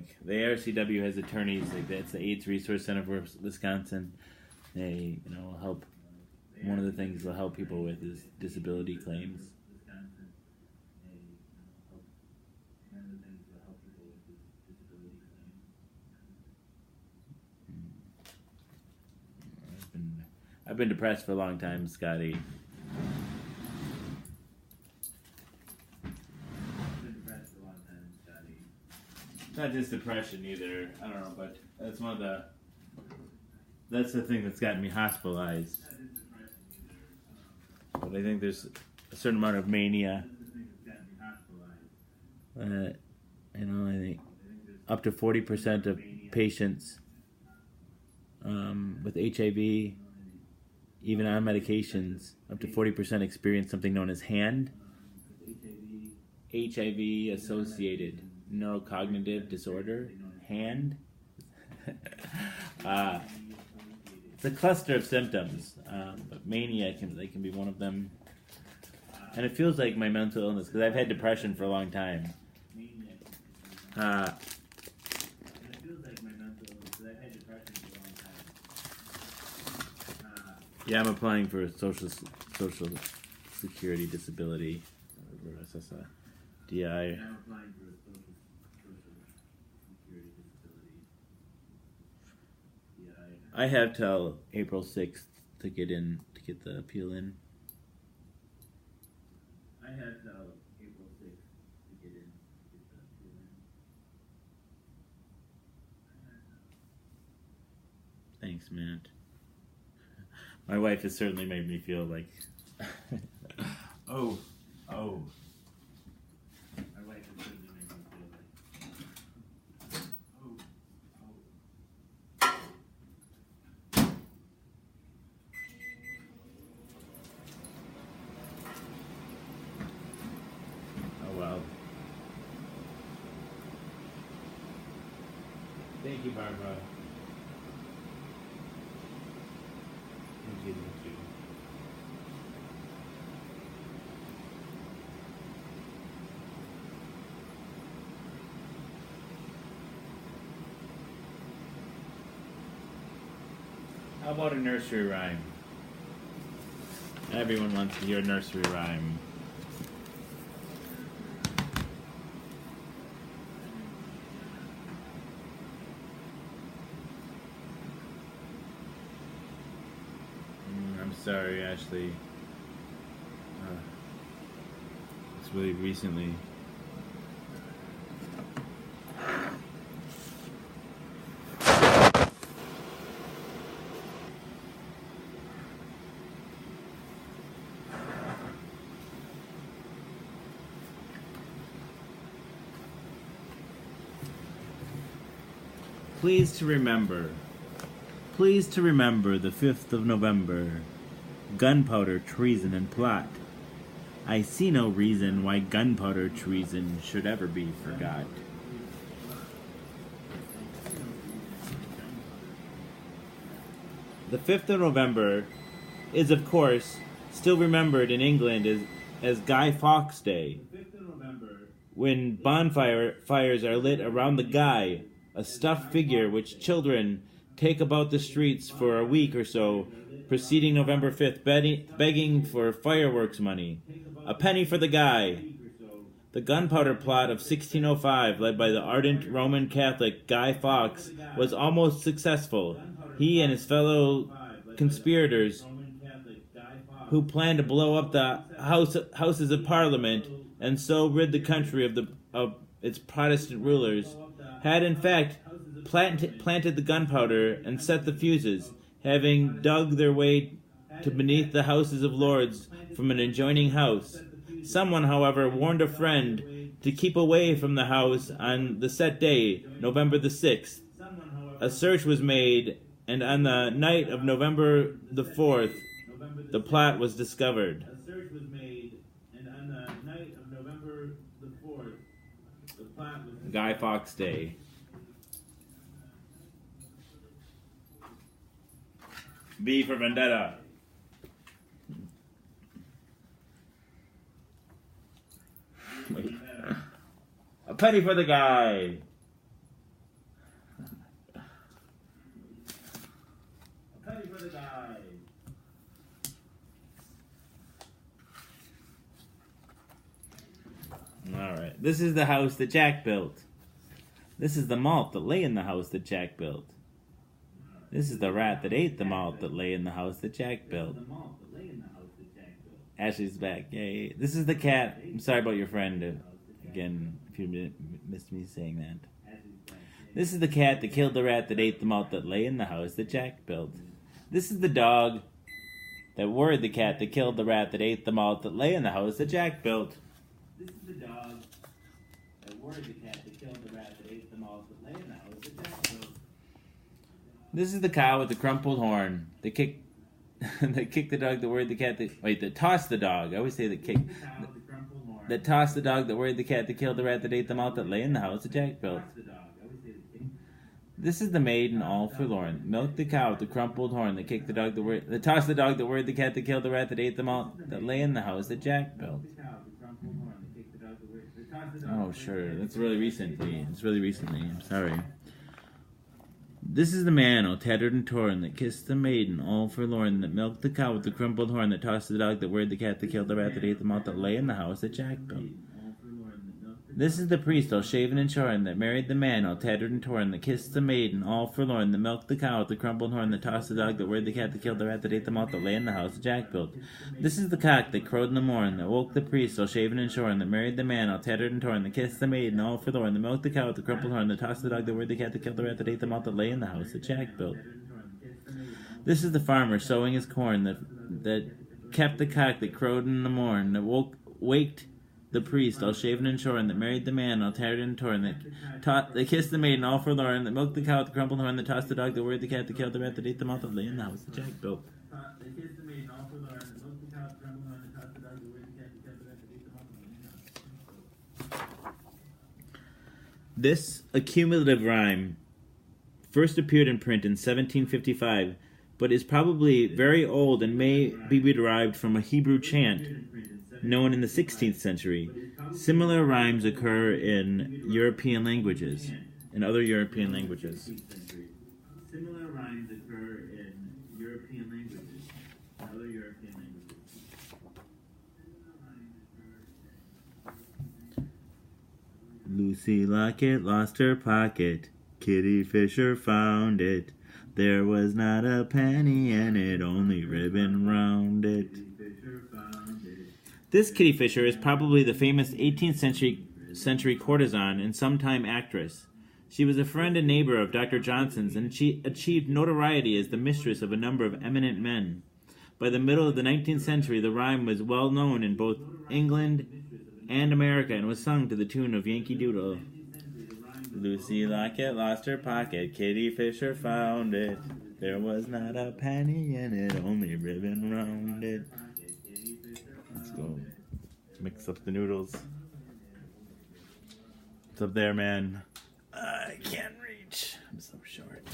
like the ARCW has attorneys, like that's the AIDS Resource Center for Wisconsin. They, help. One of the things they'll help people with is disability claims. I've been depressed for a long time, Scotty. Not just depression either. I don't know, but that's the thing that's gotten me hospitalized. But I think there's a certain amount of mania. I think up to 40% of patients with HIV, even on medications, up to 40% experience something known as HIV-associated neurocognitive disorder. HAND. It's a cluster of symptoms, but mania can be one of them. And it feels like my mental illness, because I've had depression for a long time. Yeah, I'm applying for a social security disability, or DI. I have till April 6th to get the appeal in. Thanks, Matt. My wife has certainly made me feel like oh. My wife has certainly made me feel like oh well. Thank you, Barbara. Thank you. How about a nursery rhyme? Everyone wants to hear a nursery rhyme. I'm sorry, Ashley. It's really recently. Please to remember the 5th of November, gunpowder, treason, and plot. I see no reason why gunpowder treason should ever be forgot. The 5th of November is, of course, still remembered in England as Guy Fawkes Day, when bonfires are lit around the Guy, a stuffed figure which children take about the streets for a week or so, preceding November 5th, begging for fireworks money. A penny for the Guy. The gunpowder plot of 1605, led by the ardent Roman Catholic Guy Fawkes, was almost successful. He and his fellow conspirators, who planned to blow up the Houses of Parliament and so rid the country of its Protestant rulers, had in fact planted the gunpowder and set the fuses, having dug their way to beneath the Houses of Lords from an adjoining house. Someone, however, warned a friend to keep away from the house on the set day, November the 6th. A search was made, and on the night of November the 4th, the plot was discovered. Guy Fawkes Day. V for Vendetta. Wait. A penny for the Guy. This is the house that Jack built. This is the malt that lay in the house that Jack built. This is the rat that ate the malt that lay in the house that Jack built. Ashley's back. Yay. This is the cat. I'm sorry about your friend. Again, if you missed me saying that. This is the cat that killed the rat that ate the malt that lay in the house that Jack built. This is the dog that worried the cat that killed the rat that ate the malt that lay in the house that Jack built. This is the dog that worried the cat that killed the rat that ate the malt that lay in the house that Jack built. This is the cow with the crumpled horn that kicked the dog that worried the cat that tossed the dog. I always say that kicked. That tossed the dog that worried the cat that killed the rat that ate the malt that lay in the house that Jack built. This is the maiden all forlorn. Milked the cow with the crumpled horn that kicked the dog that tossed the dog that worried the cat that killed the rat that ate the malt that lay in the house that Jack built. Oh, sure. That's really recently. It's really recently. I'm sorry. This is the man all tattered and torn that kissed the maiden all forlorn that milked the cow with the crumpled horn that tossed the dog that worried the cat that killed the rat that ate the malt that lay in the house that Jack built. This is the priest all shaven and shorn that married the man all tattered and torn that kissed the maiden all forlorn that milked the cow with the crumpled horn that tossed the dog that worried the cat that killed the rat that ate the malt that lay in the house that Jack built. This is the cock that crowed in the morn that woke the priest all shaven and shorn that married the man all tattered and torn that kissed the maiden all forlorn that milked the cow with the crumpled horn that tossed the dog that worried the cat that killed the rat that ate the malt that lay in the house that Jack built. This is the farmer sowing his corn that kept the cock that crowed in the morn that waked the priest all shaven and shorn that married the man all tattered and torn that kissed the maiden all forlorn that milked the cow with the crumpled horn that tossed the dog that worried the cat that killed the rat that ate the malt that lay in the house that Jack built. This accumulative rhyme first appeared in print in 1755, but is probably very old and may be derived from a Hebrew chant known in the 16th century. Similar rhymes occur in European languages, in other European languages. Similar rhymes occur in European languages, in other European languages. Lucy Lockett lost her pocket. Kitty Fisher found it. There was not a penny in it, only ribbon round it. This Kitty Fisher is probably the famous 18th century courtesan and sometime actress. She was a friend and neighbor of Dr. Johnson's, and she achieved notoriety as the mistress of a number of eminent men. By the middle of the 19th century, the rhyme was well known in both England and America and was sung to the tune of Yankee Doodle. Lucy Lockett lost her pocket, Kitty Fisher found it. There was not a penny in it, only ribbon round it. Let's go mix up the noodles. What's up there, man? I can't reach. I'm so short.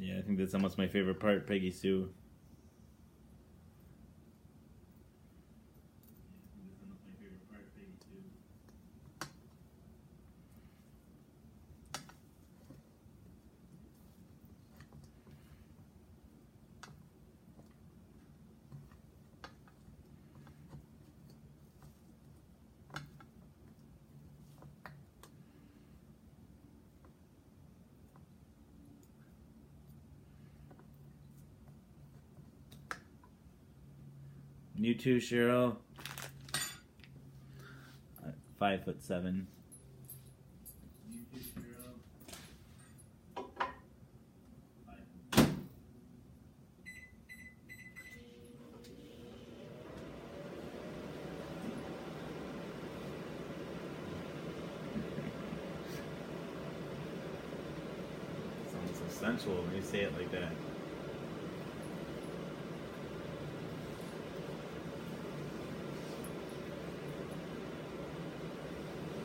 Yeah, I think that's almost my favorite part, Peggy Sue. You too, Cheryl. 5'7". You too, Cheryl. Sounds so sensual when you say it like that.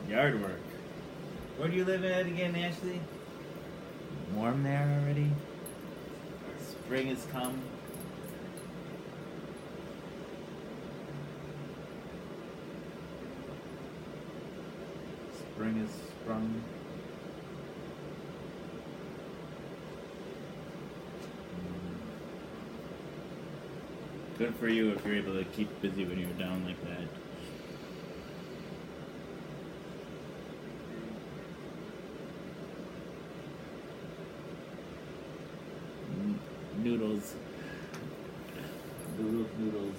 Yard work. Where do you live at again, Ashley? Warm there already? Spring has come. Spring has sprung. Good for you if you're able to keep busy when you're down like that. Noodles. Noodles.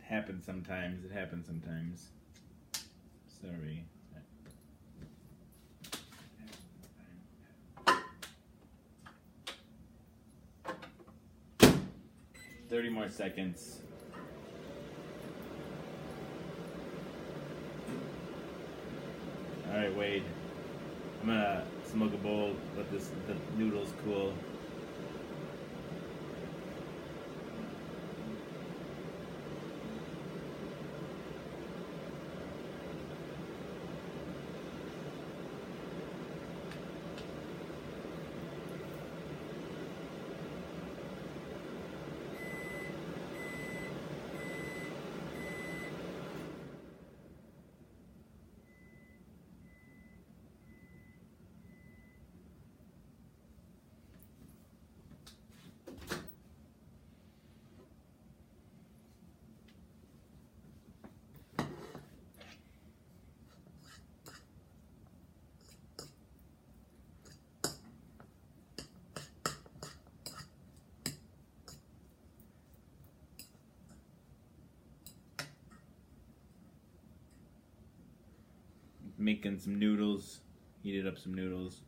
Happens sometimes. It happens sometimes. Sorry. 30 more seconds. Alright, Wade. I'm gonna smoke a bowl, let the noodles cool. Making some noodles, heated up some noodles.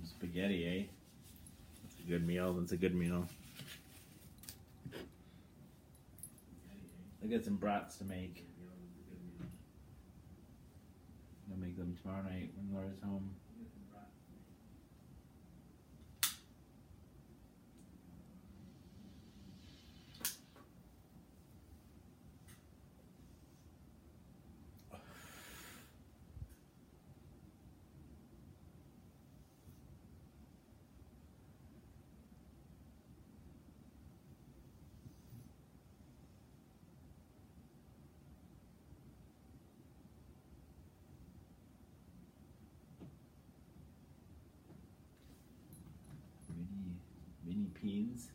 Spaghetti, eh? That's a good meal. That's a good meal. I got some brats to make. I'll make them tomorrow night when Laura's home. Mini peas.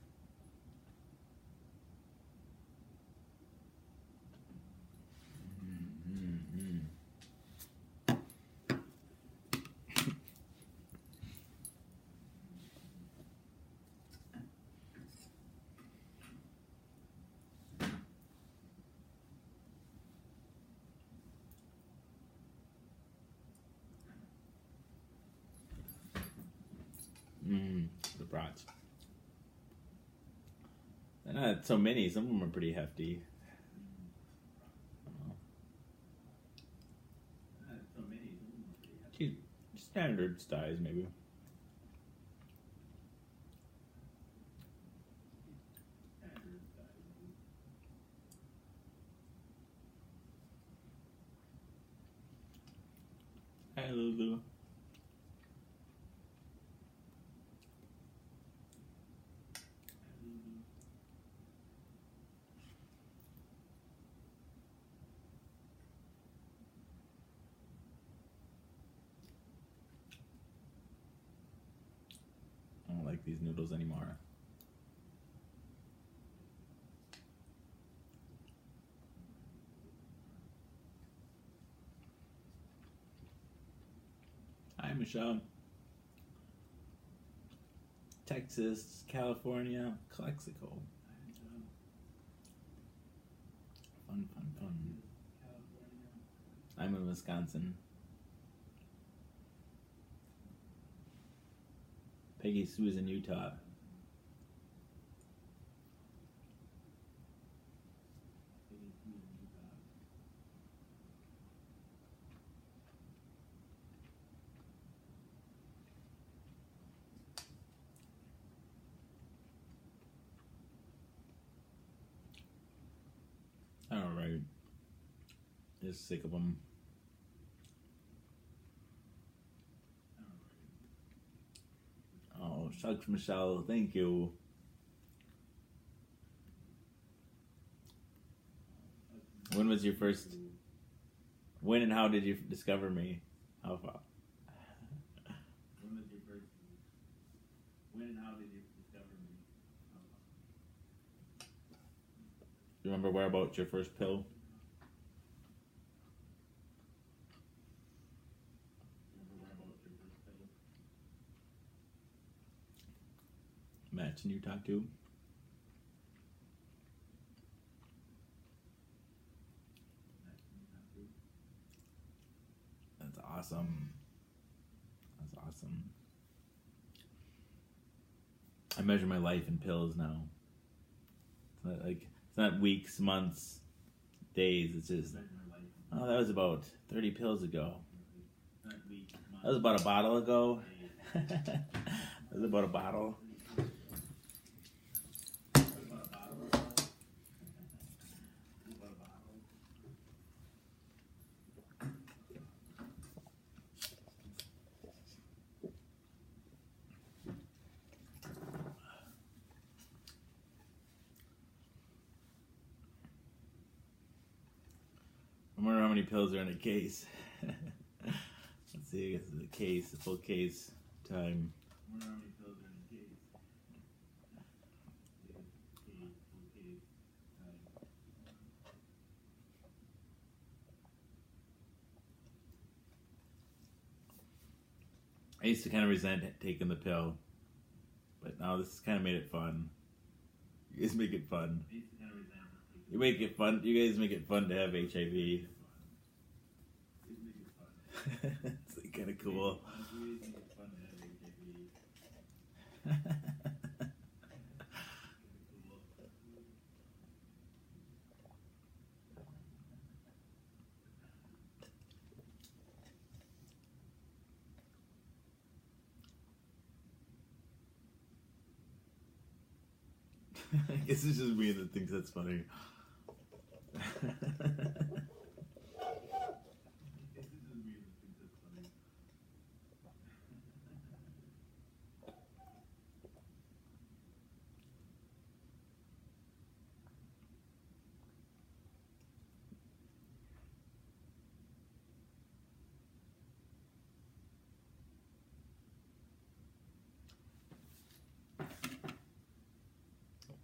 The brats. They're not so many. Some of them are pretty hefty. Standard size, maybe. Hi, Lulu. I don't like these noodles anymore. Hi, Michelle. Texas, California, Calexico. Fun. I'm in Wisconsin. Peggy Sue's in Utah. All right. Just sick of them. Oh, shucks, Michelle. Thank you. When was your first? When and how did you discover me? How far? When was your first? When and how did you discover me? You remember where about your first pill? Matt, can you talk to? That's awesome. That's awesome. I measure my life in pills now. It's not weeks, months, days. It's just, oh, that was about 30 pills ago. That was about a bottle ago. That was about a bottle. I wonder how many pills are in a case. Let's see, I guess it's a case, a full case time. I wonder how many pills are in a case. I used to kind of resent taking the pill, but now this has kind of made it fun. You guys make it fun. You make it fun. You guys make it fun to have HIV. It's like kind of cool. I guess it's just me that thinks that's funny.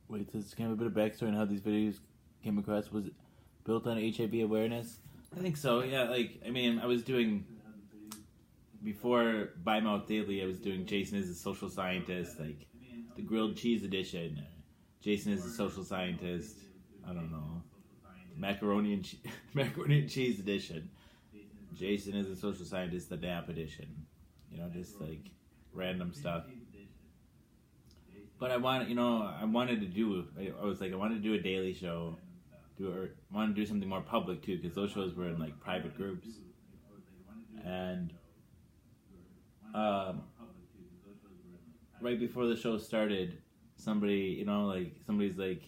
Wait, so can I have a bit of backstory on how these videos came across? Was it built on HIV awareness? I think so, yeah. Like, I mean, I was doing, before By Mouth Daily, I was doing Jason is a Social Scientist, like the Grilled Cheese Edition. Jason is a Social Scientist. I don't know. Macaroni and Cheese Edition. Jason is a Social Scientist, the DAP Edition. You know, just like random stuff. But I wanted to do a daily show, wanted to do something more public too, because those shows were in like private groups, and right before the show started, somebody's like,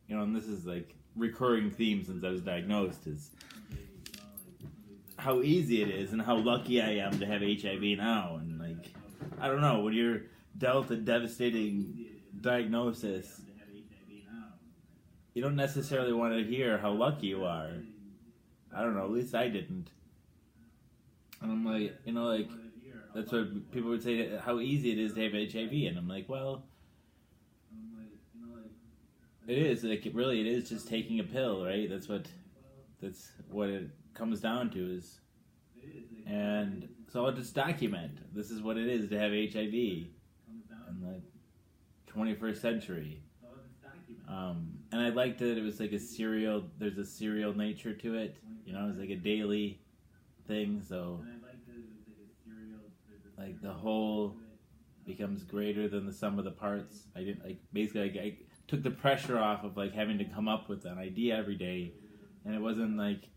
and this is like recurring theme since I was diagnosed, is how easy it is and how lucky I am to have HIV now, and like, I don't know, when you're dealt a devastating diagnosis, you don't necessarily want to hear how lucky you are. I don't know, at least I didn't. And I'm like, that's what people would say, how easy it is to have HIV, and I'm like, well, it is, like, it is just taking a pill, right? That's what it comes down to is, and so I'll just document, this is what it is to have HIV in the 21st century. And I liked that it was like there's a serial nature to it, it's like a daily thing, so like the whole becomes greater than the sum of the parts. I took the pressure off of like having to come up with an idea every day, and it wasn't like,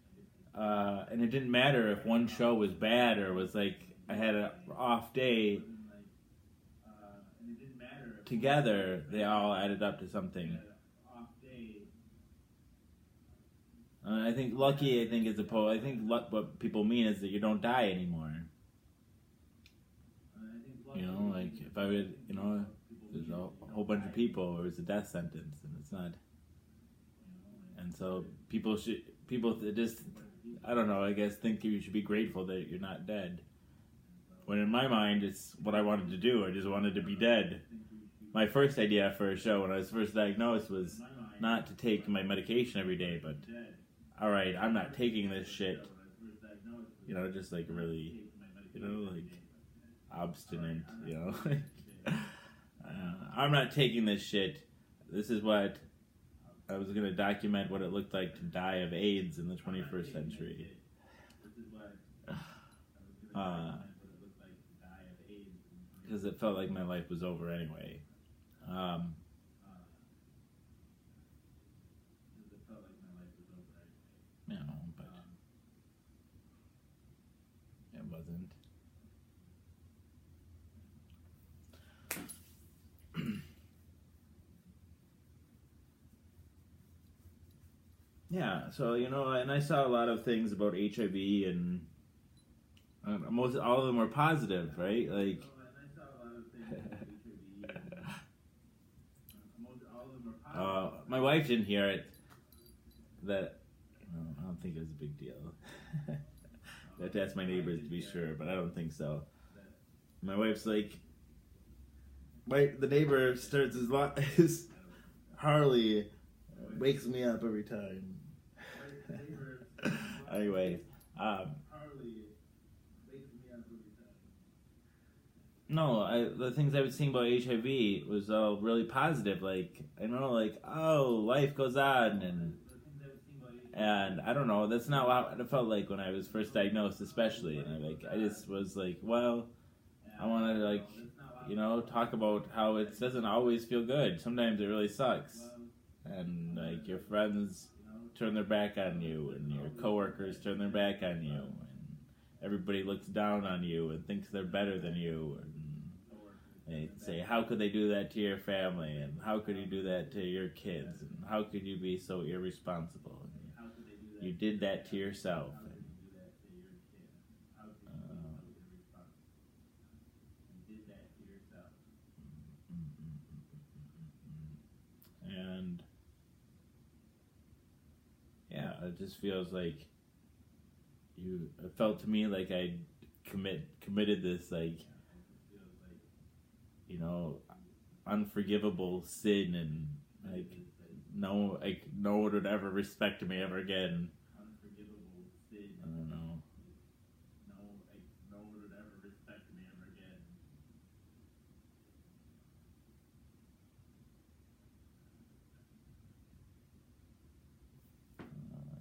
and it didn't matter if one show was bad or was like I had an off day. Together, they all added up to something. I think lucky, what people mean is that you don't die anymore. Like if I would, there's a whole bunch of people where it's a death sentence, and it's not. And so people just, I don't know, I guess think you should be grateful that you're not dead. When in my mind, it's what I wanted to do. I just wanted to be dead. My first idea for a show when I was first diagnosed was not to take my medication every day, but alright, I'm not taking this shit. Just like really, like obstinate, I'm not taking this shit. This is what I was going to document, what it looked like to die of AIDS in the 21st century. Because it felt like my life was over anyway. But it wasn't. Yeah, so, and I saw a lot of things about HIV, and all of them were positive, right? Like, my wife didn't hear it. I don't think it was a big deal. I have to ask my neighbors to be sure, but I don't think so. My wife's like, the neighbor starts his Harley, wakes me up every time. Anyway, no, the things I was seeing about HIV was all really positive. Like, life goes on, and I don't know. That's not what it felt like when I was first diagnosed, especially. And I just was like, well, I want to talk about how it doesn't always feel good. Sometimes it really sucks, and like your friends turn their back on you, and your coworkers turn their back on you, and everybody looks down on you and thinks they're better than you, and they say, how could they do that to your family, and how could you do that to your kids, and how could you be so irresponsible, and you did that to yourself. And yeah, it just feels like it felt to me like I committed this, like, unforgivable sin, and like no one would ever respect me ever again. I don't know.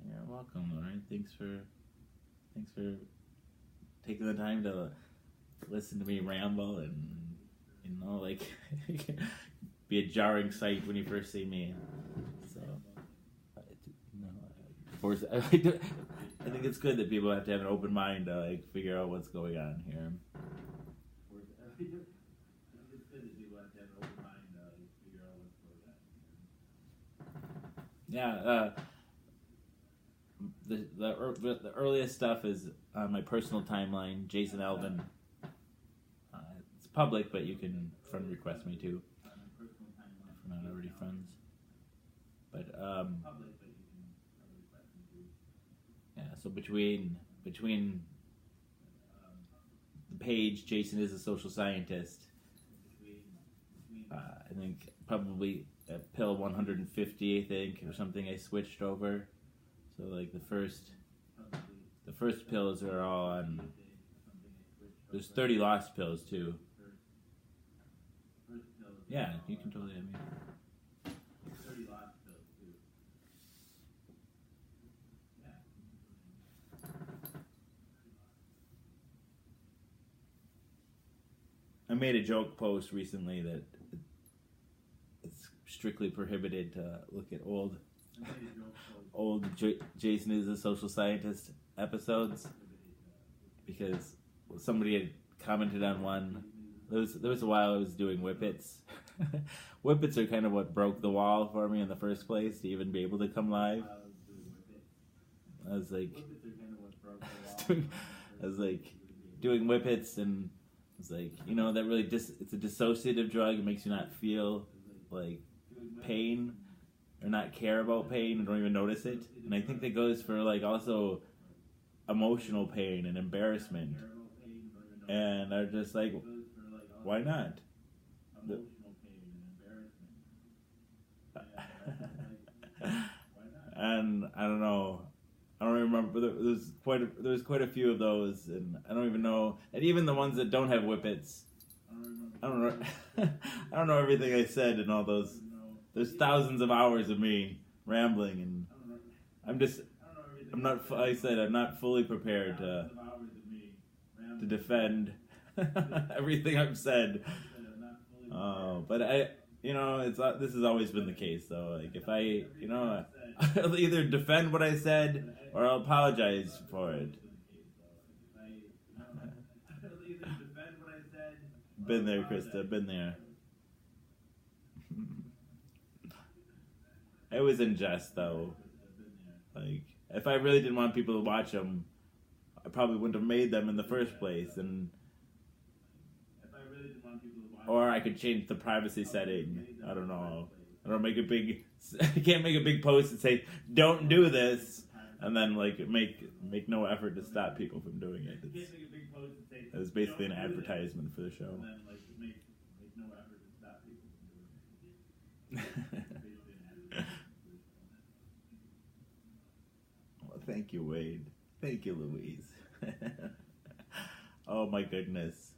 You're welcome, Lauren. Thanks for taking the time to listen to me ramble and be a jarring sight when you first see me. So, I think it's good that people have to have an open mind to like figure out what's going on here. Yeah, the earliest stuff is on my personal timeline, Jason Elvin. It's public, but you can friend request me too, if we're not already friends. But yeah, so between the page, Jason is a social scientist. I think probably at pill 150, I think, or something, I switched over. So like the first pills are all on. There's 30 lost pills too. Yeah, you can totally have me. I made a joke post recently that it's strictly prohibited to look at old Jason is a social scientist episodes, because somebody had commented on one. There was a while I was doing whippets. Whippets are kind of what broke the wall for me in the first place to even be able to come live. I was like doing whippets, and it's like, you know, that really it's a dissociative drug. It makes you not feel like pain or not care about pain and don't even notice it. And I think that goes for like also emotional pain and embarrassment. And I'm just like, why not? And I don't know. I don't remember. There's quite a few of those, and I don't even know. And even the ones that don't have whippets, I don't know. I don't know everything I said in all those. There's thousands of hours of me rambling, and I'm not. I said I'm not fully prepared to defend everything I've said. But this has always been the case. So like, if I'll either defend what I said or I'll apologize for it. Been there, Krista. Been there. It was in jest, though. Like, if I really didn't want people to watch them, I probably wouldn't have made them in the first place. Or I could change the privacy setting. I don't know. I don't I can't make a big post and say, "Don't do this," and then like make no effort to stop people from doing it. It was basically an advertisement for the show. Well, thank you, Wade. Thank you, Louise. Oh my goodness.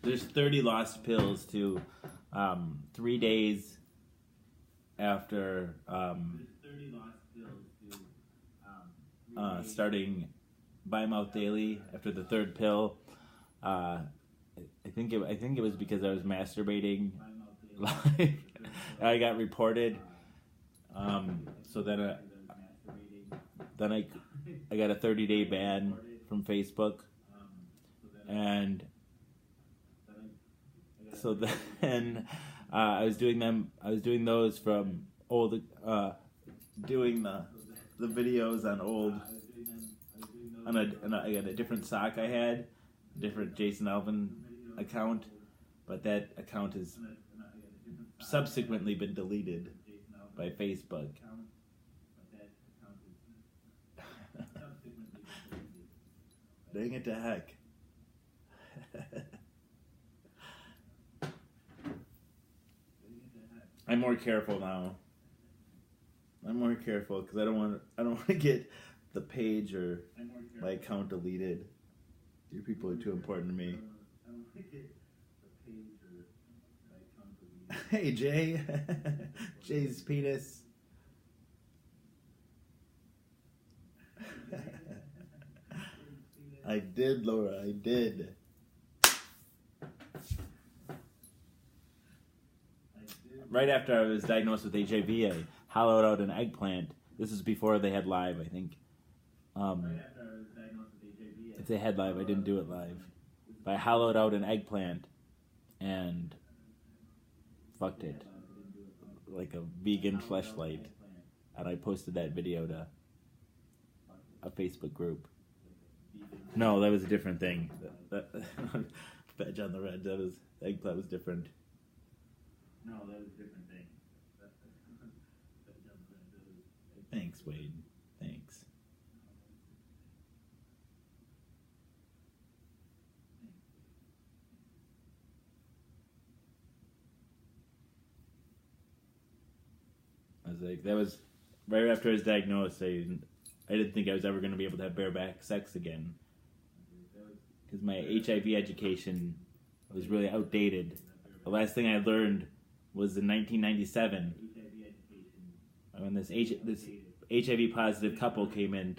There's 30 lost pills to 3 days after starting By Mouth Daily, after the third pill. I think it was because I was masturbating live. I got reported. So then I got a 30-day ban from Facebook, and so then I was doing those from old, doing the videos on old, I got a different sock I had, a different Jason Elvin account, but that account has subsequently been deleted by Facebook. Dang it to heck. I'm more careful now. I'm more careful because I don't want to get the page or my account deleted. You people are too important to me. Hey Jay, Jay's penis. I did, Laura. I did. right after I was diagnosed with HIV, I hollowed out an eggplant. This is before they had live, I think. If they had live, I didn't do it live. But I hollowed out an eggplant and fucked it like a vegan fleshlight, and I posted that video to a Facebook group. No, that was a different thing. Veg on the red. That was eggplant was different. No, that was a different thing. Thanks, Wade. Thanks. I was like, that was right after I was diagnosed. I didn't think I was ever going to be able to have bareback sex again, because my HIV education was really outdated. The last thing I learned was in 1997 when this HIV positive couple came in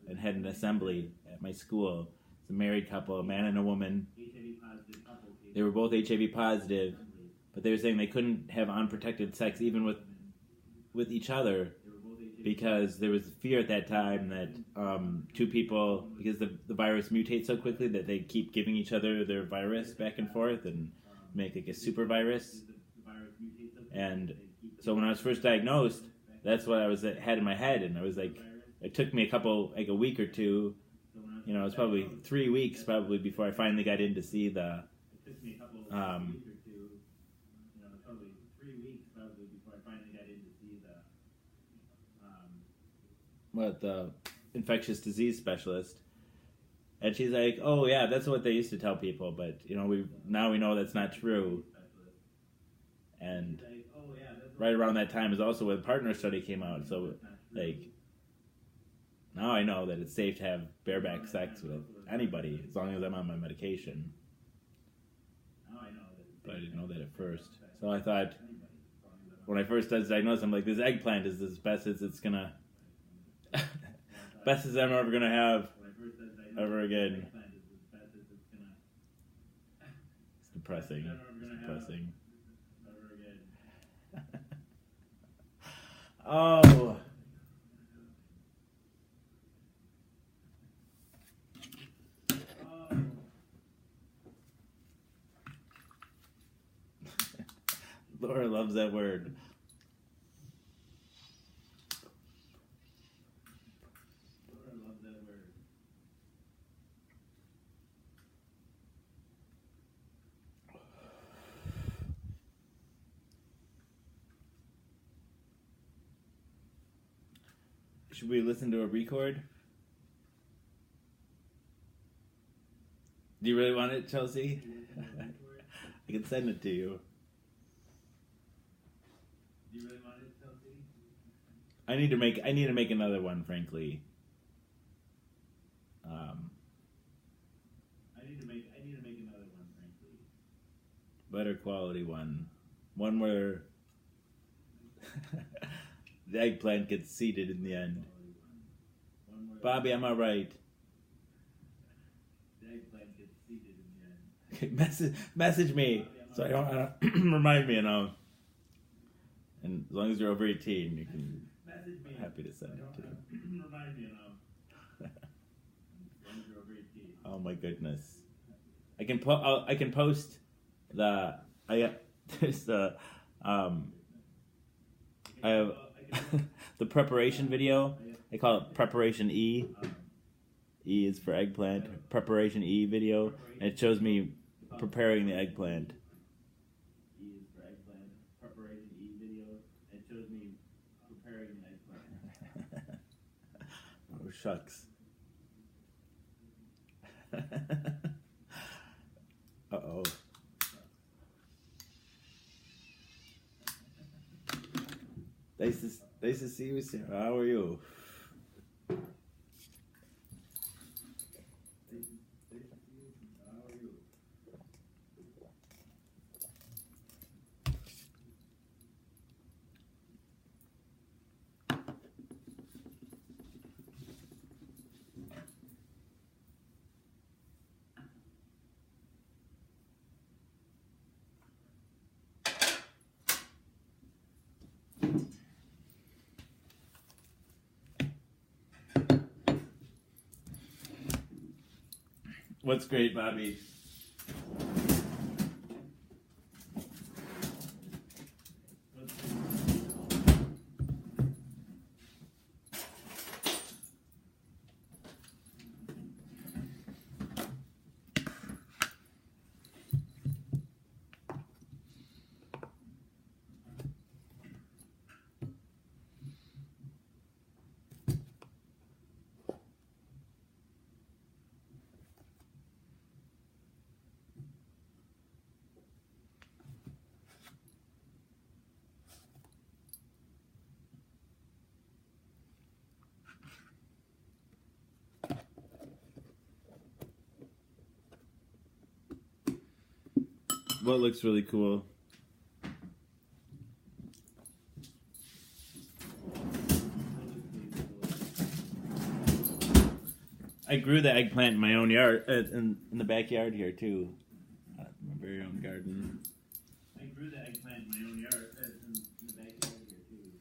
and had an assembly at my school. It's a married couple, a man and a woman. They were both HIV positive, but they were saying they couldn't have unprotected sex even with each other, because there was fear at that time that two people, because the virus mutates so quickly that they keep giving each other their virus back and forth and make like a super virus. And so when I was first diagnosed, that's what had in my head, and I was like, it took me a week or two, it was probably 3 weeks before I finally got in to see the the infectious disease specialist, and she's like, oh yeah, that's what they used to tell people, but we know that's not true. And right around that time is also when the partner study came out, so like now I know that it's safe to have bareback sex with anybody as long as I'm on my medication. But I didn't know that at first, so I thought when I first was diagnosed, I'm like, this eggplant is as best as it's gonna best as I'm ever gonna have ever again. It's depressing. It's depressing. Oh. Laura loves that word. Should we listen to a record? Do you really want it, Chelsea? I can send it to you. Do you really want it, Chelsea? I need to make another one, frankly. I need to make another one, frankly. Better quality one. One where the eggplant gets seated in the end. Bobby, I'm alright. The eggplant gets seated in the end. Okay, message me so I don't remind me, And as long as you're over 18, you can. I'm happy to send it to you. Remind me, Oh my goodness! I can post the there's the I have the preparation video. I call it Preparation E. E is for eggplant. Preparation E video, and it shows me preparing the eggplant. E is for eggplant. Preparation E video. It shows me preparing the eggplant. Oh shucks. Uh-oh. Nice to see you, Sarah. How are you? What's great, Bobby? What looks really cool? I grew the eggplant in my own yard, in the backyard here too. My very own garden. I grew the eggplant in my own yard, in the backyard here too.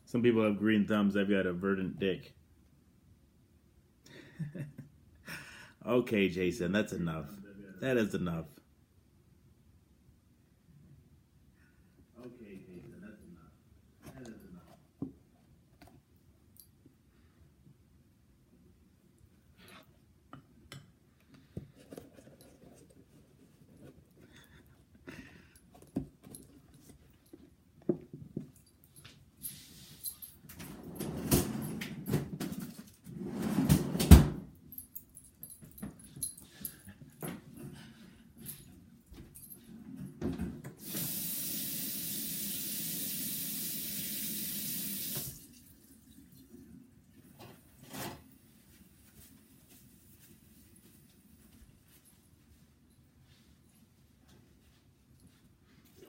Some people have green thumbs. I've got a verdant dick. Okay, Jason, that's enough. That is enough. Okay, Jason, that's enough. That is enough.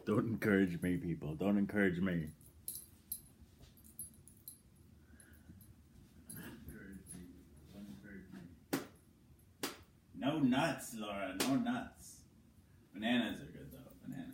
Don't encourage me, people. Don't encourage me. No nuts, Laura. No nuts. Bananas are good, though. Banana.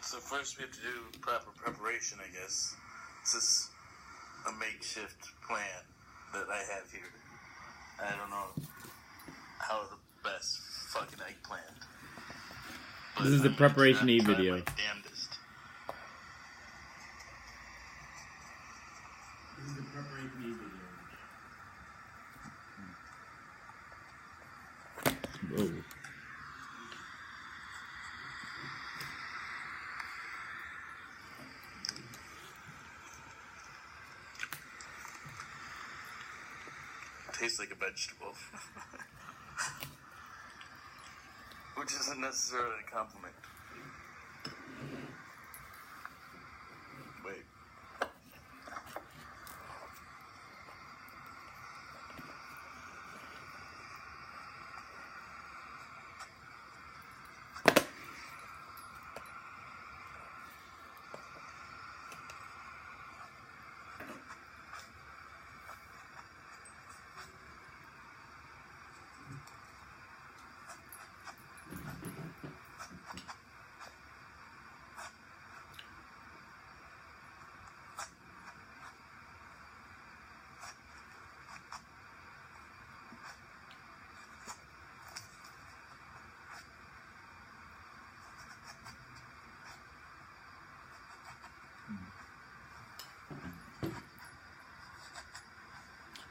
So first we have to do proper preparation, I guess. This is a makeshift plan that I have here. I don't know how the best fucking eggplant. But This is the Preparation E try video. my damnedest. This is the Preparation E video. Whoa. Tastes like a vegetable. Which isn't necessarily a compliment. Wait.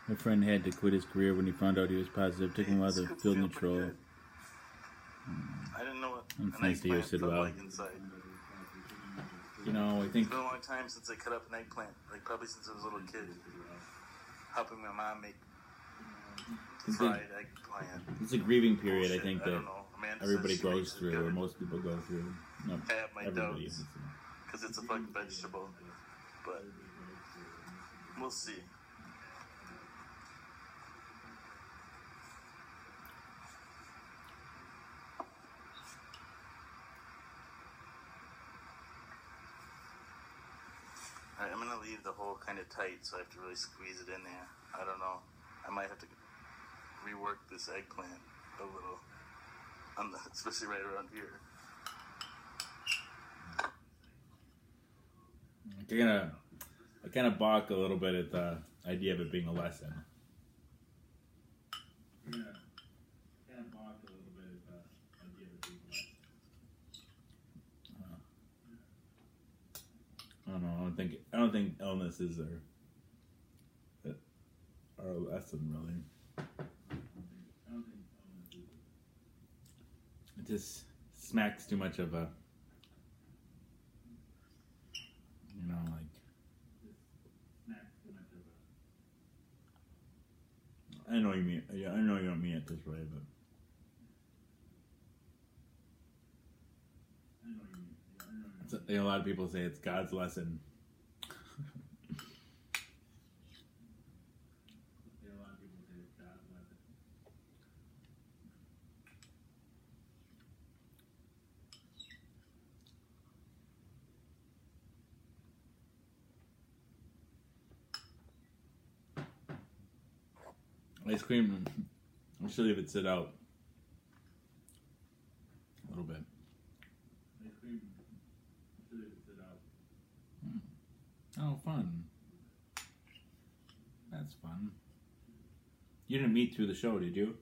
My friend had to quit his career when he found out he was positive. Took him a while to It's feel pretty neutral. good. I didn't know what It's an nice to hear eggplant felt Sidwell. like inside. You know, I think It's been a long time since I cut up an eggplant. Like probably since I was a little kid. Helping my mom make fried eggplant. it's a grieving period. Bullshit, I think I that don't know. Amanda everybody says she goes makes it through, or good. most people go through. No, I have my everybody. doubts. Because it's a fucking vegetable. But we'll see. Alright, I'm gonna leave the hole kind of tight, so I have to really squeeze it in there. I don't know. I might have to rework this eggplant a little, especially right around here. I kind of balk a little bit at the idea of it being a lesson. I don't know. I don't think illnesses are a lesson, really. It just smacks too much of a, you know, like. I know you mean. Yeah, I know you don't mean it this way, but. A lot of people say it's God's lesson. Ice cream, I should leave it sit out a little bit. Oh, fun. That's fun. You didn't meet through the show, did you?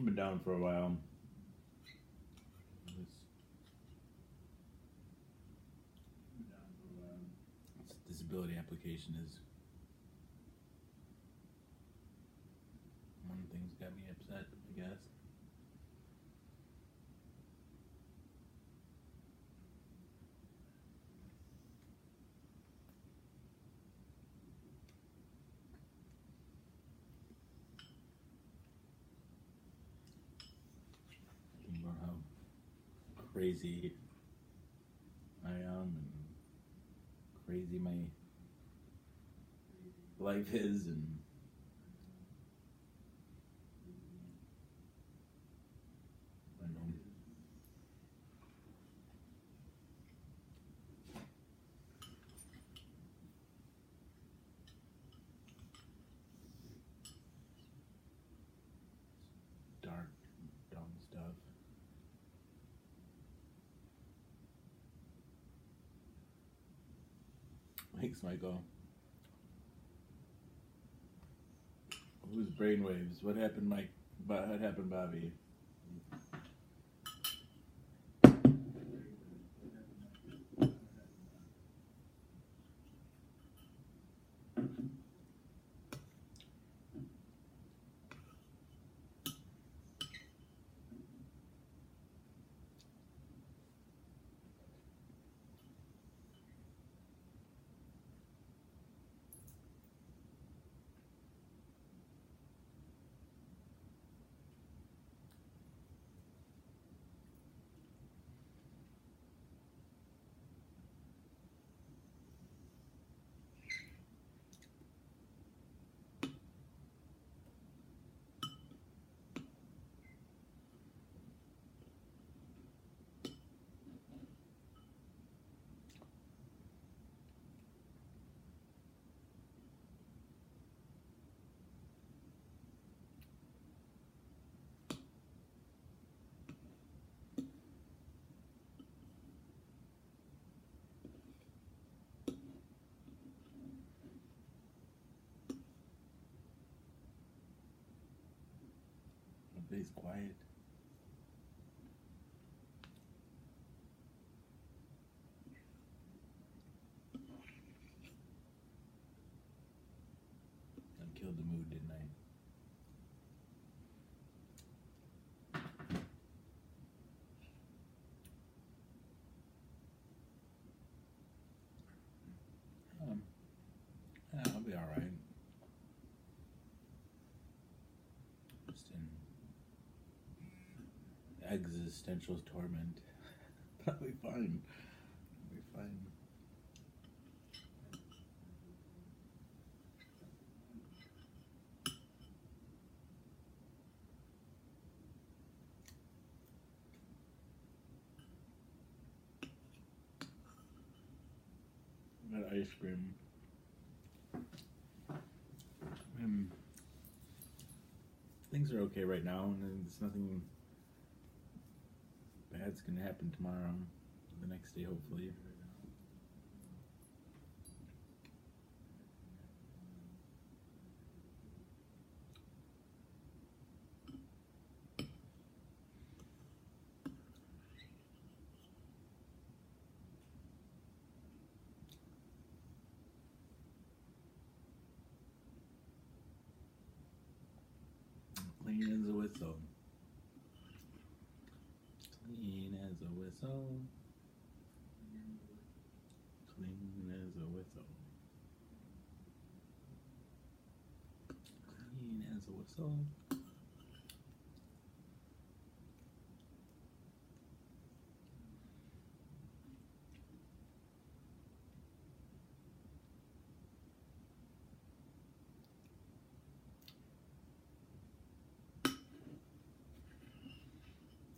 I've been down for a while. This disability application is one of the things got me upset, I guess. Thinking about how crazy I am and crazy my life is, and I don't know. Dark, dumb stuff. Thanks, Michael. Who's brainwaves? What happened, Mike? What happened, Bobby? Everybody's quiet. I killed the mood, didn't I? Yeah, I'll be alright. Just in existential torment. I'll be fine. I'll be fine. I got ice cream. Things are okay right now, and there's nothing bad's gonna happen tomorrow, the next day, hopefully. Clean as a whistle. Clean as a whistle. Clean as a whistle. Clean as a whistle.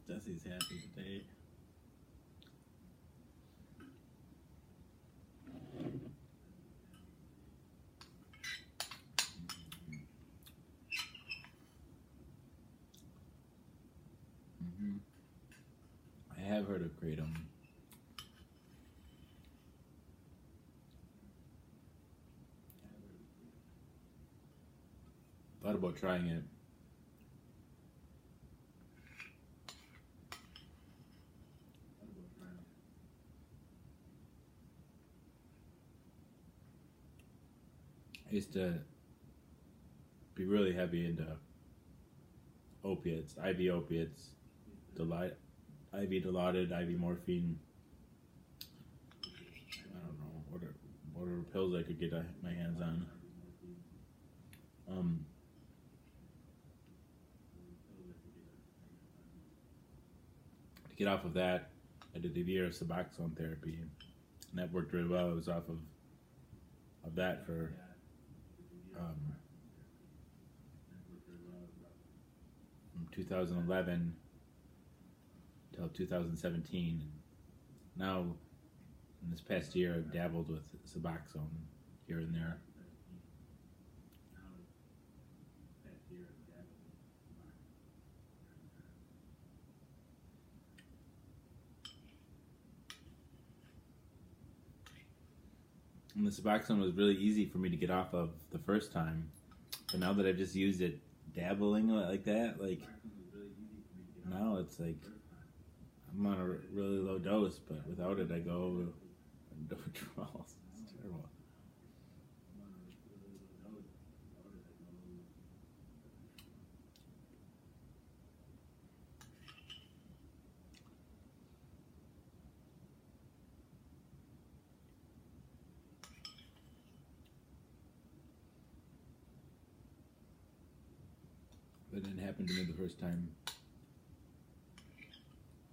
Jesse's happy today. I have heard of Kratom. Thought about trying it. I used to be really heavy into opiates, IV opiates, IV Dilaudid, IV morphine. I don't know, whatever pills I could get my hands on. To get off of that, I did a year of Suboxone therapy, and that worked really well. I was off of that for from 2011 till 2017. And now, in this past year, I've dabbled with Suboxone here and there. And the Suboxone was really easy for me to get off of the first time, but now that I've just used it dabbling like that, like now it's like I'm on a really low dose, but without it I go into withdrawals. It's terrible. That didn't happen to me the first time.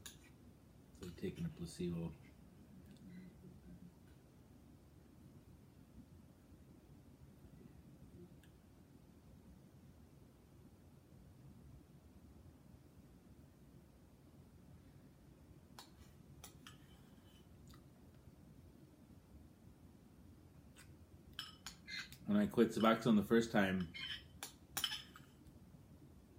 It's like taking a placebo. When I quit Suboxone the first time,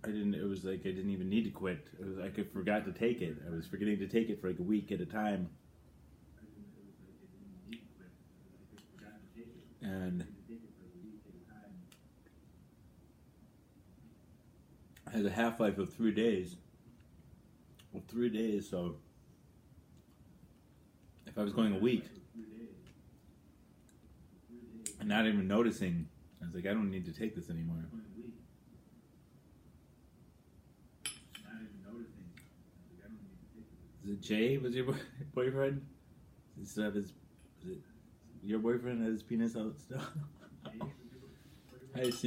it was like I didn't even need to quit. It was like I forgot to take it. I was forgetting to take it for like a week at a time. And it has a half-life of 3 days. Well, 3 days, so if I was going a week and not even noticing, I was like, I don't need to take this anymore. Is it Jay? Was your boyfriend? Does he still have his? Was it your boyfriend has his penis out still? I just,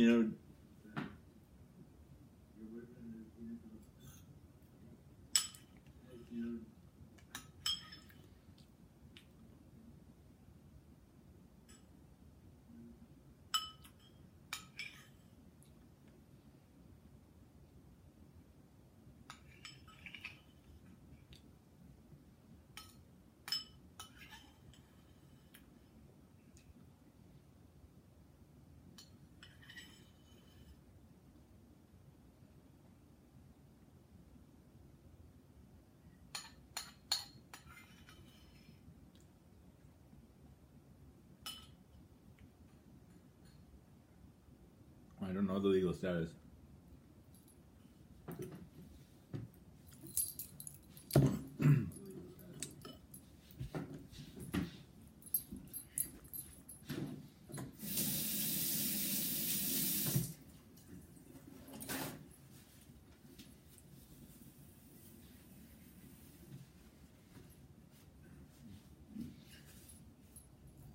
I don't know the legal status.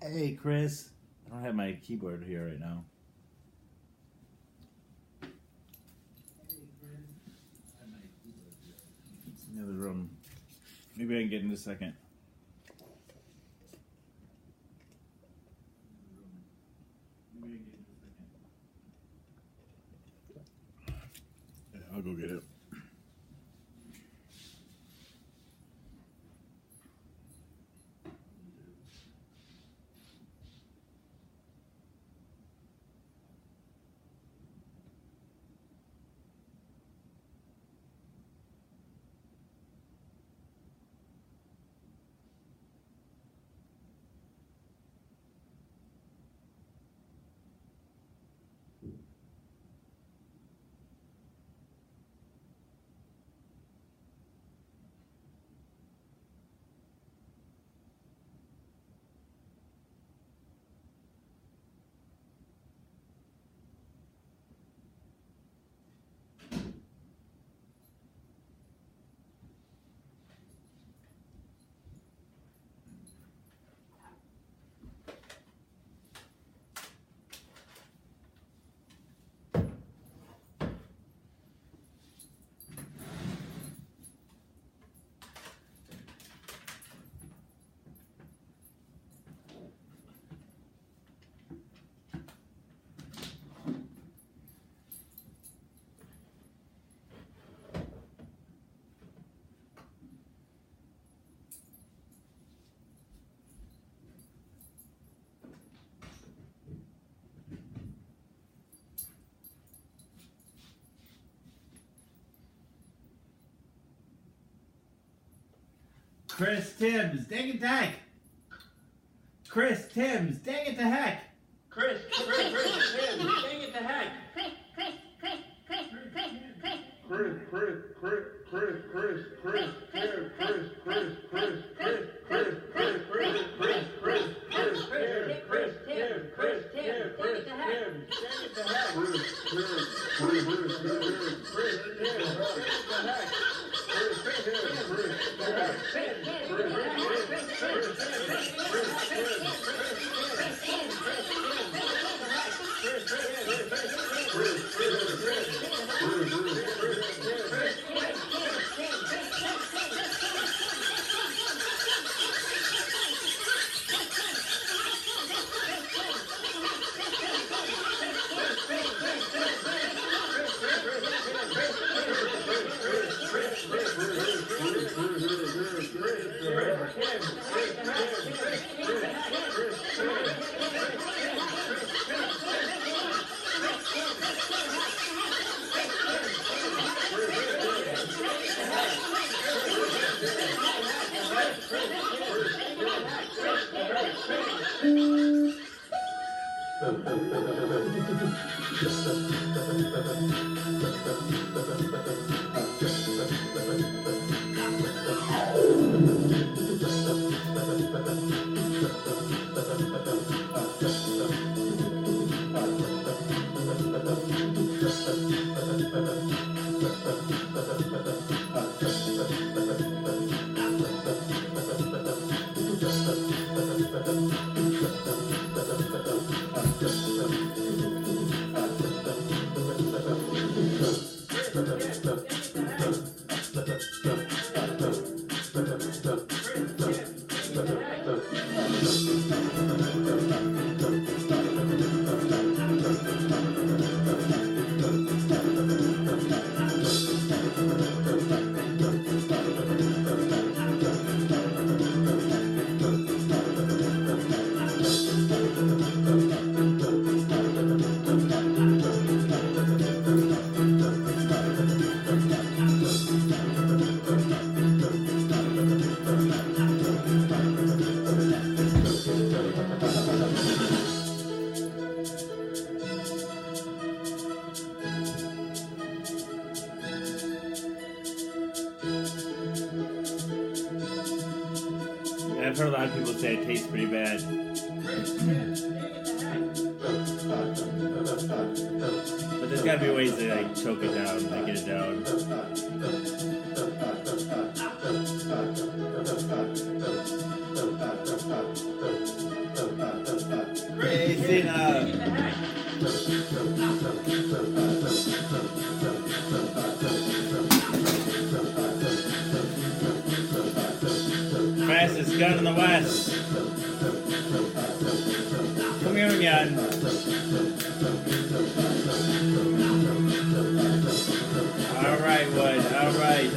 Hey, Chris. I don't have my keyboard here right now. It's in the other room. Maybe I can get in a second. Yeah, I'll go get it. Chris Timms, dang it to heck. Chris Timms, dang it to heck. Chris Timms, dang it to heck. I've heard a lot of people say it tastes pretty bad. But there's gotta be ways to like choke it down, like get it down. Racing up. Fastest gun in the West. Communion. All right, Wood. All right.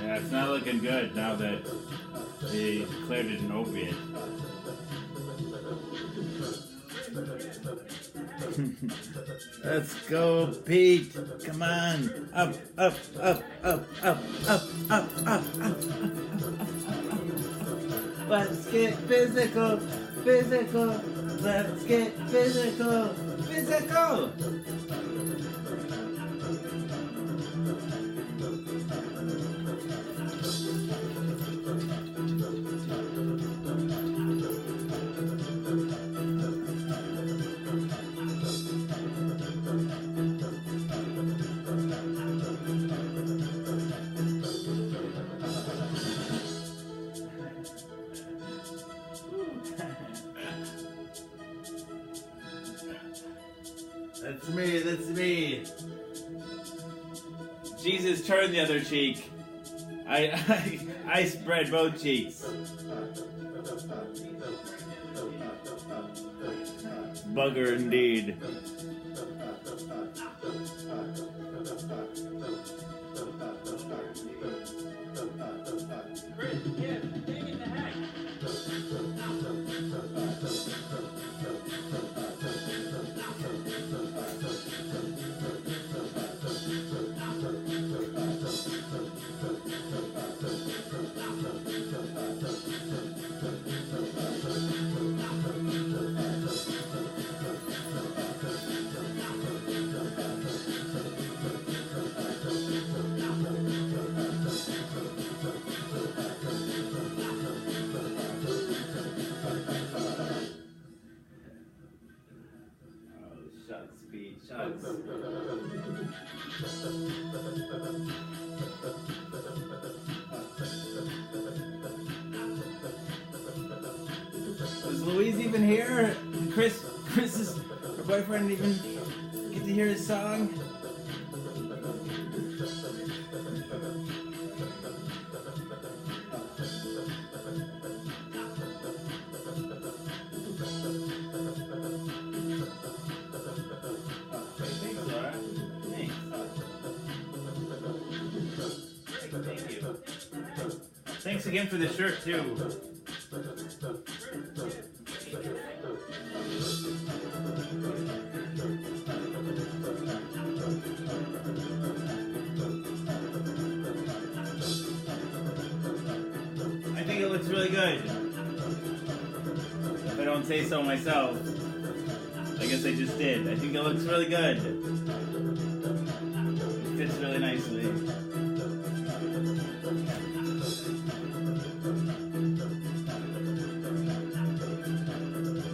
Yeah, it's not looking good now that they declared it an opiate. Let's go, Pete. Come on. Up, up, up, up, up, up, up, up, up. Let's get physical, physical. Let's get physical, physical. That's me, that's me. Jesus turned the other cheek. I spread both cheeks. Bugger indeed. Chris, Kim, dang it, the heck. Shucks, Pete, shucks. Is Louise even here? Chris's her boyfriend even get to hear his song? Thanks, Laura. Thanks. Thank you. Thanks again for the shirt too. I think it looks really good. If I don't say so myself. I guess I just did. I think it looks really good. It fits really nicely.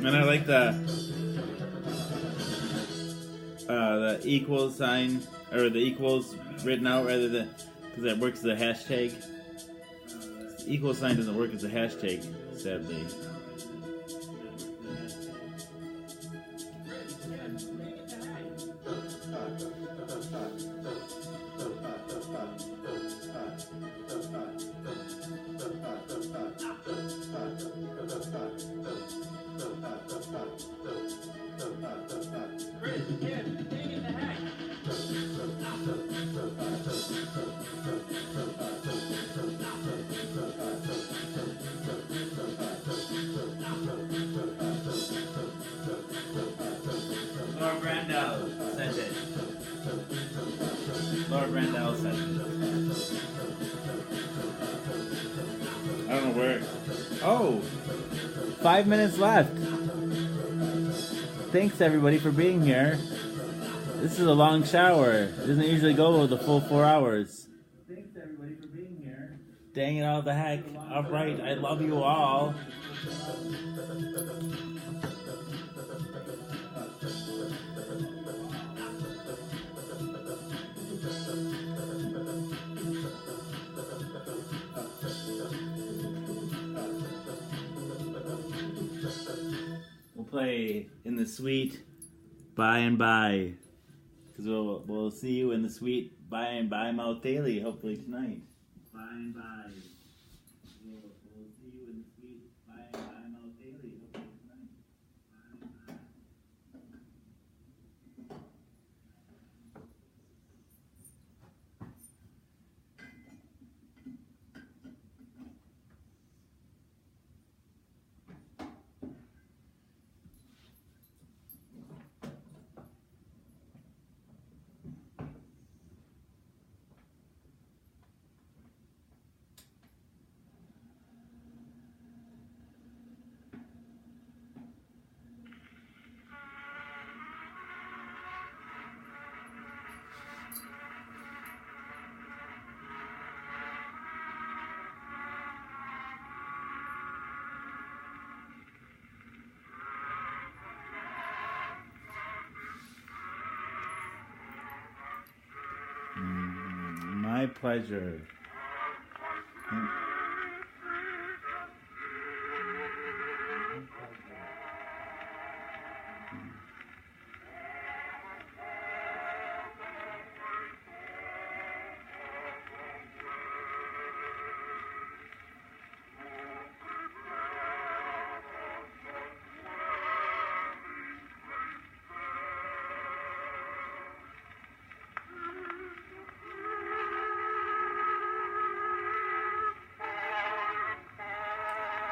And I like the equal sign, or the equals written out rather than, because that works as a hashtag. The equal sign doesn't work as a hashtag, sadly. Chris, Kim, dang it, the heck. Laura Brandel sent it. Laura Brandel sent it. I don't know where. Oh! 5 minutes left. Thanks everybody for being here. This is a long shower. It doesn't usually go the full 4 hours. Thanks everybody for being here. Dang it all the heck. Alright, I love you all. We'll play in the suite by and by. Because we'll see you in the suite by and by Mount Daily, hopefully tonight. By and by. We'll see you in the suite by and by Mount Daily, hopefully tonight. By and by. My pleasure.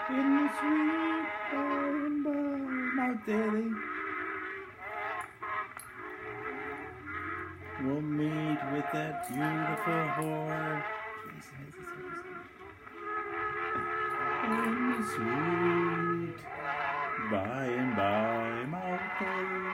In the sweet by and by Mount Daly. We'll meet with that beautiful whore. In the sweet by and by Mount Daly.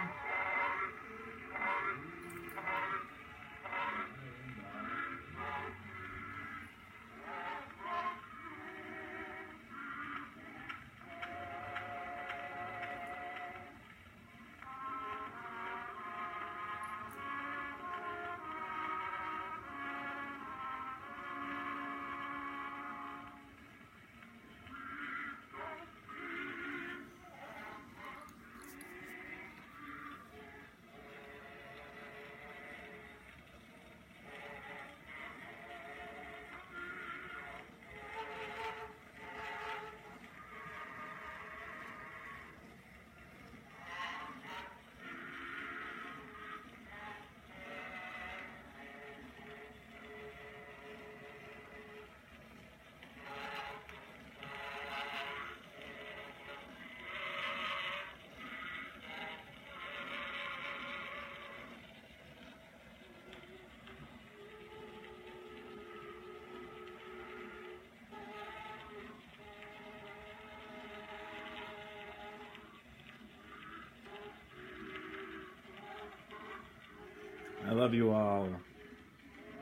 I love you all.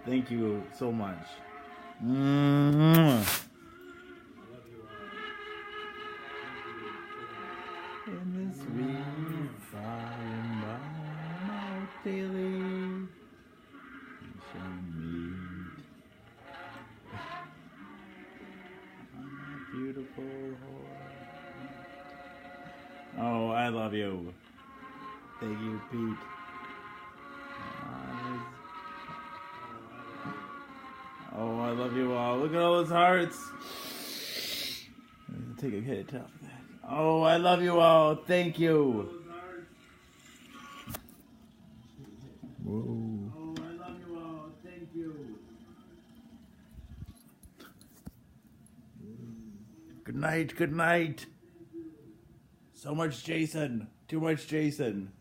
Thank you so much. Mwah. In this sweet by and by Mount Daly, we shall meet on that beautiful whore. Oh, I love you. Thank you, Pete. Oh, I love you all. Look at all those hearts. I'm gonna take a hit off of that. Oh, I love you all. Thank you. Whoa. Oh, I love you all. Thank you. Good night. Good night. So much Jason. Too much Jason.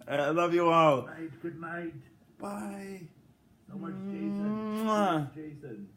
I love you all. Good night. Good night. Bye. So much Jason. Jason.